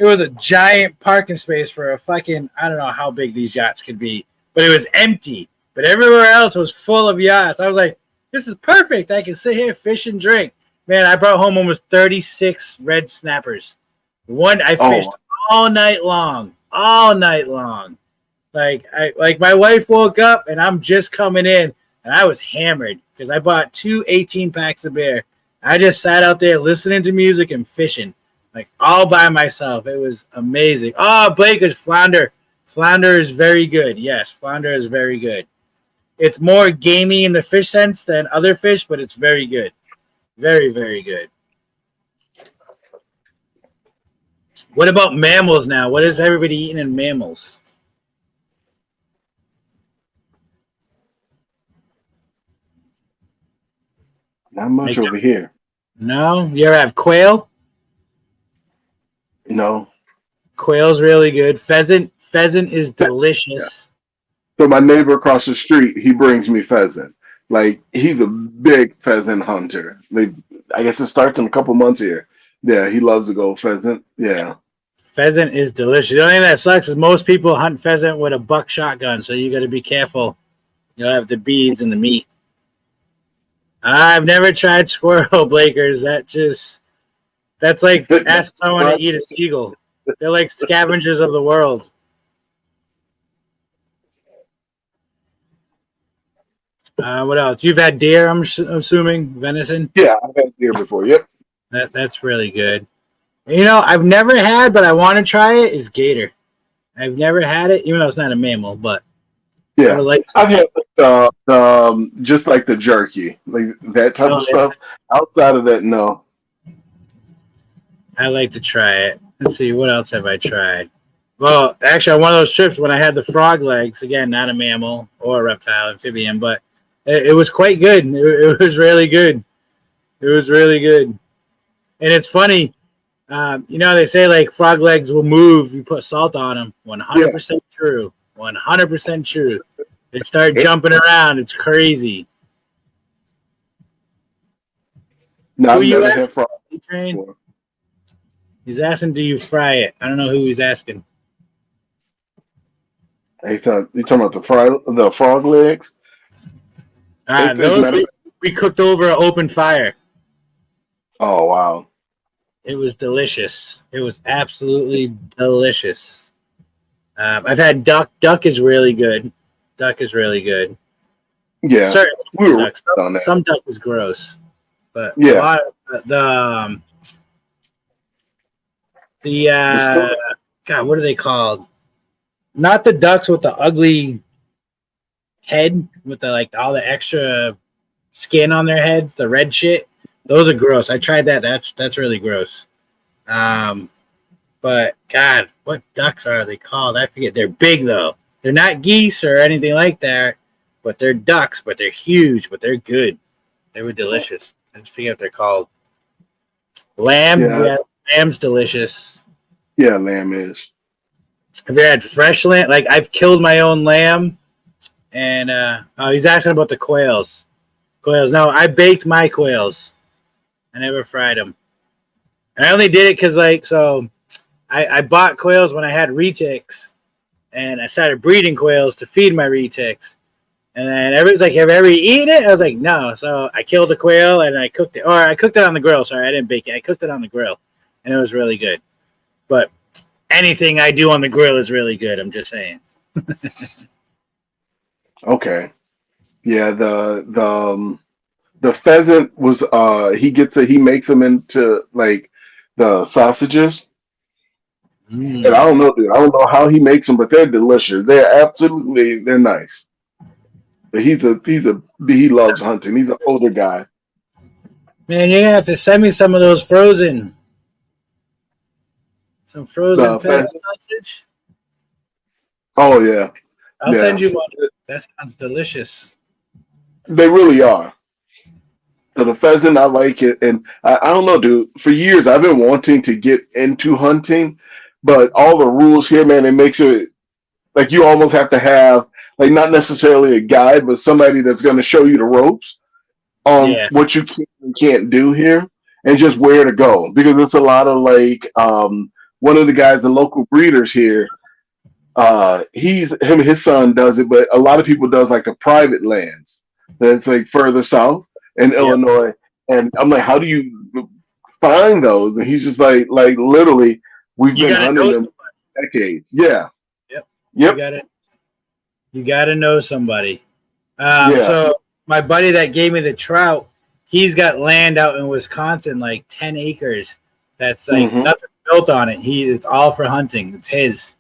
it was a giant parking space for a fucking, I don't know how big these yachts could be. But it was empty. But everywhere else was full of yachts. I was like, this is perfect. I can sit here, fish, and drink. Man, I brought home almost 36 red snappers. I fished all night long, all night long. Like my wife woke up and I'm just coming in and I was hammered because I bought 2 18-packs of beer. I just sat out there listening to music and fishing, like all by myself. It was amazing. Oh, Blakers, flounder. Flounder is very good. Yes, flounder is very good. It's more gamey in the fish sense than other fish, but it's very good. Very, very good. What about mammals now? What is everybody eating in mammals? Not much over here. No? You ever have quail? No. Quail's really good. Pheasant is delicious. So my neighbor across the street, he brings me pheasant. Like he's a big pheasant hunter. Like I guess it starts in a couple months here. Yeah, he loves to go pheasant. Yeah. Pheasant is delicious. The only thing that sucks is most people hunt pheasant with a buck shotgun, so you got to be careful. You'll have the beads and the meat. I've never tried squirrel, Blakers. That's like ask someone to eat a seagull. They're like scavengers of the world. What else? You've had deer, I'm assuming, venison. Yeah, I've had deer before. Yep. That's really good. You know, I've never had, but I want to try it. Is gator. I've never had it, even though it's not a mammal. But yeah, I've had just like the jerky, like that type of stuff. Outside of that, no. I like to try it. Let's see, what else have I tried? Well, actually, on one of those trips when I had the frog legs, again, not a mammal or a reptile, amphibian, but it was quite good. It was really good. It was really good. And it's funny, you know, they say like frog legs will move. You put salt on them. 100% true. 100% true. They start jumping around. It's crazy. No, who you never had frog asking? He's asking, do you fry it? I don't know who he's asking. You talking about the frog legs? We cooked over an open fire. Oh, wow. It was delicious. It was absolutely delicious. I've had duck. Duck is really good. Duck is really good. Yeah, we were on that. Some duck is gross, but yeah, a lot of the God, what are they called? Not the ducks with the ugly head with the like all the extra skin on their heads, the red shit. Those are gross. I tried that. That's really gross. But God, what ducks are they called? I forget. They're big though. They're not geese or anything like that, but they're ducks. But they're huge. But they're good. They were delicious. I just forget what they're called. Lamb. Yeah, lamb's delicious. Yeah, lamb is. Have you had fresh lamb? Like I've killed my own lamb. And he's asking about the quails. Quails. No, I baked my quails. I never fried them. And I only did it because, like, so I bought quails when I had retics, and I started breeding quails to feed my retics. And then everybody's like, "Have you ever eaten it?" I was like, "No." So I killed a quail and I cooked it, or I cooked it on the grill. Sorry, I didn't bake it. I cooked it on the grill, and it was really good. But anything I do on the grill is really good. I'm just saying. Okay. Yeah, the pheasant was he makes them into like the sausages. And I don't know, dude. I don't know how he makes them, but they're delicious. They're nice. But he loves hunting. He's an older guy. Man, you're gonna have to send me some of those frozen. Some frozen pheasant sausage. Oh yeah. I'll send you one. That sounds delicious. They really are. So the pheasant, I like it, and I don't know, dude. For years, I've been wanting to get into hunting, but all the rules here, man, it makes it like you almost have to have like not necessarily a guide, but somebody that's going to show you the ropes on what you can and can't do here, and just where to go, because it's a lot of like one of the guys, the local breeders here. His son does it, but a lot of people does like the private lands that's like further south in Illinois. And I'm like, how do you find those? And he's just like literally, we've been hunting them. decades. Yeah. Yep. Yep. You gotta know somebody. Yeah. So my buddy that gave me the trout, he's got land out in Wisconsin, like 10 acres. That's like Mhm. nothing built on it. It's all for hunting. It's his,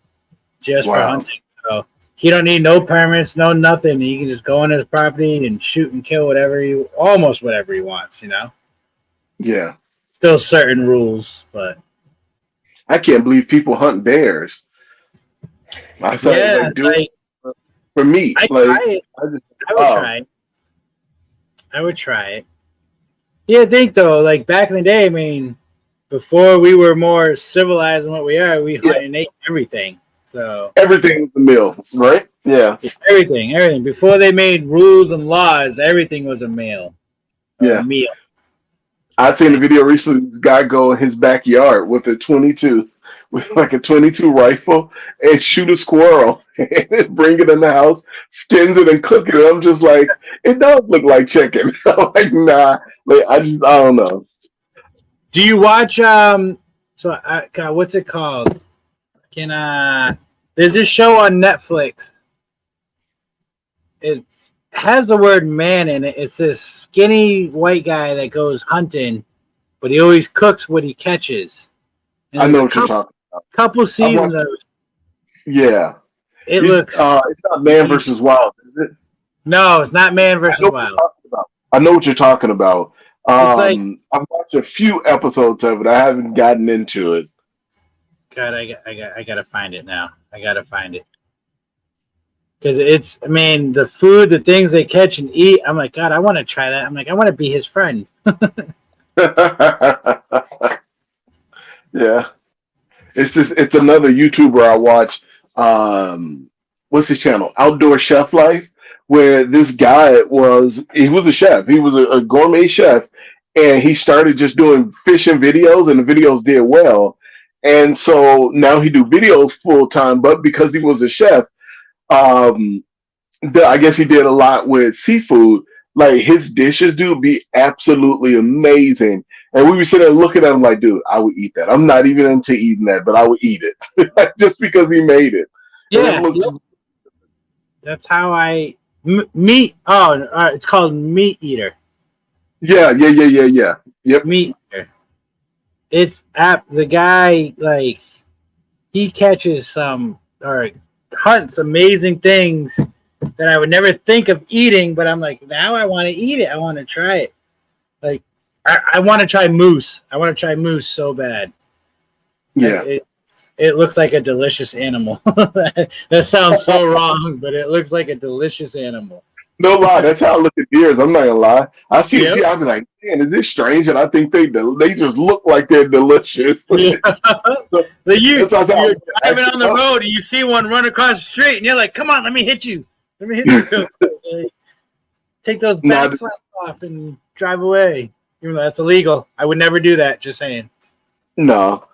just for Wow. hunting. So he don't need no permits, no nothing. He can just go on his property and shoot and kill almost whatever he wants. Yeah. Still certain rules, but I can't believe people hunt bears. I thought yeah, like do like it for meat. I Like try it. I just I would wow. try it. I would try it. Yeah, I think though, like back in the day, I mean, before we were more civilized than what we are, we Yeah. hunted and ate everything. So Everything was a meal, right? Yeah. everything. Before they made rules and laws, everything was a meal. Yeah. Meal. I seen a video recently. This guy go in his backyard with a 22, with like a 22 rifle, and shoot a squirrel, and bring it in the house, skins it, and cook it. And I'm just like, it does look like chicken. I'm like, nah, like I don't know. Do you watch God, what's it called? There's this show on Netflix. It has the word man in it. It's this skinny white guy that goes hunting, but he always cooks what he catches. And I there's know a what you're talking about. couple seasons of it. Yeah, It looks it's not Man versus Wild, is it? no, it's not Man I versus know what you're Wild. talking about. I know what you're talking about. It's like I've watched a few episodes of it. I haven't gotten into it. God, I gotta find it now. I gotta find it. Because it's, I mean, the food, the things they catch and eat, I'm like, God, I want to try that. I'm like, I want to be his friend. Yeah, it's another YouTuber I watch. What's his channel? Outdoor Chef Life, where this guy he was a chef. He was a gourmet chef, and he started just doing fishing videos, and the videos did well. And so now he do videos full time, but because he was a chef, um, I guess he did a lot with seafood. Like his dishes, dude, be absolutely amazing. And we were sitting there looking at him like, dude, I would eat that. I'm not even into eating that, but I would eat it just because he made it. And Yeah, it looks, that's how meat. Oh, it's called Meat Eater. yeah. Yep. Meat Eater. It's the guy, like, he catches some or hunts amazing things that I would never think of eating, but I'm like, now I want to eat it. I want to try it. Like, I want to try moose. I want to try moose so bad. Yeah. Like, it looks like a delicious animal. That sounds so wrong, but it looks like a delicious animal. No lie, that's how I look at deers. I'm not gonna lie. I see Yep. a deer, I be like, man, is this strange? And I think they just look like they're delicious. Yeah. Like you're That's what I driving thought. on the road and you see one run across the street and you're like, come on, let me hit you. Let me hit you real quick. Like, take those back slaps off and drive away. Even though that's illegal. I would never do that, just saying. No.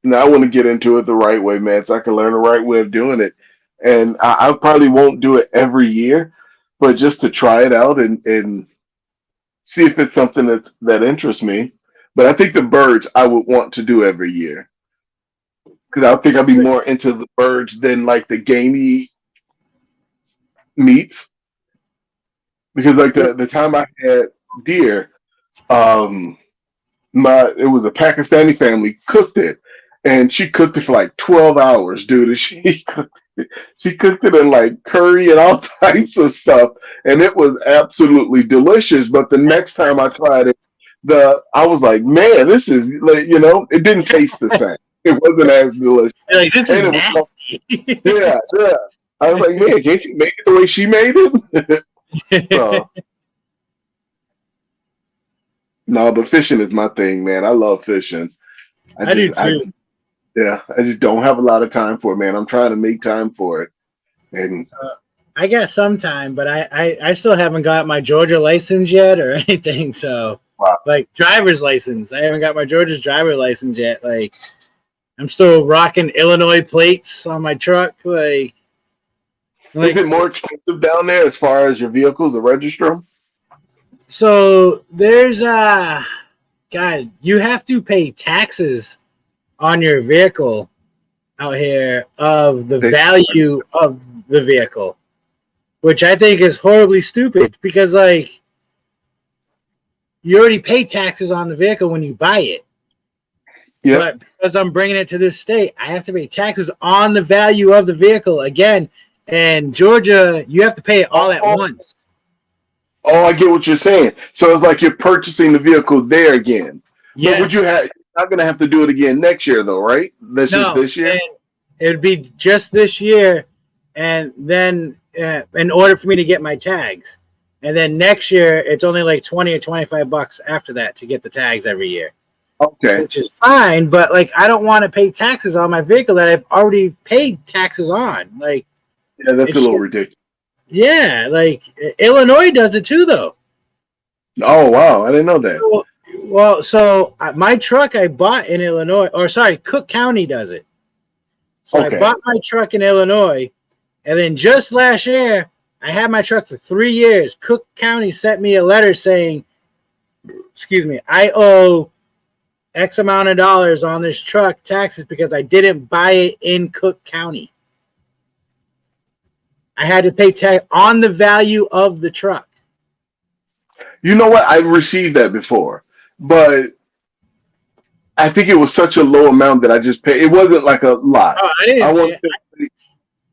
No, I want to get into it the right way, man, so I can learn the right way of doing it. And I probably won't do it every year, but just to try it out and see if it's something that interests me. But I think the birds I would want to do every year because I think I'd be more into the birds than like the gamey meats. Because like the time I had deer, it was a Pakistani family cooked it, and she cooked it for like 12 hours, dude. And she cooked it in like curry and all types of stuff, and it was absolutely delicious. But the next time I tried it, I was like, man, this is like, it didn't taste the same. It wasn't as delicious. You're like, this is And it was nasty. yeah. I was like, man, can't you make it the way she made it? So, no, but fishing is my thing, man. I love fishing. I do too. I just don't have a lot of time for it, man. I'm trying to make time for it. And I got some time, but I still haven't got my Georgia license yet or anything. So, like, driver's license. I haven't got my Georgia's driver's license yet. Like, I'm still rocking Illinois plates on my truck. Like is it more expensive down there as far as your vehicles to register them? So there's God, you have to pay taxes on your vehicle out here of the value of the vehicle, which I think is horribly stupid because, like, you already pay taxes on the vehicle when you buy it. Yeah. But because I'm bringing it to this state, I have to pay taxes on the value of the vehicle again. And Georgia, you have to pay it all at once. Oh, I get what you're saying. So it's like you're purchasing the vehicle there again. Yes. But would you have? You're not going to have to do it again next year, though, right? That's just this year. It would be just this year, and then in order for me to get my tags, and then next year it's only like $20 or $25 after that to get the tags every year. Okay. Which is fine, but like I don't want to pay taxes on my vehicle that I've already paid taxes on. Like, yeah, that's a little ridiculous. Yeah, like Illinois does it too, though. Oh wow, I didn't know that. Well, so my truck I bought in Illinois, or sorry, Cook County does it. So I bought my truck in Illinois, and then just last year I had my truck for 3 years. Cook County sent me a letter saying, "Excuse me, I owe X amount of dollars on this truck taxes because I didn't buy it in Cook County. I had to pay tax on the value of the truck." You know what? I received that before, but I think it was such a low amount that I just paid. It wasn't like a lot. Oh, I didn't.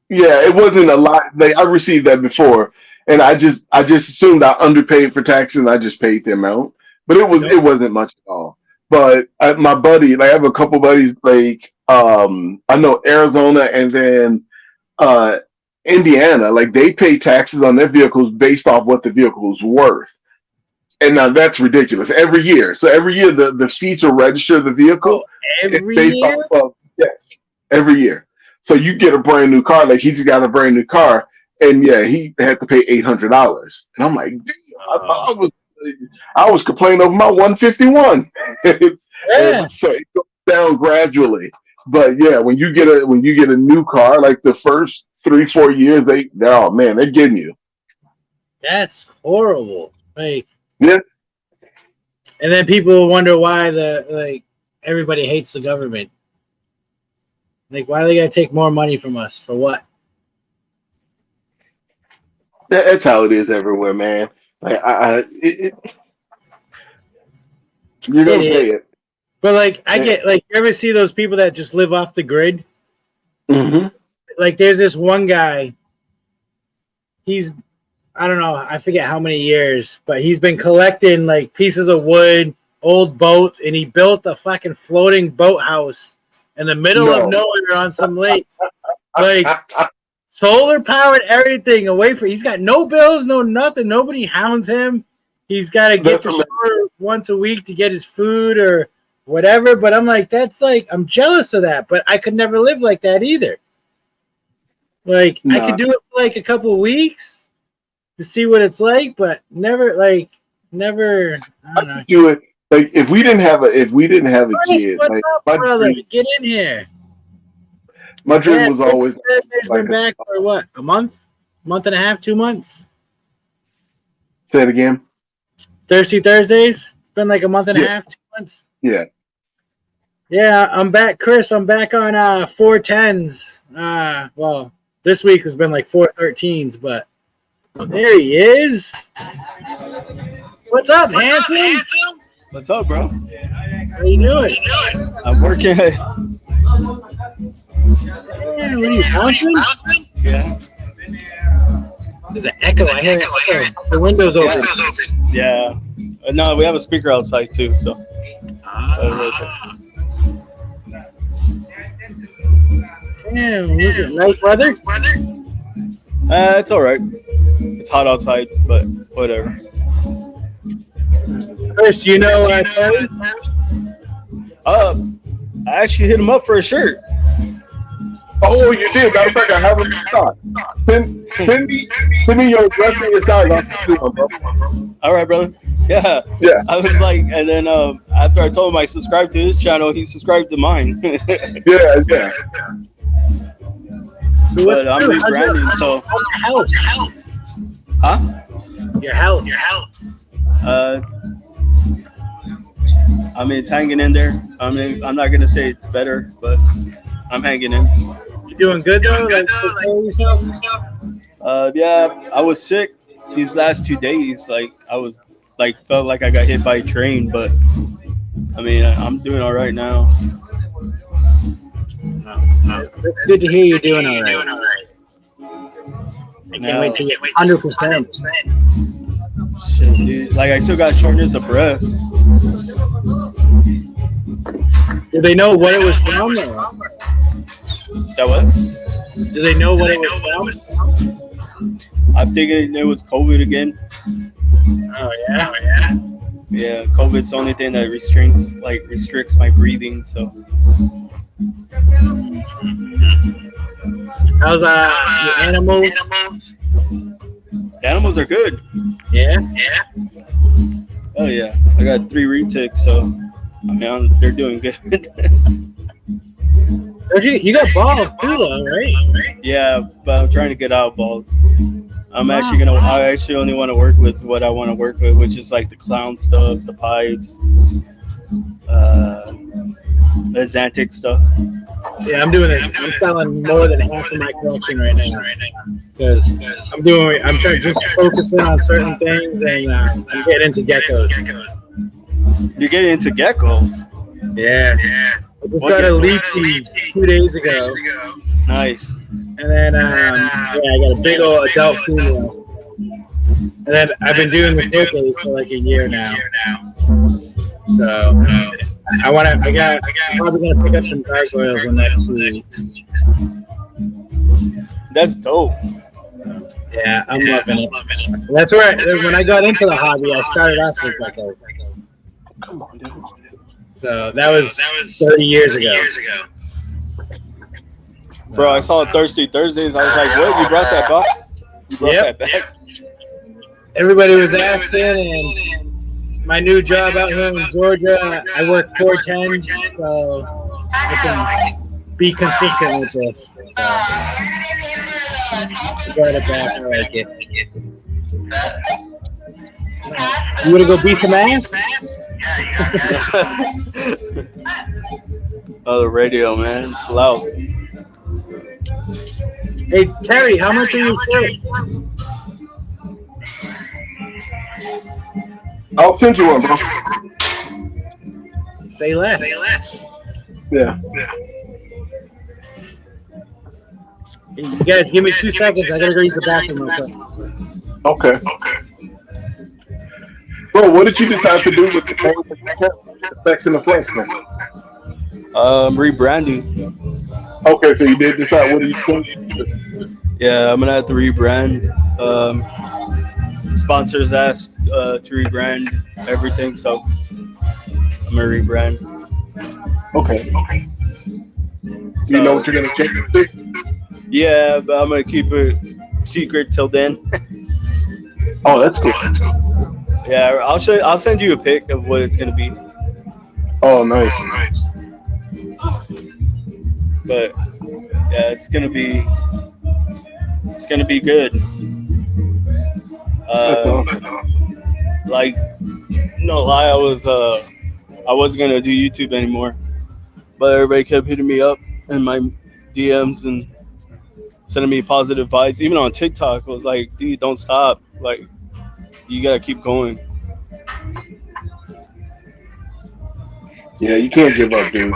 Yeah, it wasn't a lot. Like I received that before, and I just assumed I underpaid for taxes, and I just paid the amount. But it wasn't much at all. But my buddy, like I have a couple buddies, like I know Arizona and then Indiana, like they pay taxes on their vehicles based off what the vehicle is worth. And now that's ridiculous. Every year. So every year the fee to register the vehicle is based off of, yes, every year. So you get a brand new car, like he just got a brand new car, and yeah, he had to pay $800. And I'm like, damn, I was complaining over my 151. Yeah. So it goes down gradually. But yeah, when you get a new car, like the first 3-4 years, they're getting you. That's horrible. Like, yeah. And then people wonder why everybody hates the government. Like, why do they gotta take more money from us? For what? That's how it is everywhere, man. Like you're gonna pay it. But like, I get like, you ever see those people that just live off the grid? Mm-hmm. Like, there's this one guy. I don't know, I forget how many years, but he's been collecting like pieces of wood, old boats, and he built a fucking floating boathouse in the middle of nowhere on some lake. Like, solar powered everything away from. He's got no bills, no nothing. Nobody hounds him. He's got to get to shore once a week to get his food or whatever. But I'm like, I'm jealous of that. But I could never live like that either. Like, I could do it for like a couple of weeks to see what it's like, but never. I don't know. Do it like if we didn't have a kid. What's like, up, brother? Get in here. My dream was always. Thursday's been back for what? A month and a half, 2 months. Say it again. Thirsty Thursdays. It's been like a month and a half, 2 months. Yeah. Yeah, I'm back, Chris. I'm back on 410s. Well, this week has been like 413s, but there he is. What's up, handsome? What's up, bro? How you doing? I'm working. Yeah, what are you bouncing? Yeah. There's an echo. I hear it. The window's open. Yeah. No, we have a speaker outside too, so. Yeah, was it nice weather? It's all right. It's hot outside, but whatever. Chris, you know Terry? I actually hit him up for a shirt. Oh, you did. Matter of fact, I haven't thought. Send me your address and your size. I'll send you one, bro. All right, brother. Yeah. Yeah. I was like, and then after I told him I subscribed to his channel, he subscribed to mine. Yeah. So but I'm rebranding, so. How's your health? Huh? Your health. I mean, it's hanging in there. I mean, I'm not gonna say it's better, but I'm hanging in. You doing good though? Like, take care of yourself? Yeah, I was sick these last 2 days. Like, I was like felt like I got hit by a train, but I mean, I'm doing all right now. It's good to hear you're doing all right. I can't wait to get 100%. Shit, dude. Like, I still got shortness of breath. Do they know what it was from? Or? That what? Do they know what it was from? I'm thinking it was COVID again. Oh yeah. Yeah, COVID's the only thing that restricts my breathing. So. How's your animals? The animals are good. Yeah. Oh yeah, I got 3 retics, so I mean they're doing good. You got balls too, though, right? Yeah, but I'm trying to get out of balls. I actually only want to work with what I want to work with, which is like the clown stuff, the pipes, the Xantic stuff. Yeah, I'm doing this. I'm selling more than half of my collection right now because I'm trying to just focusing on certain things, and I'm getting into geckos. You're getting into geckos? Yeah. I just got a leafy 2 days ago. Nice. And then, I got a big old adult female. And then I've been doing the pokés for like a year now. So I'm probably gonna pick up some gargoyles in the next 2 weeks. That's dope. Yeah, I'm loving it. That's right. When I got into the hobby, I started off with geckos. Come on, dude. So that was 30 years ago. Bro, I saw Thirsty Thursdays. I was like, what? You brought that back? You brought that back? Everybody was asking, and my new job out here in Georgia, I work 410s, so I can be consistent with this. So, I got it back. I like it. You want to go beat some ass? Oh, the radio, man. It's loud. Hey, Terry, how much are you short? I'll send you one, bro. Say less. Yeah. You guys, give me 2 seconds. I gotta go use the bathroom real quick. Okay. Bro, what did you decide to do with the Effects in the Flex thing? Rebranding. Okay, so you did decide. What do you think? Yeah, I'm gonna have to rebrand. Sponsors asked to rebrand everything, so I'm gonna rebrand. Okay. Do you know what you're gonna change it to? Yeah, but I'm gonna keep it secret till then. Oh, that's cool. Yeah, I'll send you a pic of what it's gonna be. Oh, nice. But yeah, it's gonna be good. Like, no lie, I wasn't gonna do YouTube anymore, but everybody kept hitting me up in my DMs and sending me positive vibes. Even on TikTok, I was like, dude, don't stop. Like, you gotta keep going. Yeah, you can't give up, dude.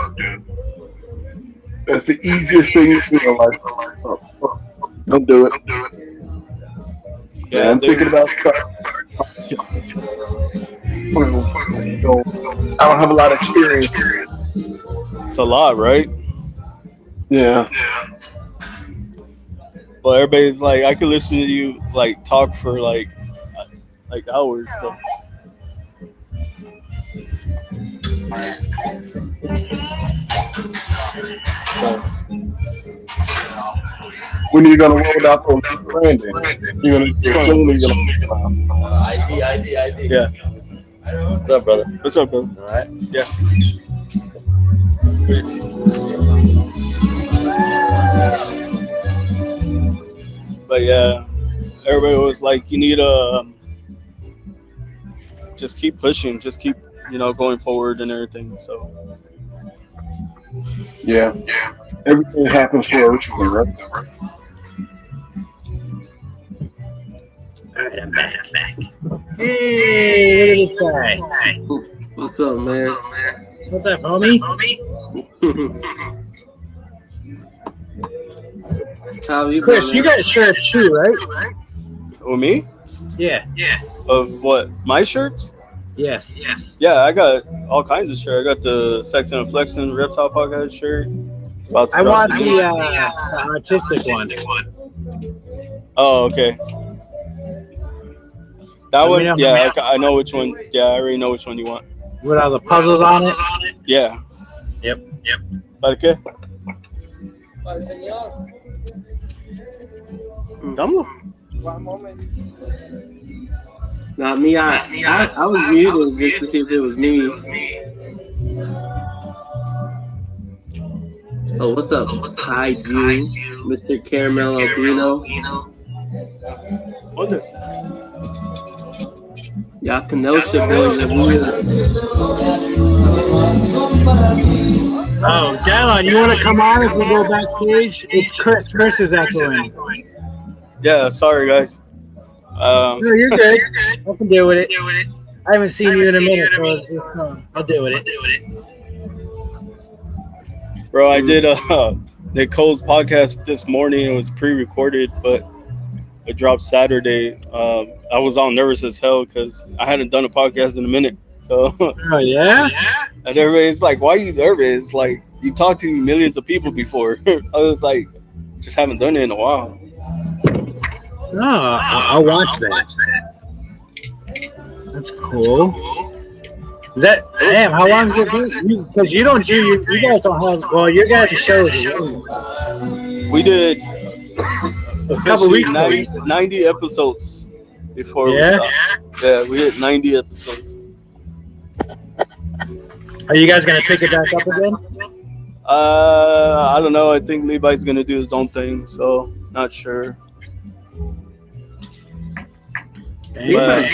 That's the easiest thing you do in life. Don't do it. Yeah, I'm thinking about stuff. I don't have a lot of experience. It's a lot, right? Yeah. Well, everybody's like, I could listen to you like talk for like hours. So. When are you gonna roll out those branding? You're gonna ID. Yeah. What's up, brother? What's up, bro? All right. Yeah. But yeah, everybody was like, you need just keep pushing, just keep going forward and everything. So Yeah. Everything happens for a reason, right? All right, I'm back. Hey, look at this guy. What's up, man? What's up, homie? How have you Chris, been, you man? got shirts too, right? oh, me? Yeah. Of what? My shirts? Yes. Yeah, I got all kinds of shirts. I got the Sexton and Flexton Reptile Podcast shirt. About to I drop want the the new- artistic one. Oh, okay. That Let me one, know. yeah, I know which one. Yeah, I already know which one you want. With all the puzzles on it. Yeah. Yep. ¿Para qué? Dámelo. Not me. I was muted just to see if it was me. Oh, what's up? Hi, June, Mr. Caramel Albino. What the? Y'all can know your boys are weird. Oh, Dallon, you want to come on if we go backstage? It's Chris. Chris is echoing. Yeah, sorry guys. No, you're good. I can deal with it. I haven't seen you in a minute, so I'll deal with it. Bro, I did Nicole's podcast this morning. It was pre-recorded, but it dropped Saturday. I was all nervous as hell because I hadn't done a podcast in a minute. So, oh yeah, and everybody's like, "Why are you nervous? Like, you talked to millions of people before." I was like, "Just haven't done it in a while." No, I'll watch that. That's cool. Is that damn? How long does it do? Because you don't do you guys don't have. Well, your guys' shows. We did A couple weeks ago. 90 episodes before we Yeah? stopped. Yeah, we hit 90 episodes. Are you guys gonna pick it back up again? I don't know. I think Levi's gonna do his own thing, so not sure. But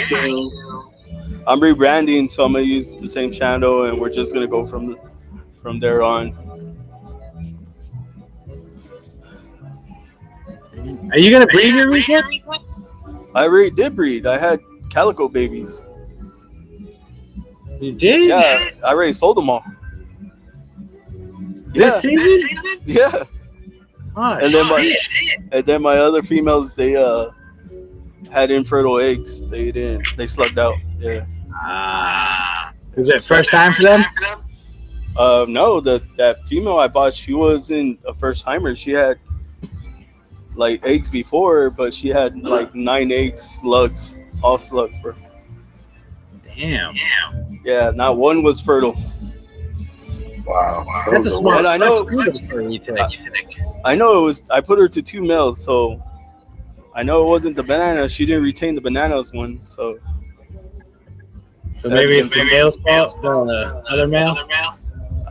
I'm rebranding, so I'm gonna use the same channel, and we're just gonna go from there on. Are you gonna breed your research? I already did breed. I had calico babies. You did? Yeah, I already sold them all. This season? Yeah. Oh, And then my other females, they had infertile eggs. They slugged out. Yeah. Is it first time for them? No, that female I bought, she wasn't a first timer. She had like eggs before, but she had like 9 eggs, slugs, all slugs, bro. Damn. Yeah, not one was fertile. Wow. That's a smart. And I know. I know it was. I put her to 2 males, so I know it wasn't the banana. She didn't retain the bananas one, so. So maybe it's the male's fault, the other male.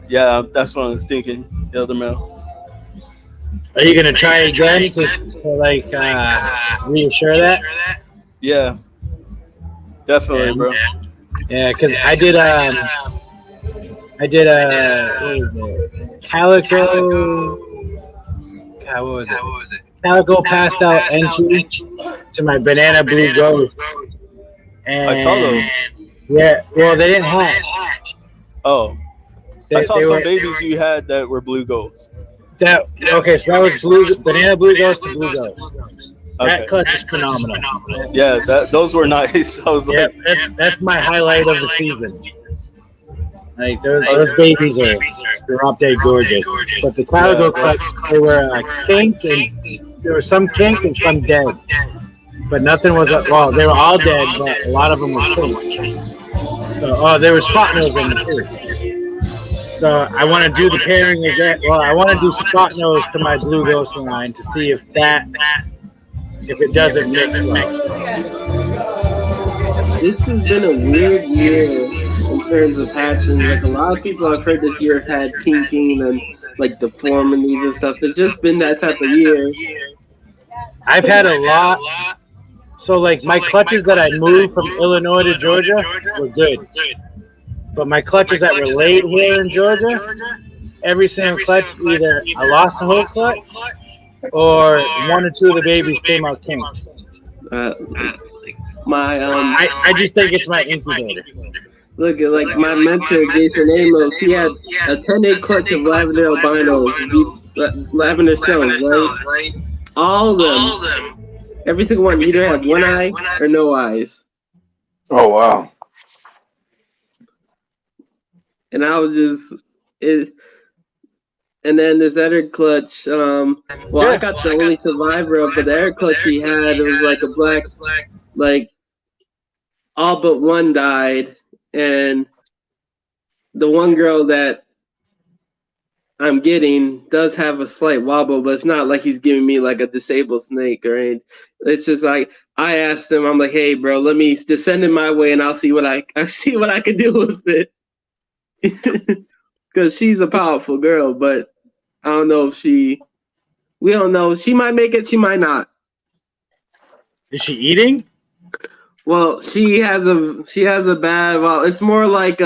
Yeah, that's what I was thinking. The other male. Are you gonna try again to like reassure that? Yeah, definitely, bro. Yeah, because I did what was it? Calico. God, what was it? Calico passed out entry to my banana blue ghost. And I saw those. Yeah, well, they didn't hatch. Oh, They- I saw they some were- babies you had that were blue golds. Okay, so that was banana blue ghost to blue ghost. Okay. That clutch is phenomenal. Yeah, those were nice. I was Yep, like, that's my highlight of the season. Like those babies are drop dead gorgeous. But the calico clutch, they were kinked, and there was some kinked and some dead. But nothing was well. They were all dead, but a lot of them were kinked. So, there were spot nose in them too. So I want to do the pairing again. Well, I want to do spot nose to my blue ghost line to see if it doesn't mix well. This has been a weird year in terms of hatching. Like a lot of people I've heard this year have had kinking and like deformities and stuff. It's just been that type of year. I've had a lot. So like my clutches that I moved from Illinois to Georgia were good. but my clutches that were laid here in Georgia, every single clutch, either I lost the whole clutch or one or two of the babies came out kinked. I just think it's my incubator. Look at like my mentor Jason Amos. He had a 10-8 clutch of lavender albinos, lavender stones, right? All of them. Every single one either had one eye or no eyes. Oh wow! And I was just it. And then this other clutch, I got the only survivor of, but the other clutch he had, it was like a black, like all but one died, and the one girl that I'm getting does have a slight wobble, but it's not like he's giving me like a disabled snake or anything. It's just like I asked him, I'm like, hey bro, let me just send it my way and I'll see what I can do with it. Because she's a powerful girl, but I don't know if we don't know. She might make it, she might not. Is she eating? Well, she has a bad, well, it's more like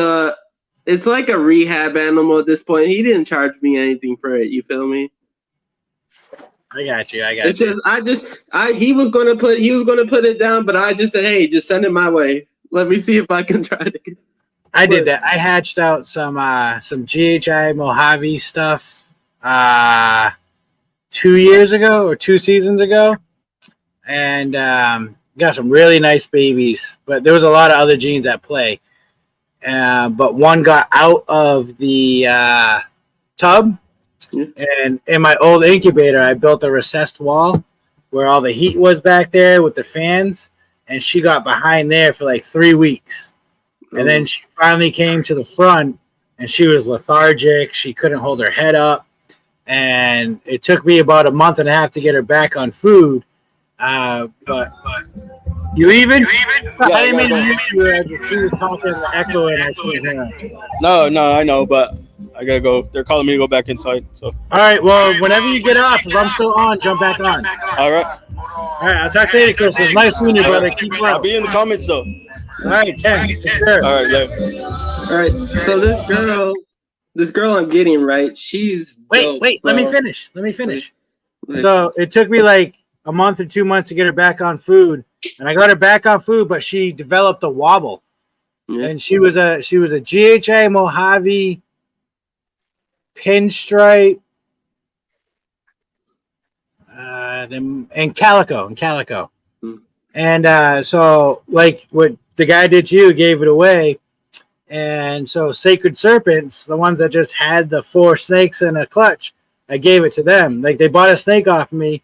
it's like a rehab animal at this point. He didn't charge me anything for it, you feel me? I got you. He was gonna put it down, but I just said, hey, just send it my way. Let me see if I can try to get. I did that. I hatched out some GHI Mojave stuff 2 years ago or 2 seasons ago, and got some really nice babies. But there was a lot of other genes at play. But one got out of the tub, and in my old incubator, I built a recessed wall where all the heat was back there with the fans, and she got behind there for like 3 weeks. And then she finally came to the front, and she was lethargic. She couldn't hold her head up. And it took me about a month and a half to get her back on food. But you leaving? I didn't mean to mute you. She was talking and echoing. I couldn't hear her. No, I know, but I gotta go. They're calling me to go back inside. So. All right. Well, whenever you get off, if I'm still on, jump back on. All right. All right. I'll talk to you later, Chris. It's nice meeting you, brother. Keep it up. I'll be in the comments though. All right, 10. Sure. All right, later. All right. So this girl I'm getting, right? She's dope, wait. bro. Let me finish. So it took me like a month or 2 months to get her back on food, and I got her back on food, but she developed a wobble, and she was a GHI Mojave pinstripe, and calico. And so like what the guy did to you, gave it away. And so Sacred Serpents, the ones that just had the 4 snakes in a clutch, I gave it to them. Like they bought a snake off of me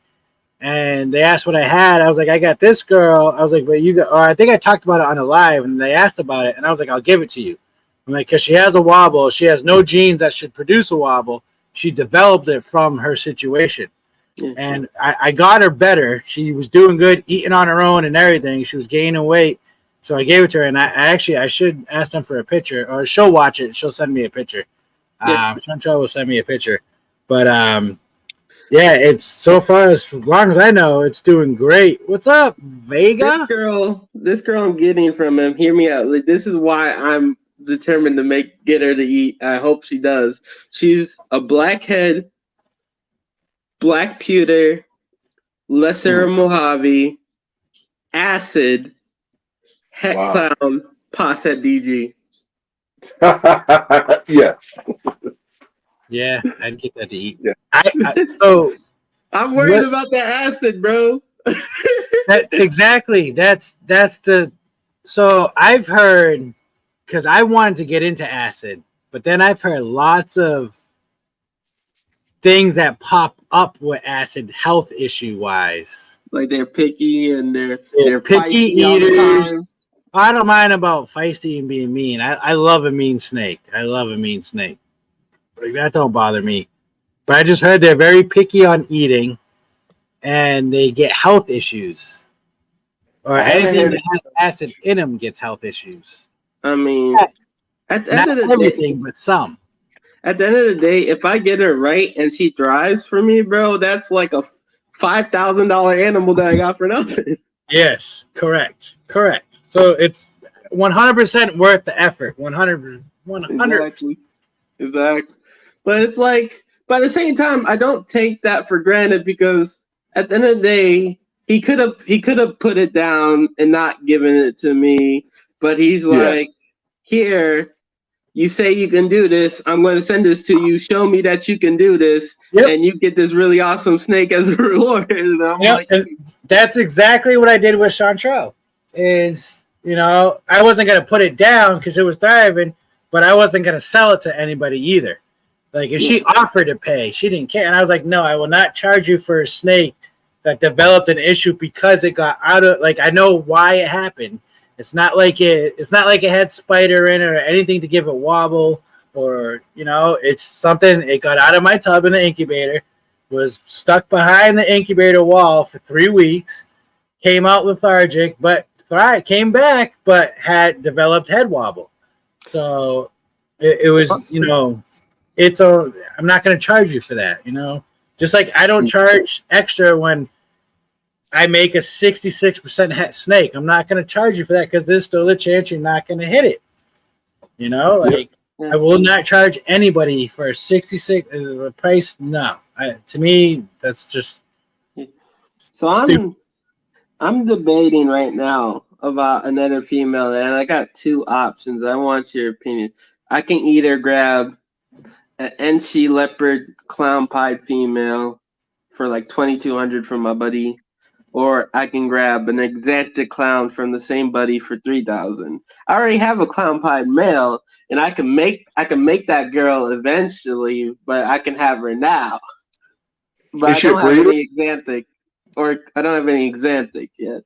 and they asked what I had. I was like, I got this girl. I was like, but you got, or I think I talked about it on a live and they asked about it. And I was like, I'll give it to you. I'm like, cause she has a wobble. She has no genes that should produce a wobble. She developed it from her situation. And I got her better. She was doing good, eating on her own and everything. She was gaining weight. So I gave it to her, and I should ask them for a picture, or she'll watch it. She'll send me a picture. Chantal will send me a picture. But yeah, it's so far as long as I know, it's doing great. What's up, Vega? This girl I'm getting from him. Hear me out. Like, this is why I'm determined to get her to eat. I hope she does. She's a blackhead, black pewter, lesser Mojave, acid. Het Clown, Posset DG. Yes. Yeah, I'd get that to eat. Yeah. I'm worried about the acid, bro. Exactly. That's the. So I've heard, because I wanted to get into acid, but then I've heard lots of things that pop up with acid health issue wise. Like they're picky and they're picky eaters. I don't mind about feisty and being mean. I love a mean snake. Like that don't bother me. But I just heard they're very picky on eating, and they get health issues, or anything that has acid in them gets health issues. I mean, at the end of the everything, but some. At the end of the day, if I get her right and she thrives for me, bro, that's like a $5,000 animal that I got for nothing. Yes, correct. So it's 100% worth the effort. 100%. 100. Exactly. But it's like, but at the same time, I don't take that for granted because at the end of the day, he could have put it down and not given it to me. But he's like, here, you say you can do this. I'm going to send this to you. Show me that you can do this, and you get this really awesome snake as a reward. And I'm like, and that's exactly what I did with Chantrell. Is I wasn't gonna put it down because it was thriving, but I wasn't gonna sell it to anybody either. Like if she offered to pay, she didn't care, and I was like, no, I will not charge you for a snake that developed an issue because it got out of. Like I know why it happened. It's not like it had spider in it or anything to give it wobble or it's something. It got out of my tub in the incubator, was stuck behind the incubator wall for 3 weeks, came out lethargic, but thrived, came back, but had developed head wobble. So it was I'm not going to charge you for that. Just like I don't charge extra when I make a 66% snake. I'm not going to charge you for that because there's still a chance you're not going to hit it. I will not charge anybody for a 66 price. No, to me that's just. So I'm debating right now about another female, and I got 2 options. I want your opinion. I can either grab an Enchi leopard clown pied female for like $2,200 from my buddy, or I can grab an exotic clown from the same buddy for $3,000. I already have a clown pied male, and I can make that girl eventually, but I can have her now. But I don't have any exotic, or I don't have any exotic yet.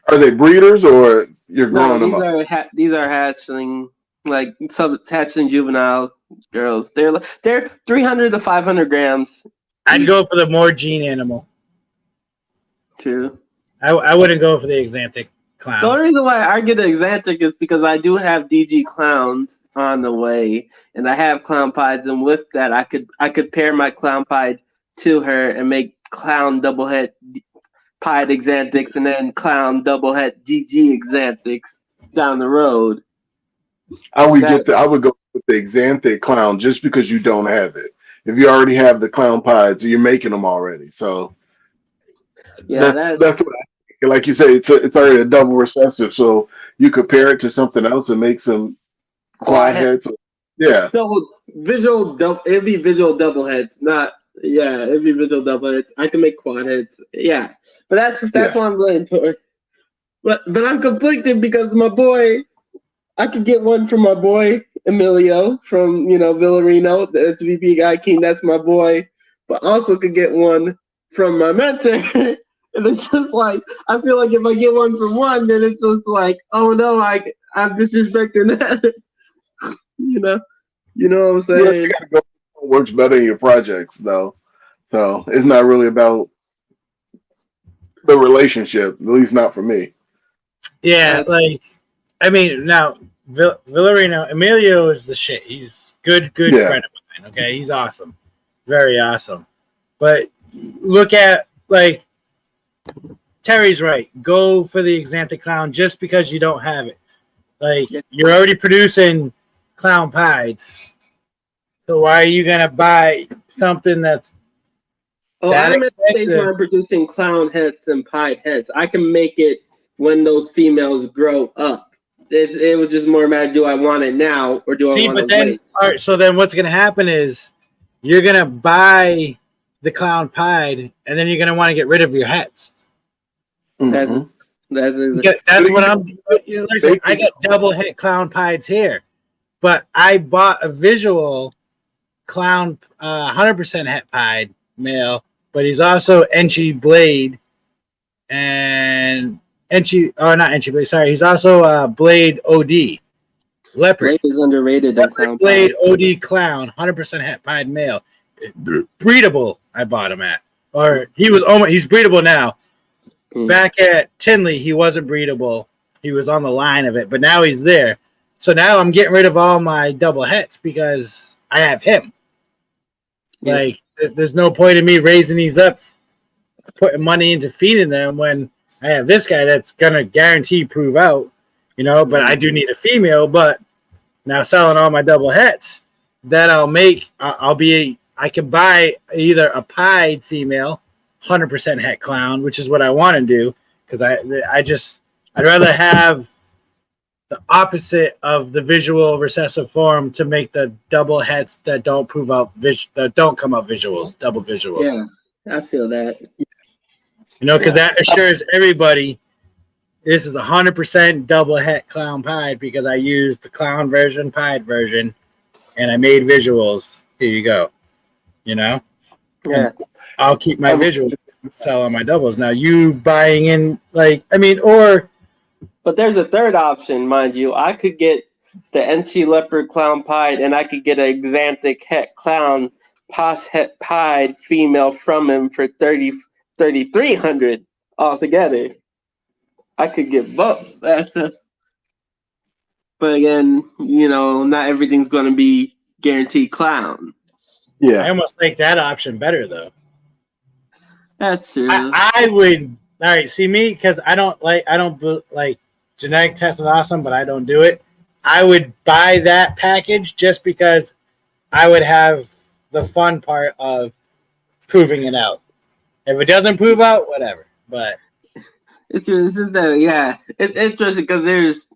Are they breeders or you're growing them up? These are hatchling, like hatchling juvenile girls. They're 300 to 500 grams. I'd go for the more gene animal. True. I wouldn't go for the exotic clowns. The only reason why I get the exotic is because I do have DG clowns on the way, and I have clown pieds, and with that, I could pair my clown pied to her and make clown double head pied exantics and then clown double head DG exantics down the road. I would go with the exanthic clown just because you don't have it. If you already have the clown pieds, you're making them already. So yeah, that's what I think. Like you say, it's already a double recessive, so you compare it to something else and make some quad heads. Yeah. So it'd be visual double heads, not. Yeah, it'd be visual double heads. I can make quad heads. Yeah, but that's what I'm going for. But I'm conflicted because my boy, I could get one from my boy Emilio from Villarino, the SVP guy King. That's my boy. But also could get one from my mentor. And it's just like I feel like if I get one from one, then it's just like, oh no, I'm disrespecting that. You know what I'm saying? Yes, you gotta go what works better in your projects, though. So it's not really about the relationship, at least not for me. Yeah, now Villarino, Emilio is the shit. He's good friend of mine. Okay, he's awesome, very awesome. But look at Terry's right. Go for the exanthic clown just because you don't have it. You're already producing clown pies. So why are you gonna buy something that's I'm at the stage where I'm producing clown heads and pied heads. I can make it when those females grow up. It was just more a matter, do I want it now or do I want to wait? All right, so then what's gonna happen is you're gonna buy the clown pied and then you're gonna want to get rid of your heads. Mm-hmm. That's what I'm. I got double head clown pieds here, but I bought a visual clown 100% het pied male, but he's also Enchi blade and Enchi, not Enchi blade. Sorry, he's also blade OD leopard. Blade is underrated. Blade OD clown 100% het pied male, breedable. I bought him at, or he's breedable now. Back at Tinley, he wasn't breedable. He was on the line of it, but now he's there. So now I'm getting rid of all my double hets because I have him. Yeah. There's no point in me raising these up, putting money into feeding them when I have this guy that's gonna guarantee prove out, But I do need a female. But now selling all my double hets, then I can buy either a pied female, 100% het clown, which is what I want to do, because I'd rather have the opposite of the visual recessive form to make the double hets that don't prove out that don't come out visuals, double visuals. Yeah, I feel that. Because that assures everybody this is 100% double het clown pied, because I used the clown version, pied version, and I made visuals. Here you go. Yeah. And I'll keep my visuals, sell on my doubles. Now you buying in But there's a third option, mind you. I could get the NC Leopard Clown Pied, and I could get an Xanthic Het Clown Pos Het Pied female from him for 3,300 altogether. I could get both. But again, not everything's going to be guaranteed clown. Yeah. I almost like that option better, though. That's true. I would. All right, see me, because I don't like genetic test is awesome, but I don't do it. I would buy that package just because I would have the fun part of proving it out. If it doesn't prove out, whatever. But it's just that, it's interesting because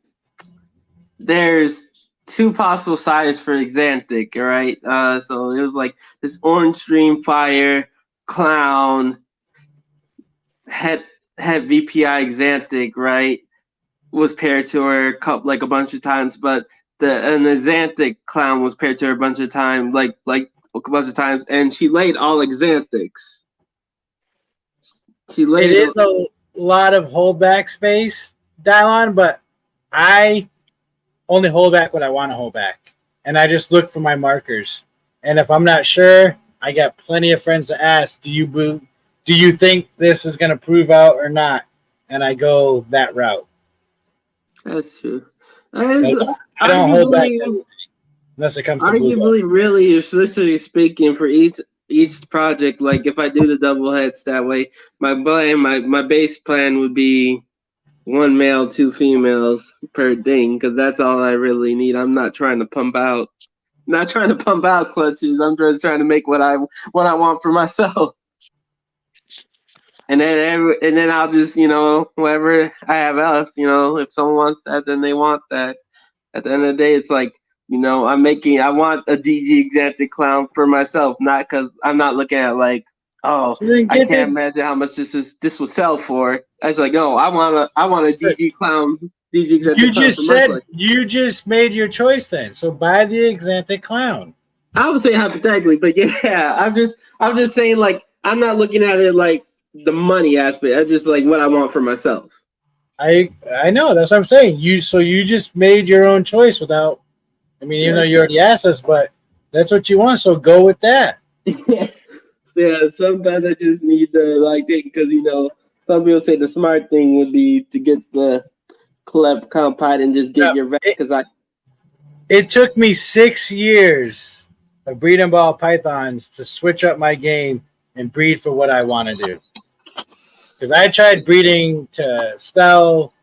there's two possible sizes for Xanthic, right? So it was like this Orange Stream Fire Clown Het VPI Xanthic, right? Was paired to her like a bunch of times, but the Xanthic Clown was paired to her a bunch of times, like a bunch of times, and she laid all Xanthics. It is a lot of holdback space, Dylon, but I only hold back what I want to hold back, and I just look for my markers. And if I'm not sure, I got plenty of friends to ask, do you think this is going to prove out or not? And I go that route. That's true. I don't hold back unless it comes to arguably, really, literally speaking, for each project, like if I do the double heads that way, my base plan would be 1 male, 2 females per thing, because that's all I really need. I'm not trying to pump out clutches. I'm just trying to make what I want for myself. And then I'll just, whoever I have else, if someone wants that, then they want that. At the end of the day, it's like, I want a DG Xanthic Clown for myself, not because I'm not looking at like, I can't imagine how much this will sell for. I was like, I want a DG Clown, DG Xanthic. You just made your choice then. So buy the Xanthic Clown. I would say hypothetically, but yeah, I'm just saying, like, I'm not looking at it like the money aspect. I just like what I want for myself. I know, that's what I'm saying. You just made your own choice without. Even though you already asked us, but that's what you want, so go with that. Yeah, sometimes I just need the because some people say the smart thing would be to get the Clep Compide and just get your vet. It took me 6 years of breeding ball pythons to switch up my game and breed for what I want to do. Because I tried breeding to sell,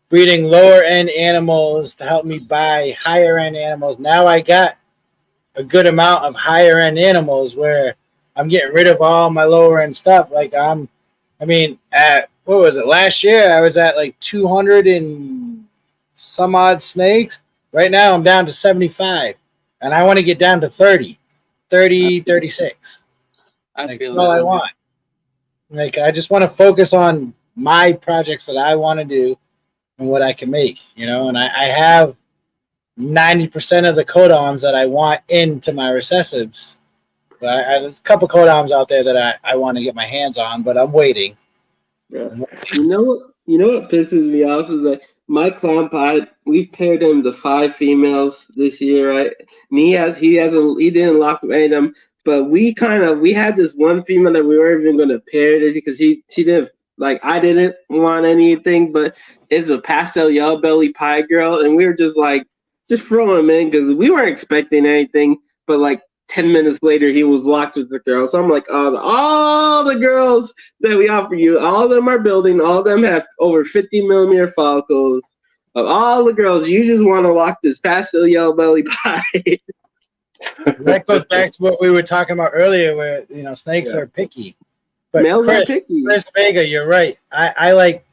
breeding lower end animals to help me buy higher end animals. Now I got a good amount of higher end animals where I'm getting rid of all my lower end stuff. Like at what was it, last year I was at like 200 and some odd snakes. Right now I'm down to 75 and I want to get down to 30, 36. That's all I want. Like, I just want to focus on my projects that I want to do and what I can make, and I have 90% of the codoms that I want into my recessives. But there's a couple codoms out there that I want to get my hands on, but I'm waiting. Yeah. You know what pisses me off is that my clown pod, we've paired him to 5 females this year, right? And he didn't lock any of them, but we had this one female that we weren't even gonna pair because she didn't I didn't want anything, but it's a pastel yellow belly pie girl, and we were just throwing him in because we weren't expecting anything, but 10 minutes later he was locked with the girl. So I'm like, all the girls that we offer you, all of them are building, all of them have over 50 millimeter follicles. Of all the girls, you just want to lock this pastel yellow belly pie. That goes back to what we were talking about earlier, where snakes are picky. But Males are picky. Chris Vega, you're right. I like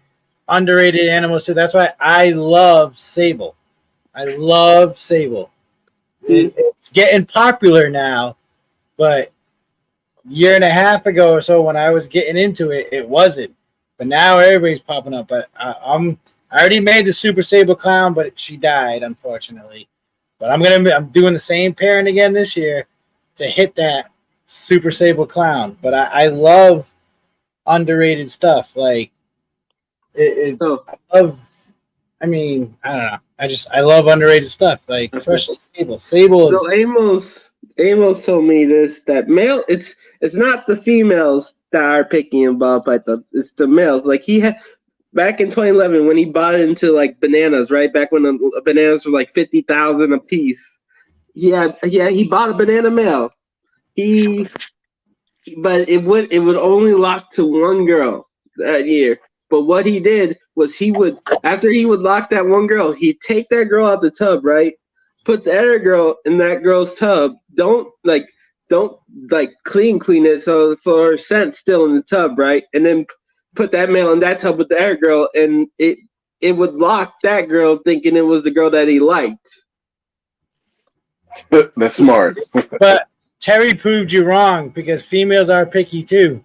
underrated animals too. That's why I love Sable. I love Sable. It's getting popular now, but a year and a half ago or so when I was getting into it, it wasn't. But now everybody's popping up. But I already made the Super Sable Clown, but she died unfortunately. But I'm doing the same pairing again this year to hit that Super Sable Clown. But I love underrated stuff. Like I love. I mean, I don't know. I love underrated stuff. Like especially Sable. Sable is. So Amos told me this, that male. It's not the females that are picky in ball pythons. It's the males. Like he had back in 2011 when he bought into like bananas, right? Back when the bananas were like 50,000 a piece. He bought a banana male. But it would only lock to one girl that year. But what he did was after he would lock that one girl, he'd take that girl out the tub, right? Put the other girl in that girl's tub. Don't clean it so her scent's still in the tub, right? And then put that male in that tub with the other girl, and it would lock that girl thinking it was the girl that he liked. That's smart. But Terry proved you wrong because females are picky too.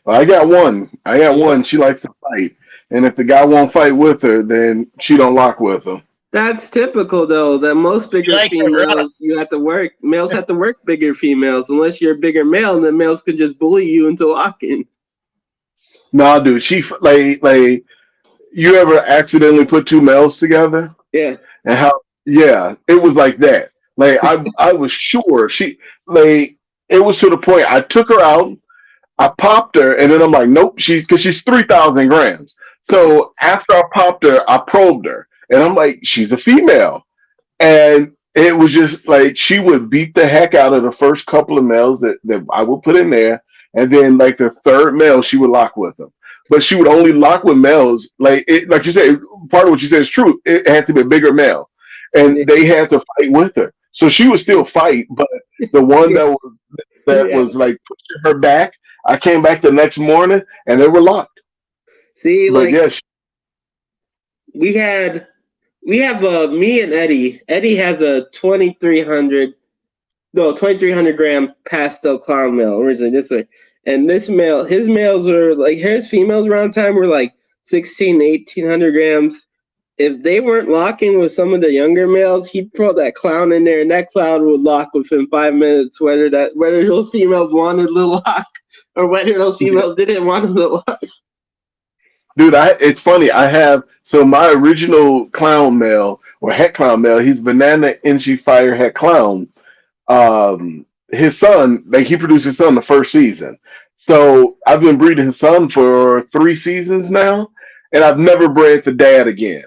Well, I got one. She likes to fight, and if the guy won't fight with her, then she don't lock with him. That's typical, though. That most bigger females, males have to work bigger females. Unless you're a bigger male, then males could just bully you into locking. Nah, dude. She like you ever accidentally put two males together? Yeah. And how? Yeah, it was like that. Like I was sure she it was to the point I took her out, I popped her, and then I'm like, nope, she's 3,000 grams. So after I popped her, I probed her, and I'm like, she's a female, and it was just like she would beat the heck out of the first couple of males that I would put in there, and then like the third male she would lock with them. But she would only lock with males like you said. Part of what you said is true. It had to be a bigger male, and they had to fight with her. So she would still fight, but the one that was like pushing her back, I came back the next morning and they were locked. See, but yes, we have me and Eddie. Eddie has a 2,300 gram pastel clown male originally this way, and his males were like his females around time were like 1,800 grams. If they weren't locking with some of the younger males, he'd throw that clown in there, and that clown would lock within 5 minutes, whether those females wanted the lock or whether those females didn't want the lock. Dude, it's funny. So my original clown male or het clown male, he's Banana NG Fire Het Clown. His son, he produced his son the first season. So I've been breeding his son for 3 seasons now, and I've never bred the dad again.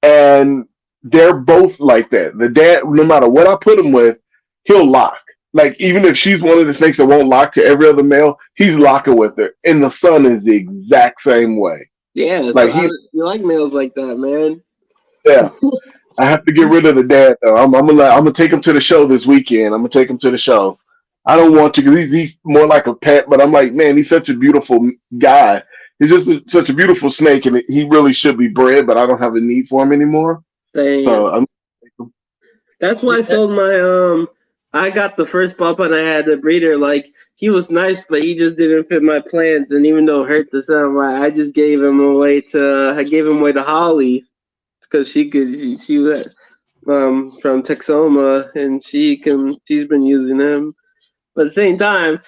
And they're both like that. The dad, no matter what I put him with, he'll lock. Like, even if she's one of the snakes that won't lock to every other male, he's locking with her. And the son is the exact same way. Yeah, like you like males like that, man. Yeah. I have to get rid of the dad, though. I'm gonna take him to the show this weekend. I'm gonna take him to the show. I don't want to because he's more like a pet, but I'm like, man, he's such a beautiful guy. He's just such a beautiful snake, and he really should be bred, but I don't have a need for him anymore. So that's why I sold my I got the first pup and I had the breeder. Like he was nice, but he just didn't fit my plans. And even though it hurt to sell him, I just gave him away to Holly because she was from Texoma and she's been using him. But at the same time,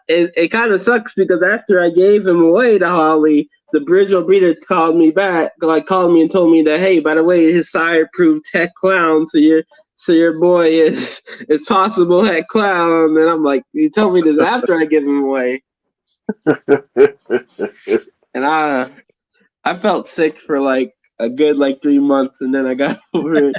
it kind of sucks because after I gave him away to Holly, the Bridgeville breeder called me and told me that, hey, by the way, his sire proved het clown, so your boy is possible het clown. And I'm like, you told me this after I gave him away. And I felt sick for like a good 3 months, and then I got over it.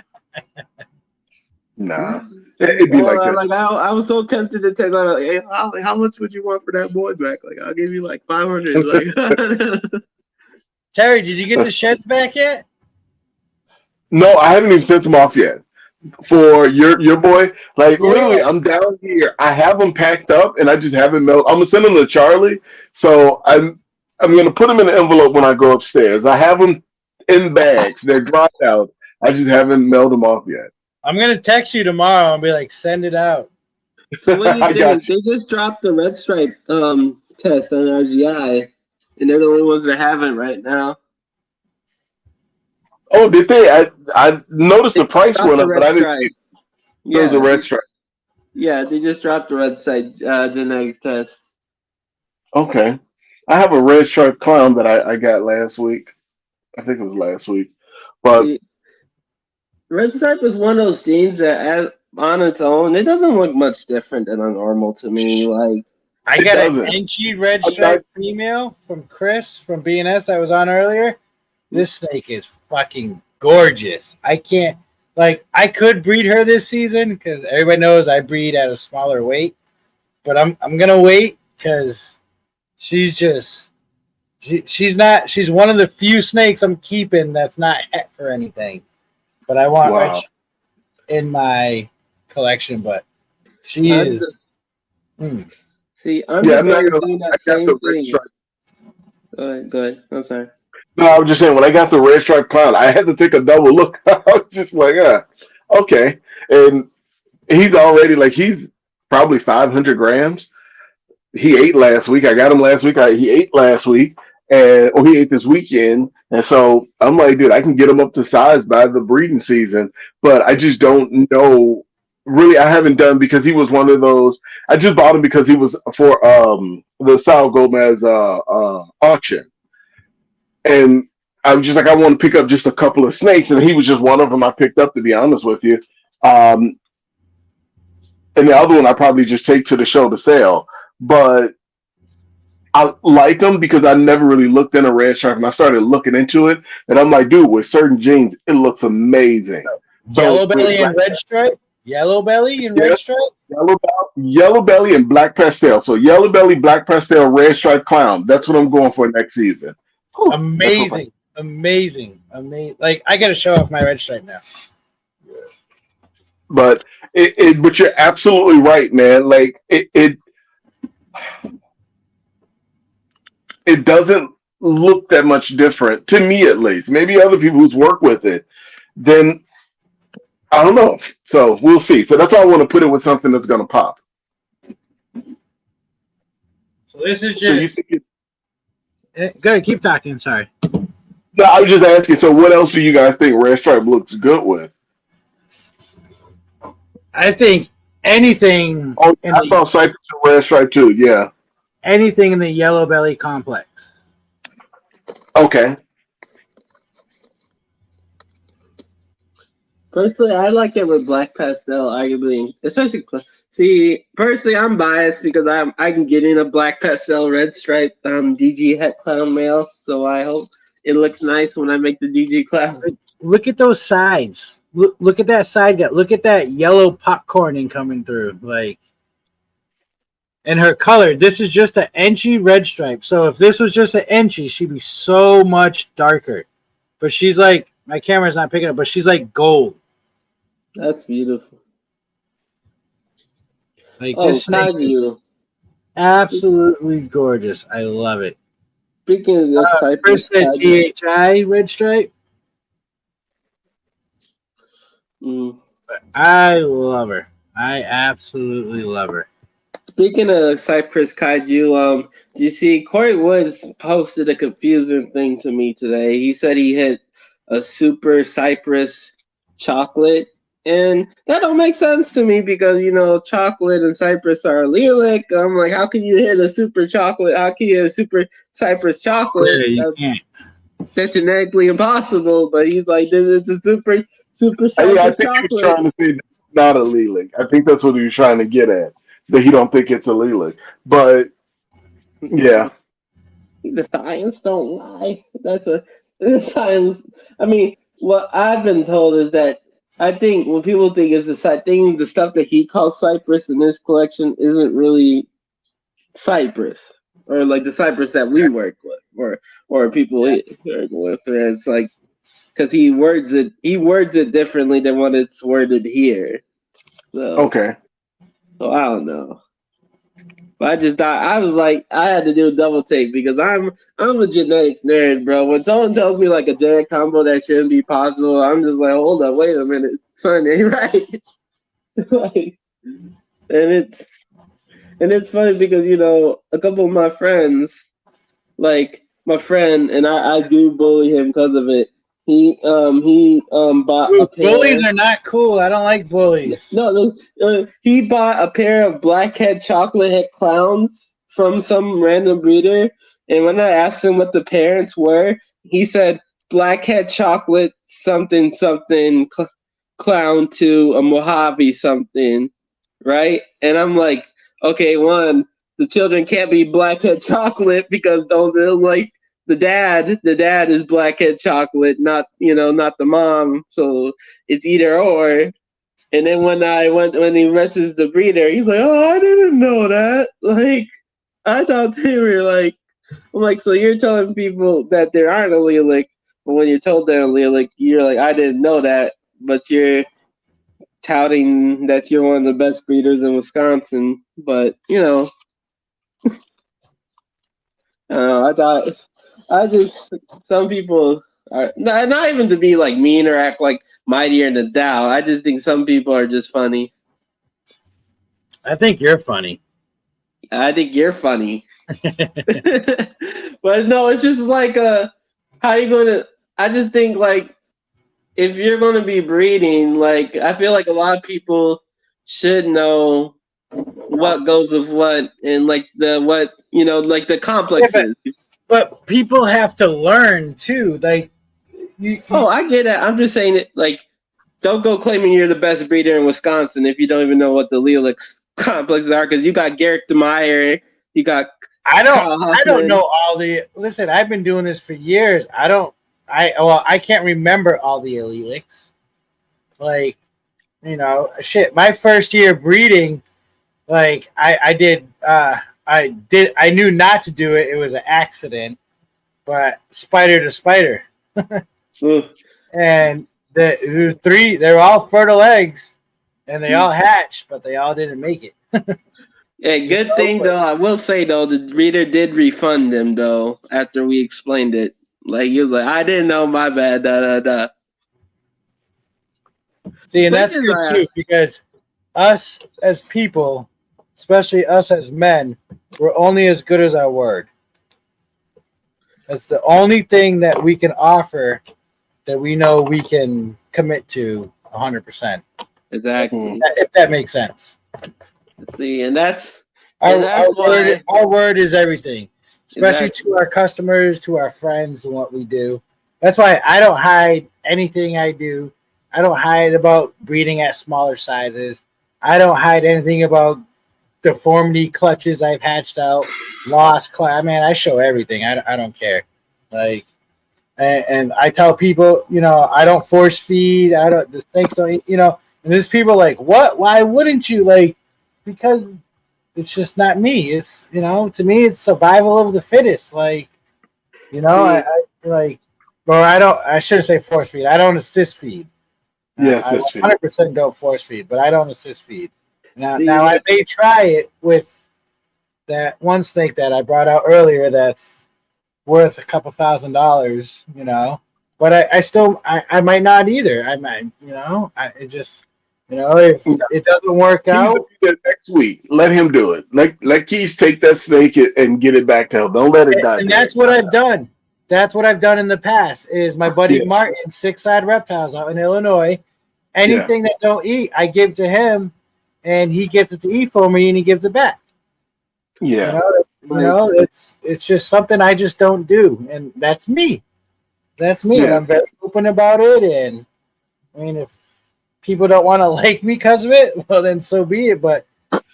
Nah. It'd be like that. I was so tempted to take hey, how much would you want for that boy back? Like, I'll give you 500. Terry, did you get the sheds back yet? No, I haven't even sent them off yet. For your boy, like literally, Yeah. I'm down here. I have them packed up, and I just haven't mailed. I'm gonna send them to Charlie. So I'm gonna put them in an envelope when I go upstairs. I have them in bags. They're dried out. I just haven't mailed them off yet. I'm gonna text you tomorrow and be like, send it out. So what do you I got think? They just dropped the red stripe test on RGI, and they're the only ones that have it right now. Oh, did they? I noticed the price Dropped went the up, but red I didn't stripe. see there was a Yeah, red stripe. yeah, they just dropped the red stripe genetic test. Okay. I have a red stripe clown that I got last week. I think it was last week. But See, red stripe is one of those genes that, on its own, it doesn't look much different than a normal to me. Like I it got an doesn't. NG red I'm stripe female from Chris from BNS that was on earlier. This snake is fucking gorgeous. I can't, like, I could breed her this season because everybody knows I breed at a smaller weight, but I'm gonna wait because she's just she's one of the few snakes I'm keeping that's not het for anything. But I want her Wow. in my collection. But she I'm is. see, I'm Yeah, I'm not debating gonna doing lie. that I got same the red thing. stripe. Go ahead. I'm sorry. No, I was just saying when I got the red stripe clown, I had to take a double look. I was just like, okay. And he's already like he's probably 500 grams. He ate last week. I got him last week. He ate last week, and or he ate this weekend. And so I'm like, dude, I can get him up to size by the breeding season, but I just don't know. Really, I haven't done because he was one of those. I just bought him because he was for the Sal Gomez auction, and I was just like, I want to pick up just a couple of snakes, and he was just one of them I picked up. To be honest with you, and the other one I probably just take to the show to sell, but. I like them because I never really looked in a red stripe, and I started looking into it, and I'm like, dude, with certain genes, it looks amazing. Yellow belly with and red stripe. Yellow belly and yeah, red stripe. yellow belly and black pastel. So yellow belly, black pastel, red stripe clown. That's what I'm going for next season. Whew, Amazing. Like I got to show off my red stripe now. But but you're absolutely right, man. Like it doesn't look that much different to me, at least. Maybe other people who's worked with it, then I don't know. So we'll see. So that's why I want to put it with something that's going to pop. So this is So you just. think Go ahead, keep talking. Sorry. no, I was just asking. So what else do you guys think red stripe looks good with? I think anything. Oh, I saw cypress and red stripe too. Yeah. Anything in the yellow belly complex. Okay. Personally, I like it with black pastel, arguably, especially. See, personally, I'm biased because I can get in a black pastel red stripe DG het clown male, so I hope it looks nice when I make the DG clown. Look at those sides. Look at that side gut. Look at that yellow popcorning coming through. Like, and her color. This is just an Enchi red stripe. So if this was just an Enchi, she'd be so much darker. But she's like, my camera's not picking up, but she's like gold. That's beautiful. Like this snake is absolutely gorgeous. I love it. Speaking of this type, first said GHI red stripe. But I love her. I absolutely love her. Speaking of Cypress Kaiju, do you see Corey Woods posted a confusing thing to me today? He said he hit a super Cypress chocolate, and that don't make sense to me because chocolate and Cypress are allelic. I'm like, how can you hit a super chocolate? How can you hit a super Cypress chocolate? Yeah, you can't. That's genetically impossible. But he's like, this is a super Cypress I think chocolate. he was trying to say that's not allelic. I think that's what he was trying to get at. That he don't think it's allelic. But yeah. The science don't lie. The science. I mean, what I've been told is that I think when people think it's the stuff that he calls Cypress in this collection isn't really Cypress, or like the Cypress that we work with, or people work with. It's like because he words it differently than what it's worded here. So Okay. so I don't know. But I just thought I was like I had to do a double take because I'm a genetic nerd, bro. When someone tells me like a genetic combo that shouldn't be possible, I'm just like, hold up, wait a minute, son, ain't right. Like, and it's funny because a couple of my friends, like my friend, and I do bully him because of it. He bought a Dude, pair. bullies are not cool. I don't like bullies. No, he bought a pair of blackhead chocolate head clowns from some random breeder, and when I asked him what the parents were, he said blackhead chocolate something something clown to a Mojave something, right? And I'm like, okay, one, the children can't be blackhead chocolate because they're like the dad is blackhead chocolate, not not the mom, so it's either or. And then when he messes the breeder, he's like, "Oh, I didn't know that. Like, I thought they were like." I'm like, "So you're telling people that there aren't allelic, but when you're told they're allelic, you're like, I didn't know that, but you're touting that you're one of the best breeders in Wisconsin." But I thought some people are not even to be like mean or act like mightier than thou. I just think some people are just funny. I think you're funny. I think you're funny. But no, it's just like how you gonna I just think like if you're gonna be breeding, like I feel like a lot of people should know what goes with what and like like the complexes. But people have to learn too. Like I get it. I'm just saying it like don't go claiming you're the best breeder in Wisconsin if you don't even know what the Lelix complexes are because you got Garrick DeMeyer, you got I don't know all the. Listen, I've been doing this for years. I can't remember all the allelics. Like, shit. My first year breeding, like I knew not to do it. It was an accident, but spider to spider, and there's three. They're all fertile eggs, and they all hatched, but they all didn't make it. Yeah, good thing though. I will say though, the reader did refund them though after we explained it. Like he was like, "I didn't know, my bad." Da da da. See, and that's good too because us as people, especially us as men, we're only as good as our word. That's the only thing that we can offer that we know we can commit to 100%. Exactly. If that makes sense. See, and that's our word is everything, especially to our customers, to our friends, and what we do. That's why I don't hide anything I do. I don't hide about breeding at smaller sizes. I don't hide anything about deformity clutches I've hatched out, lost clutch. Man, I show everything. I don't care. Like, and I tell people, I don't force feed. The snakes don't, and there's people like, what? Why wouldn't you? Like, because it's just not me. It's, to me, it's survival of the fittest. Like, I like, or I shouldn't say force feed. I don't assist feed. Yeah, I 100% don't force feed, but I don't assist feed. Now I may try it with that one snake that I brought out earlier that's worth a couple $1,000s, but I still I might not either. I might, it just, if it doesn't work out. Next week, let him do it. Let Keys take that snake and get it back to him. Don't let it die. And that's what I've done. That's what I've done in the past. Is my buddy Martin, Six Side Reptiles out in Illinois. Anything that don't eat, I give to him, and he gets it to eat for me, and he gives it back. Yeah, it's just something I just don't do, and that's me. That's me, and I'm very open about it. And I mean, if people don't want to like me because of it, well, then so be it. But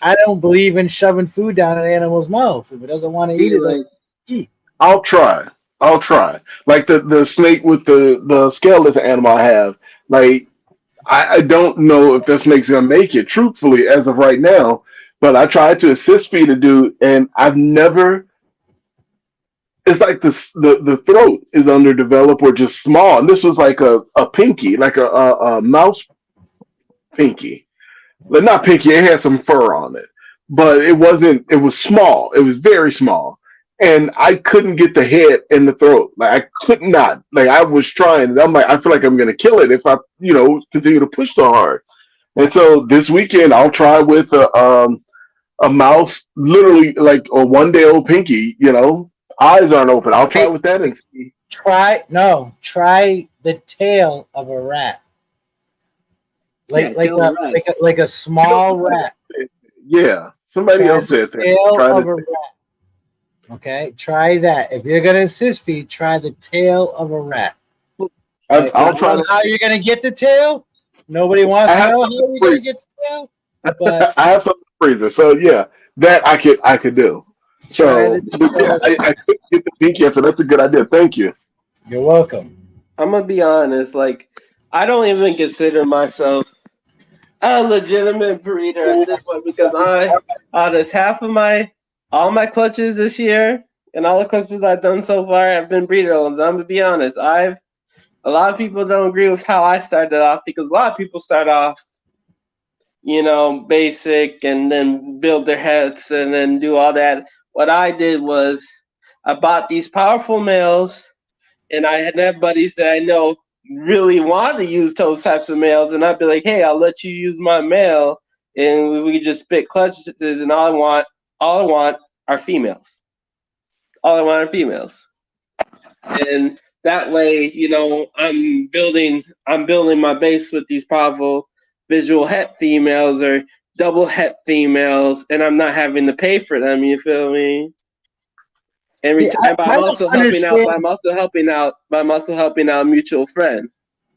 I don't believe in shoving food down an animal's mouth. If it doesn't want to eat it, like eat. I'll try. Like the snake with the scaleless animal I have. Like I don't know if this snake's gonna make it. Truthfully, as of right now, but I tried to assist feed a dude, and I've never it's like the throat is underdeveloped or just small. And this was like a pinky, like a mouse pinky. Like not pinky, it had some fur on it. But it wasn't it was small. It was very small. And I couldn't get the head in the throat. Like I could not. Like I was trying. And I'm like, I feel like I'm gonna kill it if I, continue to push so hard. And so this weekend I'll try with a mouse, literally like a 1 day old pinky. Eyes aren't open. I'll try with that and see. Try the tail of a rat. Like a small rat. Yeah, somebody else said that. Tail of a rat. Okay, try that. If you're gonna assist feed, try the tail of a rat. I'll try. How you're gonna get the tail? Nobody wants to know how you're gonna get the tail. But I have some in the freezer, so yeah, that I could do. So yeah, I couldn't get the pinky, so that's a good idea. Thank you. You're welcome. I'm gonna be honest. Like, I don't even consider myself a legitimate breeder at this point because out of half of all my clutches this year and all the clutches I've done so far have been breeder ones. I'm gonna be honest. A lot of people don't agree with how I started off because a lot of people start off, basic and then build their heads and then do all that. What I did was I bought these powerful males and I had buddies that I know really want to use those types of males, and I'd be like, hey, I'll let you use my male and we could just spit clutches, and all I want are females. All I want are females. And that way, I'm building my base with these powerful visual het females or double het females, and I'm not having to pay for them, you feel me? Every time I'm also helping out a mutual friend.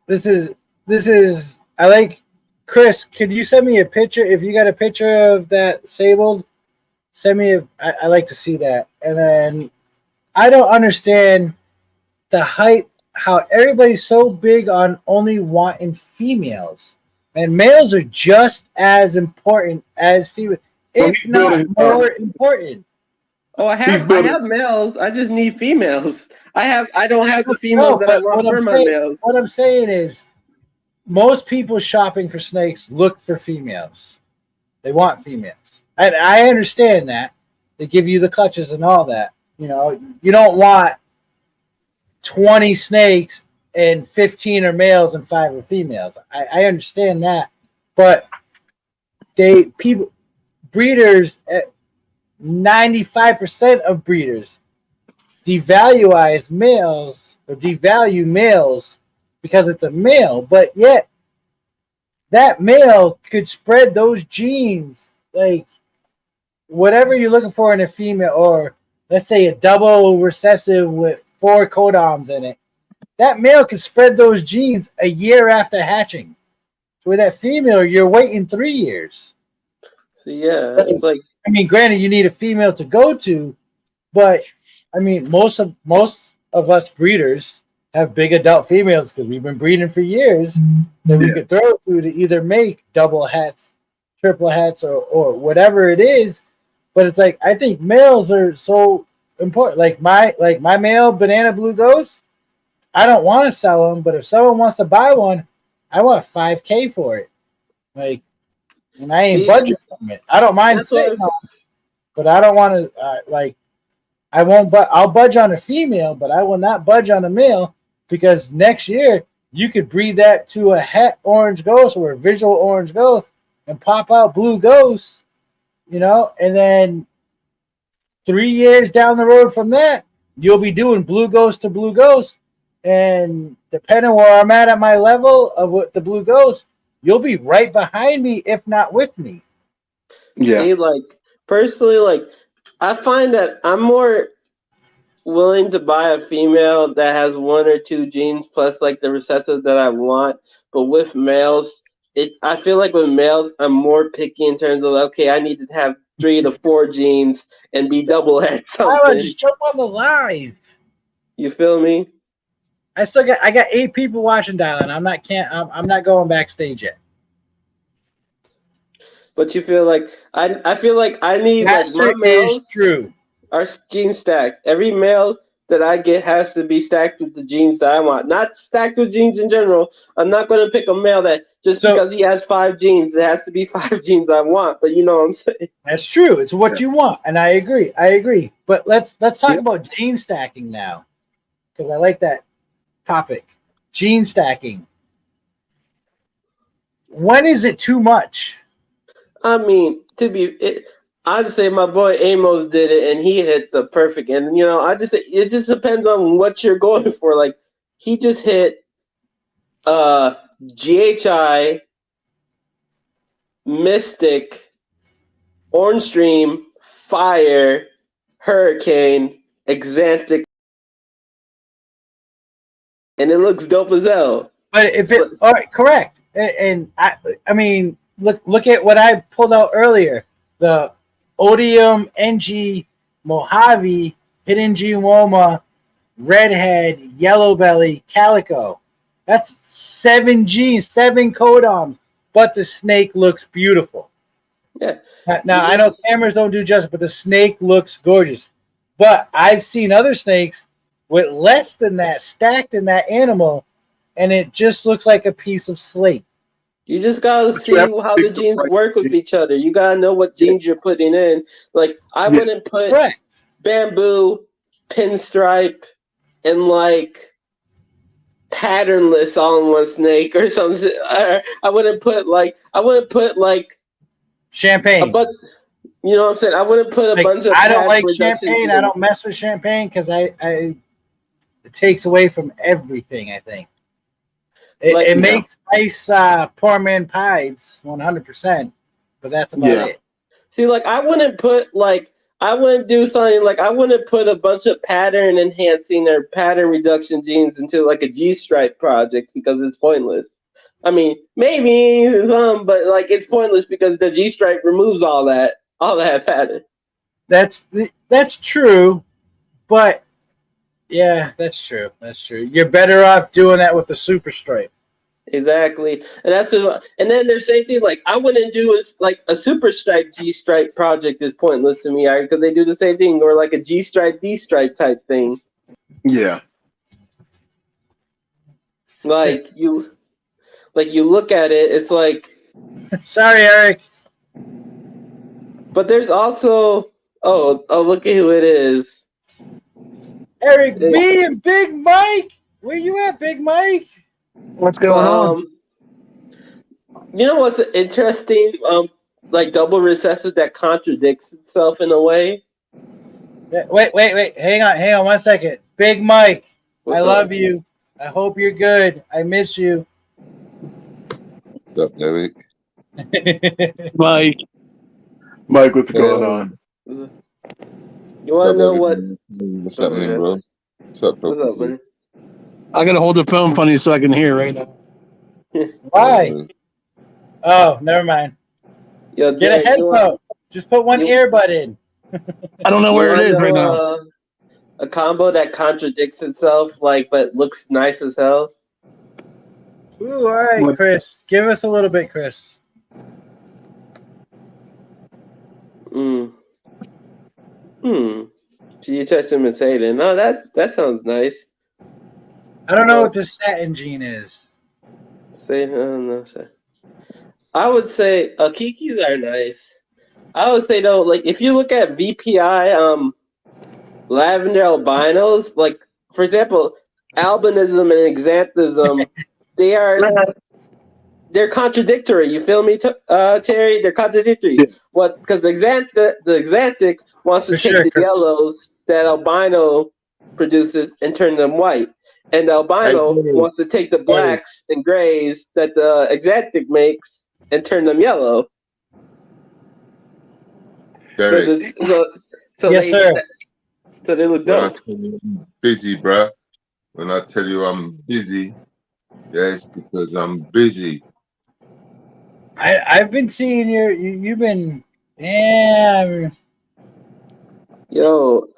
This is I like Chris, could you send me a picture? If you got a picture of that sabled, send me I like to see that. And then I don't understand the hype, how everybody's so big on only wanting females. And males are just as important as females, if not more important. Oh, I have males. I just need females. I don't have the females that I want for my males. What I'm saying is, most people shopping for snakes look for females. They want females, and I understand that. They give you the clutches and all that. You don't want 20 snakes and 15 are males and 5 are females. I understand that, but breeders. 95% of breeders devalue males because it's a male, but yet that male could spread those genes, like whatever you're looking for in a female, or let's say a double recessive with 4 codoms in it. That male could spread those genes a year after hatching. So with that female, you're waiting 3 years. So yeah, it's like, I mean, granted, you need a female to go to, but I mean, most of us breeders have big adult females because we've been breeding for years that we could throw to either make double hats, triple hats, or whatever it is. But it's like, I think males are so important. Like my male banana blue ghost, I don't want to sell them, but if someone wants to buy one, I want $5,000 for it. Like. And I ain't budging from it. I don't mind sitting on it, but I don't want to I won't. But I'll budge on a female, but I will not budge on a male because next year you could breed that to a het orange ghost or a visual orange ghost and pop out blue ghosts, and then 3 years down the road from that, you'll be doing blue ghost to blue ghost, and depending where I'm at my level of what the blue ghost. You'll be right behind me, if not with me. Yeah. See, personally, I find that I'm more willing to buy a female that has 1 or 2 genes plus the recessive that I want. But with males, I feel like with males, I'm more picky in terms of I need to have 3 to 4 genes and be double head. Just jump on the live. You feel me? I got 8 people watching, Dylan. I'm not going backstage yet. But you feel like I feel like I need my males true. are gene stacked. Every male that I get has to be stacked with the genes that I want. Not stacked with genes in general. I'm not going to pick a male that just because he has 5 genes, it has to be 5 genes I want. But you know what I'm saying? That's true. It's what you want, and I agree. But let's talk about gene stacking now, because I like that topic. Gene stacking. When is it too much? I mean, I'd say my boy Amos did it, and he hit the perfect. And it just depends on what you're going for. Like he just hit GHI, Mystic, Orange Stream, Fire, Hurricane, Exantic, and it looks dope as hell. But if it all right, correct. And I mean, look at what I pulled out earlier. The Odium, NG, Mojave, Hidden Geoma, Redhead, Yellow Belly, Calico. That's 7 genes, 7 codons, but the snake looks beautiful. Yeah. Now I know cameras don't do justice, but the snake looks gorgeous. But I've seen other snakes with less than that stacked in that animal, and it just looks like a piece of slate. You just gotta see how the genes work with each other. You gotta know what genes you're putting in. Like I wouldn't put bamboo, pinstripe, and like patternless all in one snake or something. I wouldn't put like champagne. But you know what I'm saying? I wouldn't put a bunch of. I don't like champagne. I don't mess with champagne because it takes away from everything. I think it makes nice poor man pies 100%, but that's about it. See, like I wouldn't do something like I wouldn't put a bunch of pattern enhancing or pattern reduction genes into like a G-stripe project because it's pointless. I mean, maybe some, but like it's pointless because the G-stripe removes all that pattern. That's true, but yeah, that's true. You're better off doing that with the super stripe. Exactly, and then there's same thing. Like I wouldn't do like a super stripe G-stripe project is pointless to me, because they do the same thing, or like a G-stripe D-stripe type thing. Yeah. Like you look at it, it's like. Sorry, Eric. But there's also look at who it is. Eric B and Big Mike. Where you at, Big Mike? What's going on? You know what's interesting? Like double recessive that contradicts itself in a way. Wait. Hang on 1 second. Big Mike, I love you. I hope you're good. I miss you. What's up, Eric? Mike, what's going on? You want to know what? What's happening, bro? What's up, man? I gotta hold the phone funny so I can hear right now. Why? Oh, never mind. Yo, get a headphone. Just put one earbud in. I don't know where it is right now. A combo that contradicts itself, but looks nice as hell. Ooh, all right, Chris. Give us a little bit, Chris. So you touched him and say that. No, that sounds nice. I don't know what the statin gene is. I would say Kikis are nice. I would say though, like if you look at VPI lavender albinos, like for example, albinism and exanthism, they're contradictory. You feel me, Terry? They're contradictory. What? Because the exantic wants to take the yellows that albino produces and turn them white, and the albino wants to take the blacks and grays that the exantic makes and turn them yellow. Derek. Yes, sir. So they look dope. I'm busy, bruh. When I tell you I'm busy, it's because I'm busy. I've been seeing you've been Yo,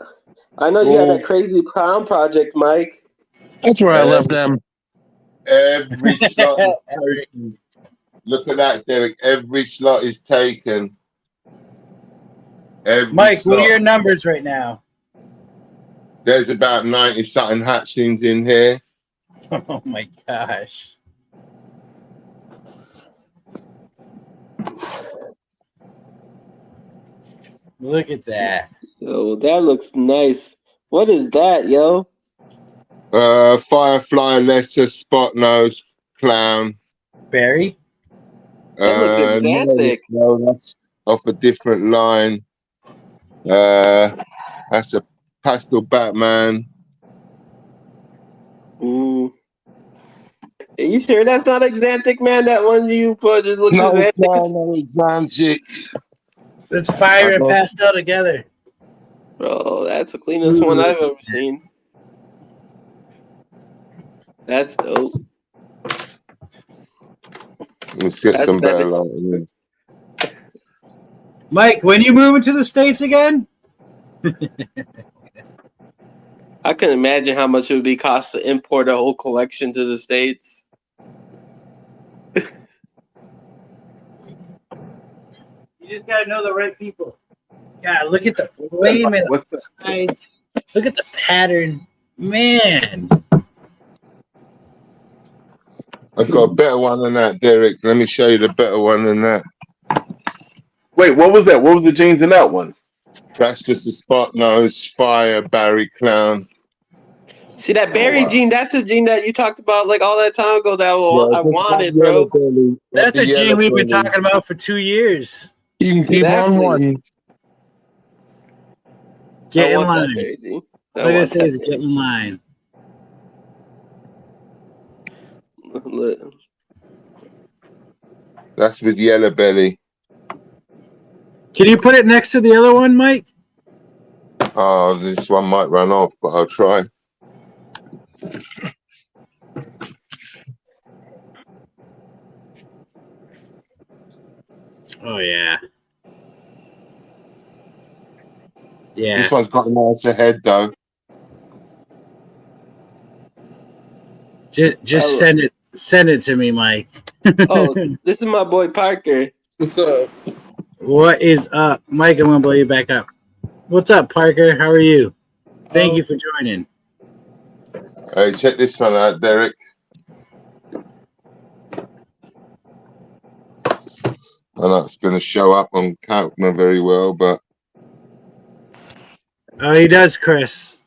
I know you had that crazy crown project, Mike. That's where I left them. Every slot is taken. Look at that, Derek. Every slot is taken. Mike, what are your numbers right now? There's about 90 something hatchlings in here. Oh my gosh. Look at that. Oh, that looks nice. What is that, yo? Firefly, lesser, spot nose, clown. Barry? That looks exotic. No, that's off a different line. That's a pastel Batman. Are you sure that's not Exantic, man? That one you put just looks No, Exantic. no, Exantic. It's fire and pastel together. Bro, that's the cleanest one I've ever seen. That's dope. Let's get That's some better better. lighting. Mike, when you moving to the States again? I can imagine how much it would be cost to import a whole collection to the States. You just gotta know the right people. God, look at the flame and the sides. Look at the pattern. Man. I've got a better one than that, Derek. Let me show you the better one than that. Wait, what was that? What was the jeans in that one? That's just a spot nose, fire, Barry clown. See that berry jean? That's the jean that you talked about like all that time ago that I wanted, bro. That's a gene we've been talking about for 2 years. You can keep on one. Get I in want that line. berry jean. I Like I want say, that is get in line. Look. That's with yellow belly. Can you put it next to the other one, Mike? Oh, this one might run off, but I'll try. Oh, yeah. Yeah. This one's got a nicer head, though. Just send it to me, Mike. Oh, this is my boy Parker. What's up? What is up? Mike, I'm gonna blow you back up. What's up, Parker? How are you? Thank you for joining. Hey, check this one out, Derek. I know it's going to show up on camera very well, but... Oh, he does, Chris.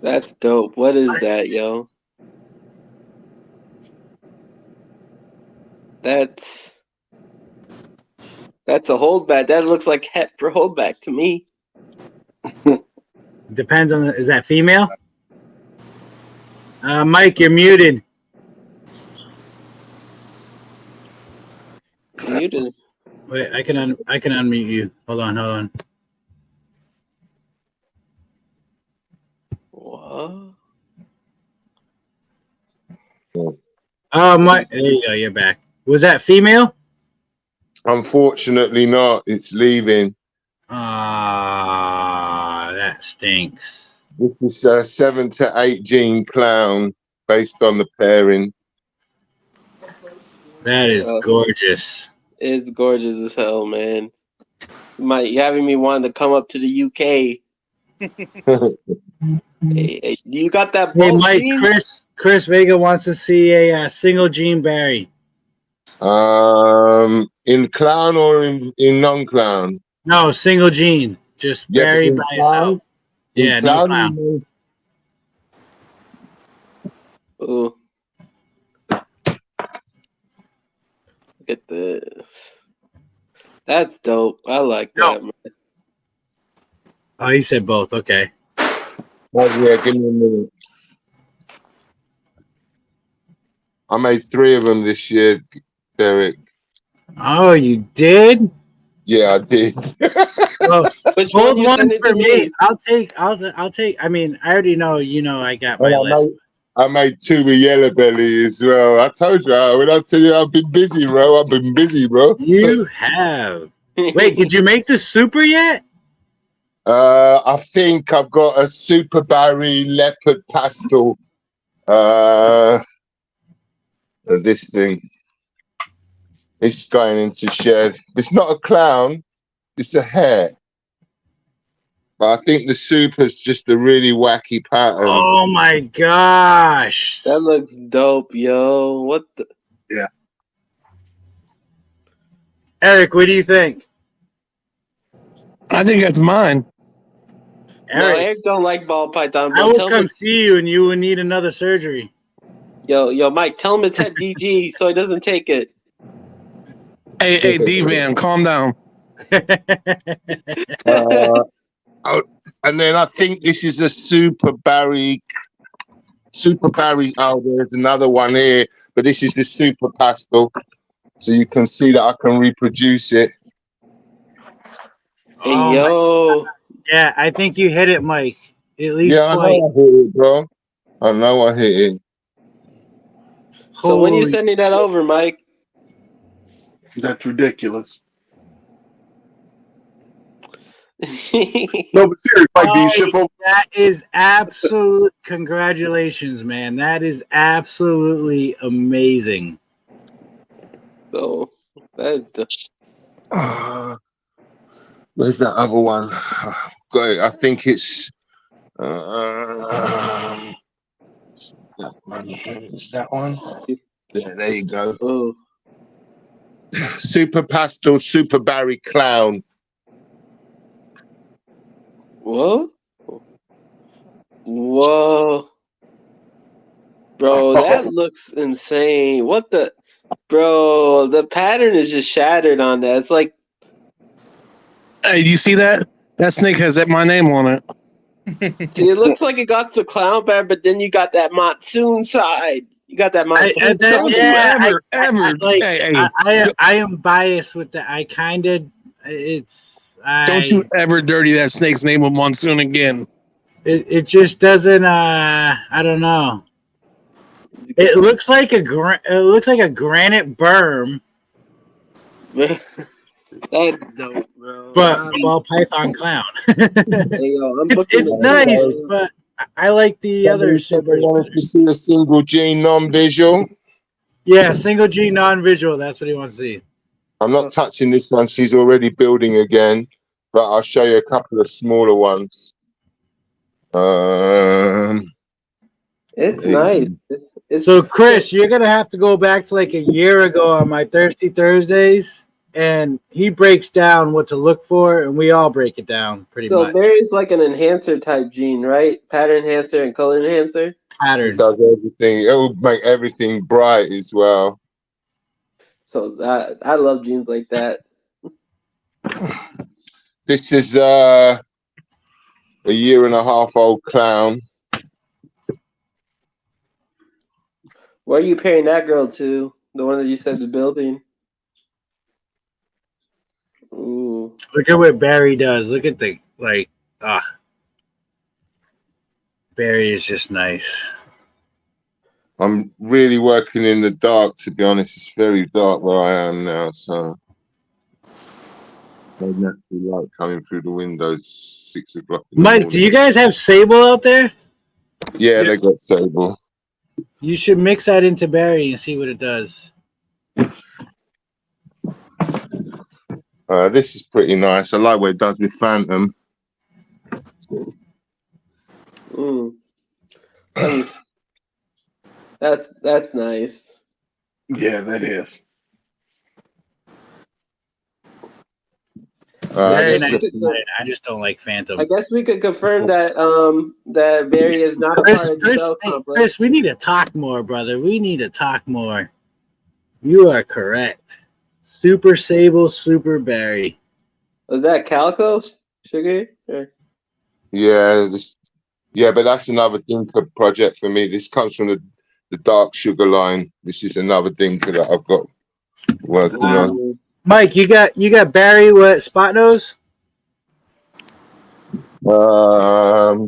That's dope. What is that, yo? That's a holdback. That looks like het for holdback to me. Depends on is that female? Mike, you're muted. Muted. Wait, I can unmute you. Hold on. What? Oh, Mike, there you go. You're back. Was that female? Unfortunately not. It's leaving. Ah, that stinks. This is a 7 to 8 gene clown based on the pairing. That is gorgeous. It's gorgeous as hell, man. You're having me wanting to come up to the UK. Hey, you got that? Hey, Mike, Chris Vega wants to see a single Gene Barry. In clown or in non-clown? No, single Gene. Just Barry by himself. Yeah, no clown. Oh. Look at this. That's dope. I like that, man. Oh, he said both. Okay. Oh, yeah, give me a minute. I made 3 of them this year, Derek. Oh, you did? Yeah, I did. Well, hold one for me. I'll take. I mean, I already know. I got my list. I made 2 with yellow belly as well. I told you. When I tell you, I've been busy, bro. You have. Wait, did you make the super yet? I think I've got a Super Barry leopard pastel. This thing. It's going into shed. It's not a clown. It's a hare. But I think the super's just a really wacky pattern. Oh my gosh. That looks dope, yo. What the? Yeah. Eric, what do you think? I think that's mine. No, Eric, Eric don't like ball python, I bro. would Tell him, come see you and you would need another surgery. yo, Mike, tell him it's at DG so he doesn't take it. Hey, D-Man, calm down. And then I think this is a Super Barry. Oh, there's another one here, but this is the Super Pastel. So you can see that I can reproduce it. Hey, yo. Yeah, I think you hit it, Mike. At least Yeah, I twice. know I hit it, bro. I know I hit it. So when you sending that over, Mike? That's ridiculous. No, but seriously, Mike, do you ship over? That is absolute congratulations, man. That is absolutely amazing. So that's the. Where's that other one? Got it. I think it's that one. Is that one? Yeah, there you go. Oh. Super Pastel, Super Barry Clown. Whoa. Whoa. Bro, that looks insane. What the? Bro, the pattern is just shattered on that. It's like. Hey, do you see that? That snake has my name on it. See, it looks like it got the clown pattern, but then you got that monsoon side. You got that monsoon. I am biased with that. I kind of. Don't you ever dirty that snake's name with Monsoon again. It just doesn't. I don't know. It looks like a granite berm. That's dope, bro. But ball python clown. Hey, yo, I'm it's nice, but I like the other super. Wanted to see a single gene non-visual. Yeah, single G non-visual. That's what he wants to see. I'm not touching this one. She's already building again, but I'll show you a couple of smaller ones. It's nice. So, Chris, you're gonna have to go back to like a year ago on my Thirsty Thursdays, and he breaks down what to look for, and we all break it down pretty much. So there is like an enhancer type gene, right? Pattern enhancer and color enhancer. Pattern. It does everything. It will make everything bright as well. So I love genes like that. This is a 1.5-year-old clown. Where are you pairing that girl to? The one that you said is building. Ooh. Look at what Barry does. Look at the Barry is just nice. I'm really working in the dark, to be honest. It's very dark where I am now, so no natural light coming through the windows. 6 o'clock. Mike, do you guys have sable out there? Yeah, they got sable. You should mix that into Barry and see what it does. This is pretty nice. I like what it does with Phantom. That's nice. Yeah, that is. Very nice. I just don't like Phantom. I guess we could confirm that that Barry is not a part of the cell complex. Chris, we need to talk more, brother. We need to talk more. You are correct. Super Sable, Super Barry. Was that Calico Sugar? Yeah, but that's another Dinka project for me. This comes from the Dark Sugar line. This is another Dinka that I've got working on. Mike, you got Barry what spot nose?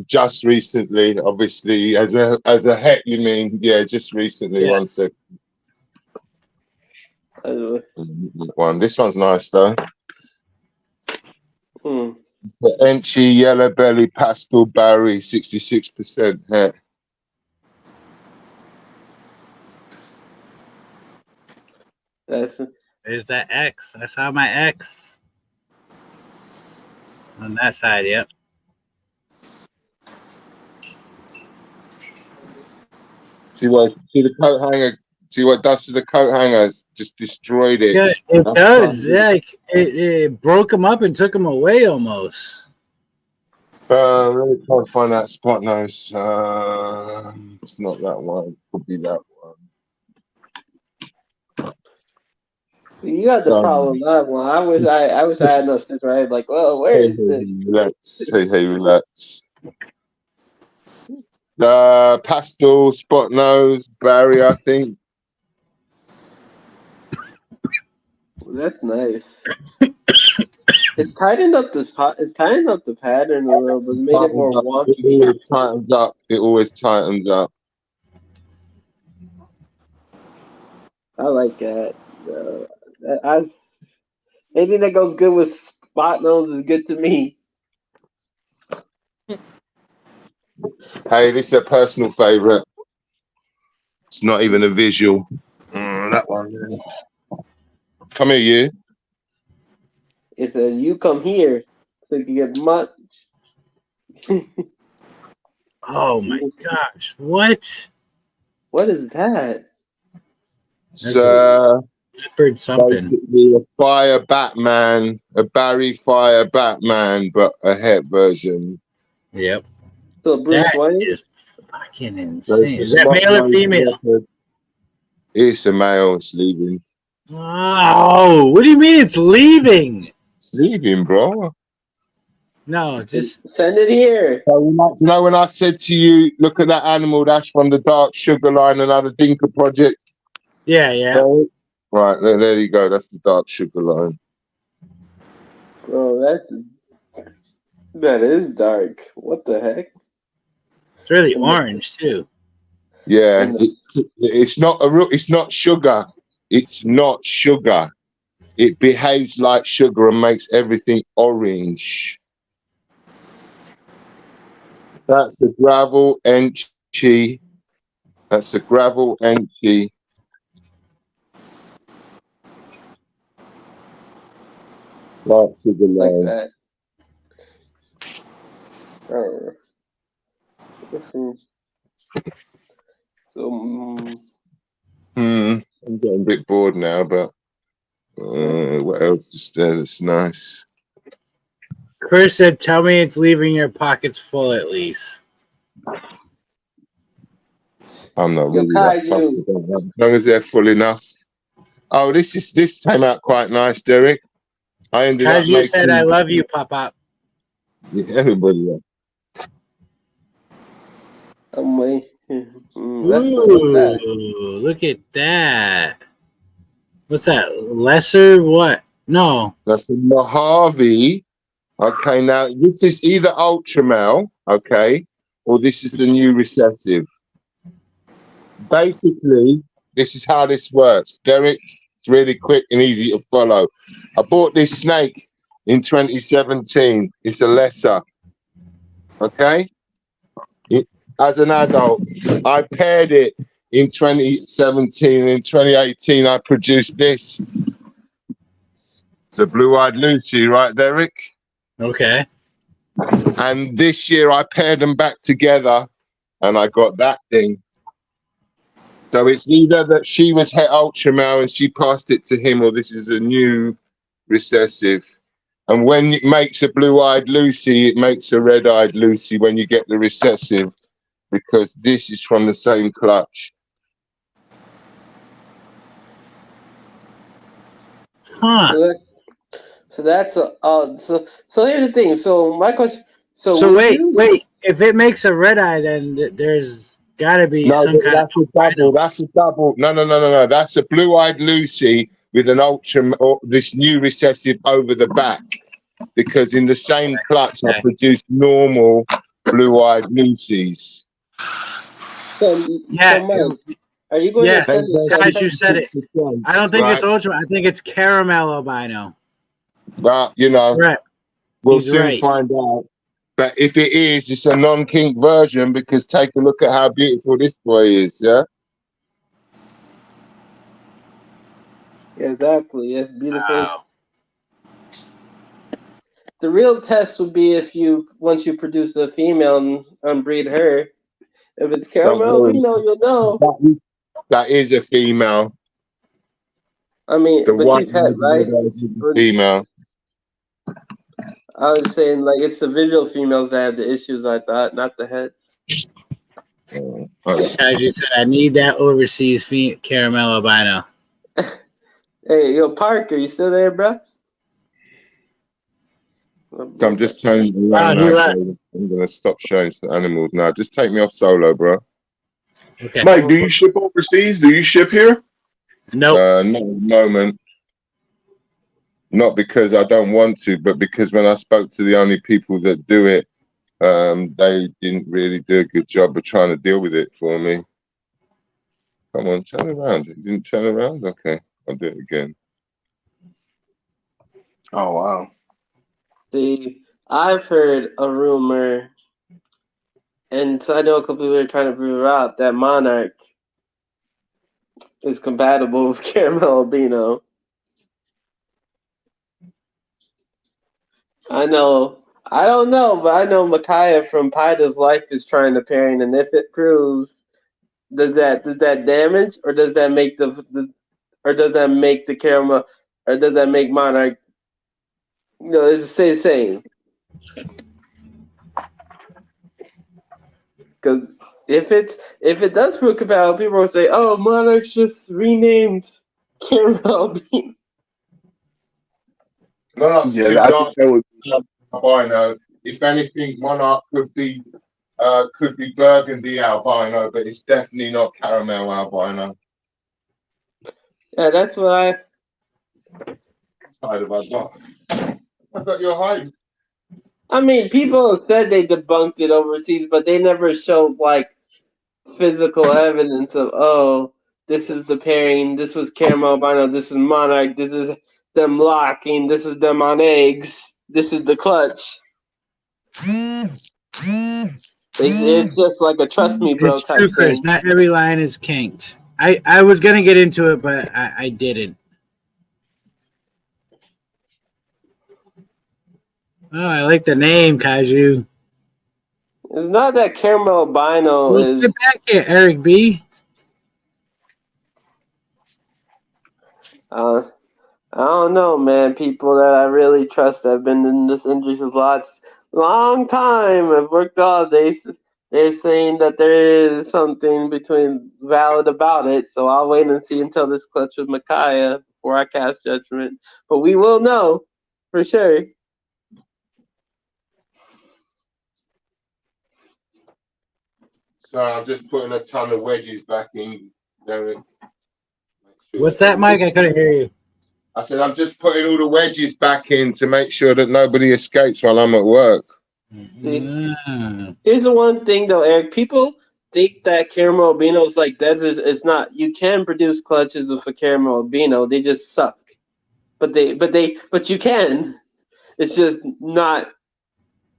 Just recently, obviously, as a het, you mean? Yeah, just recently. Yeah. 1 sec. This one's nice though. It's the Enchi Yellow Belly Pastel Barry, 66% het. There's that X. I saw my X on that side. Yep. See the coat hanger. See what does to the coat hanger? It's just destroyed it. Yeah, it That's does. fine. Yeah, like, it broke him up and took him away almost. Really can't find that spot now. It's not that one. Could be that one. You got the problem with that one. I wish I had no sense, right? Like, well, where is this? Relax. Hey, relax. Pastel, spot nose, Barry, I think. That's nice. It's tightened up this pot. It's tightened up the pattern a little bit, made it more wonky. It always tightens up. It always tightens up. I like that. Anything that goes good with spot nose is good to me. Hey, this is a personal favorite. It's not even a visual. That one. Yeah. Come here, you. It says you come here so you can get much. Oh my gosh! What? What is that? It's leopard something. basically a Fire Batman, a Barry Fire Batman, but a het version. Yep. So Bruce Wayne is fucking insane. Is that Spot male or nose female? leopard. It's a male. It's leaving. Oh, what do you mean it's leaving? It's leaving, bro. No, just send it here. So you know when I said to you, look at that animal, that's from the Dark Sugar Line, another Dinka project. Yeah, yeah. So, right, there you go. That's the Dark Sugar Line. Bro, that is dark. What the heck? It's really orange too. Yeah, it's not it's not sugar. It's not sugar. It behaves like sugar and makes everything orange. That's a gravel entry. That's a gravel entry. Like sugar line. Like that. I'm getting a bit bored now, but what else is there that's nice? Chris said, "Tell me it's leaving your pockets full at least." I'm not really that fussed about that. As long as they're full enough. Oh, this came out quite nice, Derek. I ended up Kaiju said, "I love you, Pop-Up." Yeah, everybody does. I'm waiting. Ooh, look at that. What's that? Lesser what? No. That's a Mojave. Okay, now this is either Ultramel, okay, or this is the new recessive. Basically, this is how this works. Derek, it's really quick and easy to follow. I bought this snake in 2017. It's a lesser. Okay? As an adult, I paired it in 2017. In 2018, I produced this. It's a blue-eyed Lucy, right, Derek? Okay. And this year, I paired them back together, and I got that thing. So it's either that she was het Ultramel and she passed it to him, or this is a new recessive. And when it makes a blue-eyed Lucy, it makes a red-eyed Lucy when you get the recessive, because this is from the same clutch. Huh. So that's so here's the thing. So my question. So wait. If it makes a red eye, then there's got to be some kind of double. That's a double. No. That's a blue-eyed Lucy with an this new recessive over the back, because in the same clutch I produced normal blue-eyed Lucies. So Mike, are you going yes, to guys, you said it. I don't think it's ultra. I think it's caramel albino. But you know, we'll He's soon find out. But if it is, it's a non-kink version, because take a look at how beautiful this boy is. Yeah. Exactly. It's beautiful. Wow. The real test would be if once you produce a female and breed her, If it's Don't caramel worry. beano, you'll know. That is a female. I mean, The but white she's het, right? is a female. I was saying like it's the visual females that have the issues. I thought, not the heads. As you said, I need that overseas caramel albino. Hey, yo, Parker, you still there, bro? I'm just telling you right now, bro, I'm gonna stop showing some animals now. Just take me off solo, bro. Okay. Mike, do you ship overseas? Do you ship here? Nope. Not at the moment. Not because I don't want to, but because when I spoke to the only people that do it, they didn't really do a good job of trying to deal with it for me. Come on, turn around. It didn't turn around? Okay, I'll do it again. Oh, wow. See, I've heard a rumor, and so I know a couple people are trying to prove it out, that Monarch is compatible with caramel albino. I don't know, but I know Micaiah from Pida's Life is trying to pairing, and if it proves, does that damage, or does that make the caramel, or does that make Monarch? It's the same. Because if it does prove compatible, people will say, "Oh, Monarch's just renamed caramel bean." Monarch's Yeah, too I dark. think that would. Albino. If anything, Monarch could be burgundy albino, but it's definitely not caramel albino. Yeah, that's what I got your height. I mean, people have said they debunked it overseas, but they never showed like physical evidence of, oh, this is the pairing, this was caramel albino, this is Monarch, this is them locking, this is them on eggs, this is the clutch. It's just like a trust me, bro It's type true, thing. Chris. Not every line is kinked. I was gonna get into it, but I didn't. Oh, I like the name, Kaiju. It's not that caramel albino Well, is. get back here, Eric B. I don't know, man. People that I really trust have been in this industry long time. Have worked all day. They're saying that there is something between valid about it. So I'll wait and see until this clutch with Micaiah before I cast judgment. But we will know for sure. So I'm just putting a ton of wedges back in, Derek. What's that, Mike? I couldn't hear you. I said I'm just putting all the wedges back in to make sure that nobody escapes while I'm at work. See, here's the one thing though, Eric. People think that caramel albino is like desert. It's not. You can produce clutches with a caramel albino. They just suck. But you can. It's just not.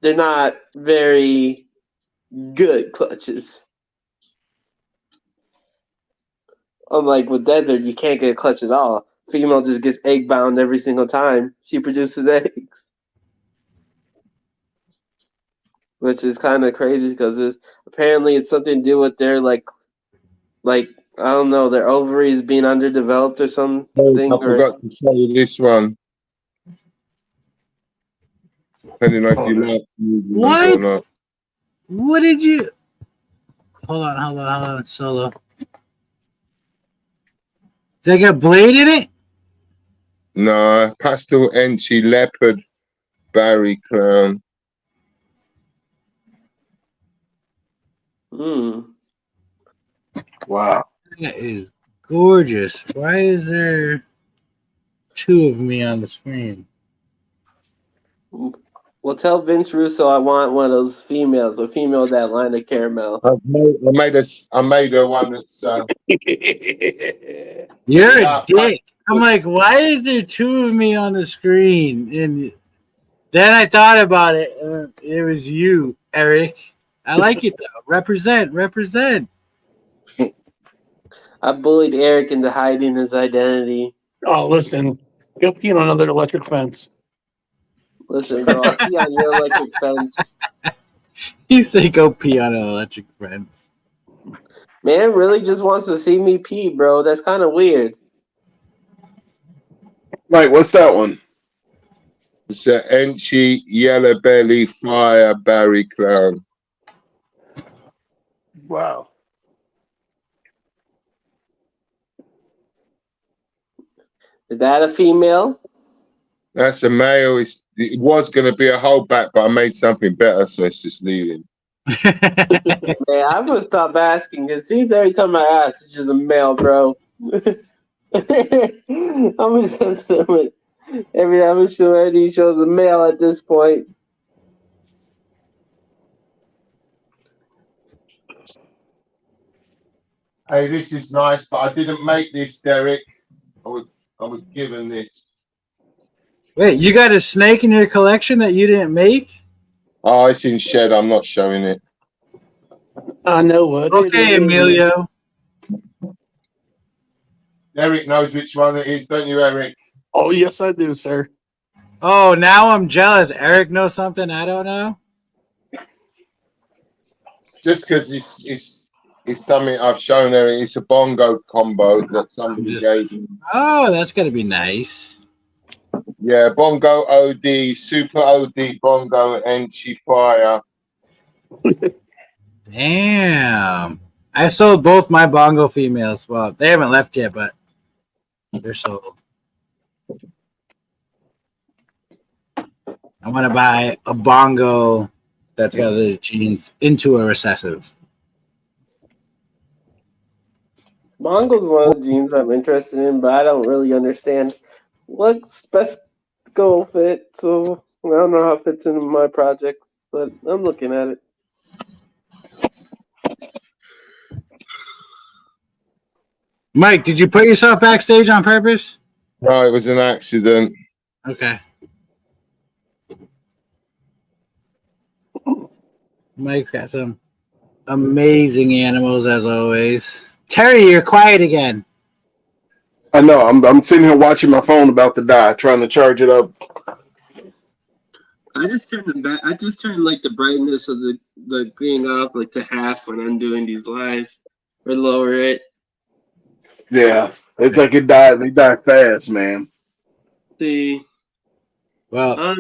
They're not very good clutches. Unlike with desert, you can't get a clutch at all. Female just gets egg bound every single time she produces eggs, which is kind of crazy because apparently it's something to do with their like I don't know, their ovaries being underdeveloped or something. I forgot to show you this one. Depending on if you like What? or not. What did you? Hold on, Solo. Does that got blade in it? No, pastel enchi leopard Barry clown. Wow. That is gorgeous. Why is there two of me on the screen? Well, tell Vince Russo I want one of those females, a female that line of caramel. I made a one that's. You're a dick. I'm like, why is there two of me on the screen? And then I thought about it. It was you, Eric. I like it though. Represent. I bullied Eric into hiding his identity. Oh, listen, go pee on another electric fence. Listen, bro, I'll pee on your electric fence. You say go pee on an electric fence. Man really just wants to see me pee, bro. That's kind of weird. Like, what's that one? It's an Enchi Yellow Belly Fire Barry Clown. Wow. Is that a female? That's a male. It was going to be a holdback, but I made something better, so it's just leaving. Man, I'm gonna stop asking because seems every time I ask, it's just a male, bro. I'm just assuming every time I'm sure he shows a male at this point. Hey, this is nice, but I didn't make this, Derek. I was given this. Wait, you got a snake in your collection that you didn't make? Oh, it's in shed. I'm not showing it. I know what it Okay, is. Emilio. Eric knows which one it is, don't you, Eric? Oh, yes, I do, sir. Oh, now I'm jealous. Eric knows something I don't know. Just because it's something I've shown Eric. It's a bongo combo that somebody gave me. Oh, that's gonna be nice. Yeah, bongo OD, super OD bongo Enchi Fire. Damn. I sold both my bongo females. Well, they haven't left yet, but they're sold. I want to buy a bongo that's got the genes into a recessive. Mongo's one of the genes I'm interested in, but I don't really understand what's best goal fit. So I don't know how it fits into my projects, but I'm looking at it. Mike, did you put yourself backstage on purpose? No, it was an accident. Okay. Mike's got some amazing animals as always. Terry, you're quiet again. I know. I'm sitting here watching my phone about to die, trying to charge it up. I just turned like the brightness of the thing up like to half when I'm doing these lives, or lower it. Yeah, it's like it died. They die fast, man. See. Well,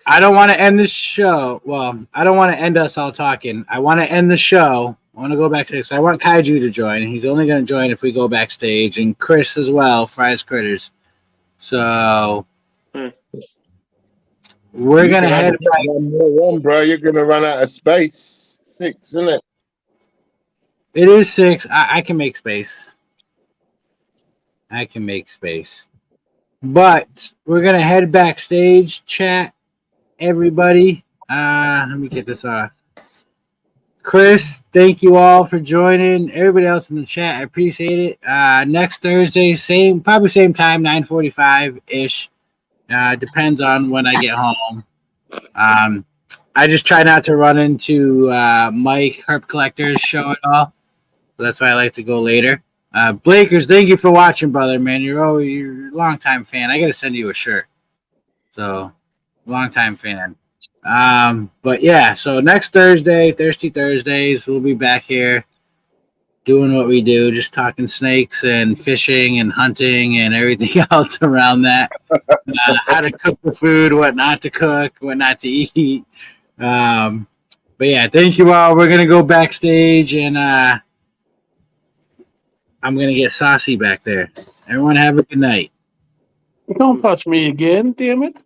I don't want to end the show. Well, I don't want to end us all talking. I want to end the show. I want to go backstage. I want Kaiju to join. He's only going to join if we go backstage, and Chris as well, Fries Critters. So we're going to head back. One, bro. You're going to run out of space. 6, isn't it? It is 6. I can make space. I can make space. But we're going to head backstage, chat, everybody. Let me get this off. Chris, thank you all for joining. Everybody else in the chat, I appreciate it. Next Thursday, probably same time, 9:45-ish. Depends on when I get home. I just try not to run into Mike, Herb Collector's show at all. So that's why I like to go later. Blakers, thank you for watching, brother, man. You're a long-time fan. I got to send you a shirt. So, long-time fan. But yeah, so next Thursday, Thirsty Thursdays, we'll be back here doing what we do, just talking snakes and fishing and hunting and everything else around that. How to cook the food, what not to cook, what not to eat. But yeah, thank you all. We're going to go backstage and I'm going to get saucy back there. Everyone have a good night. Don't touch me again, damn it.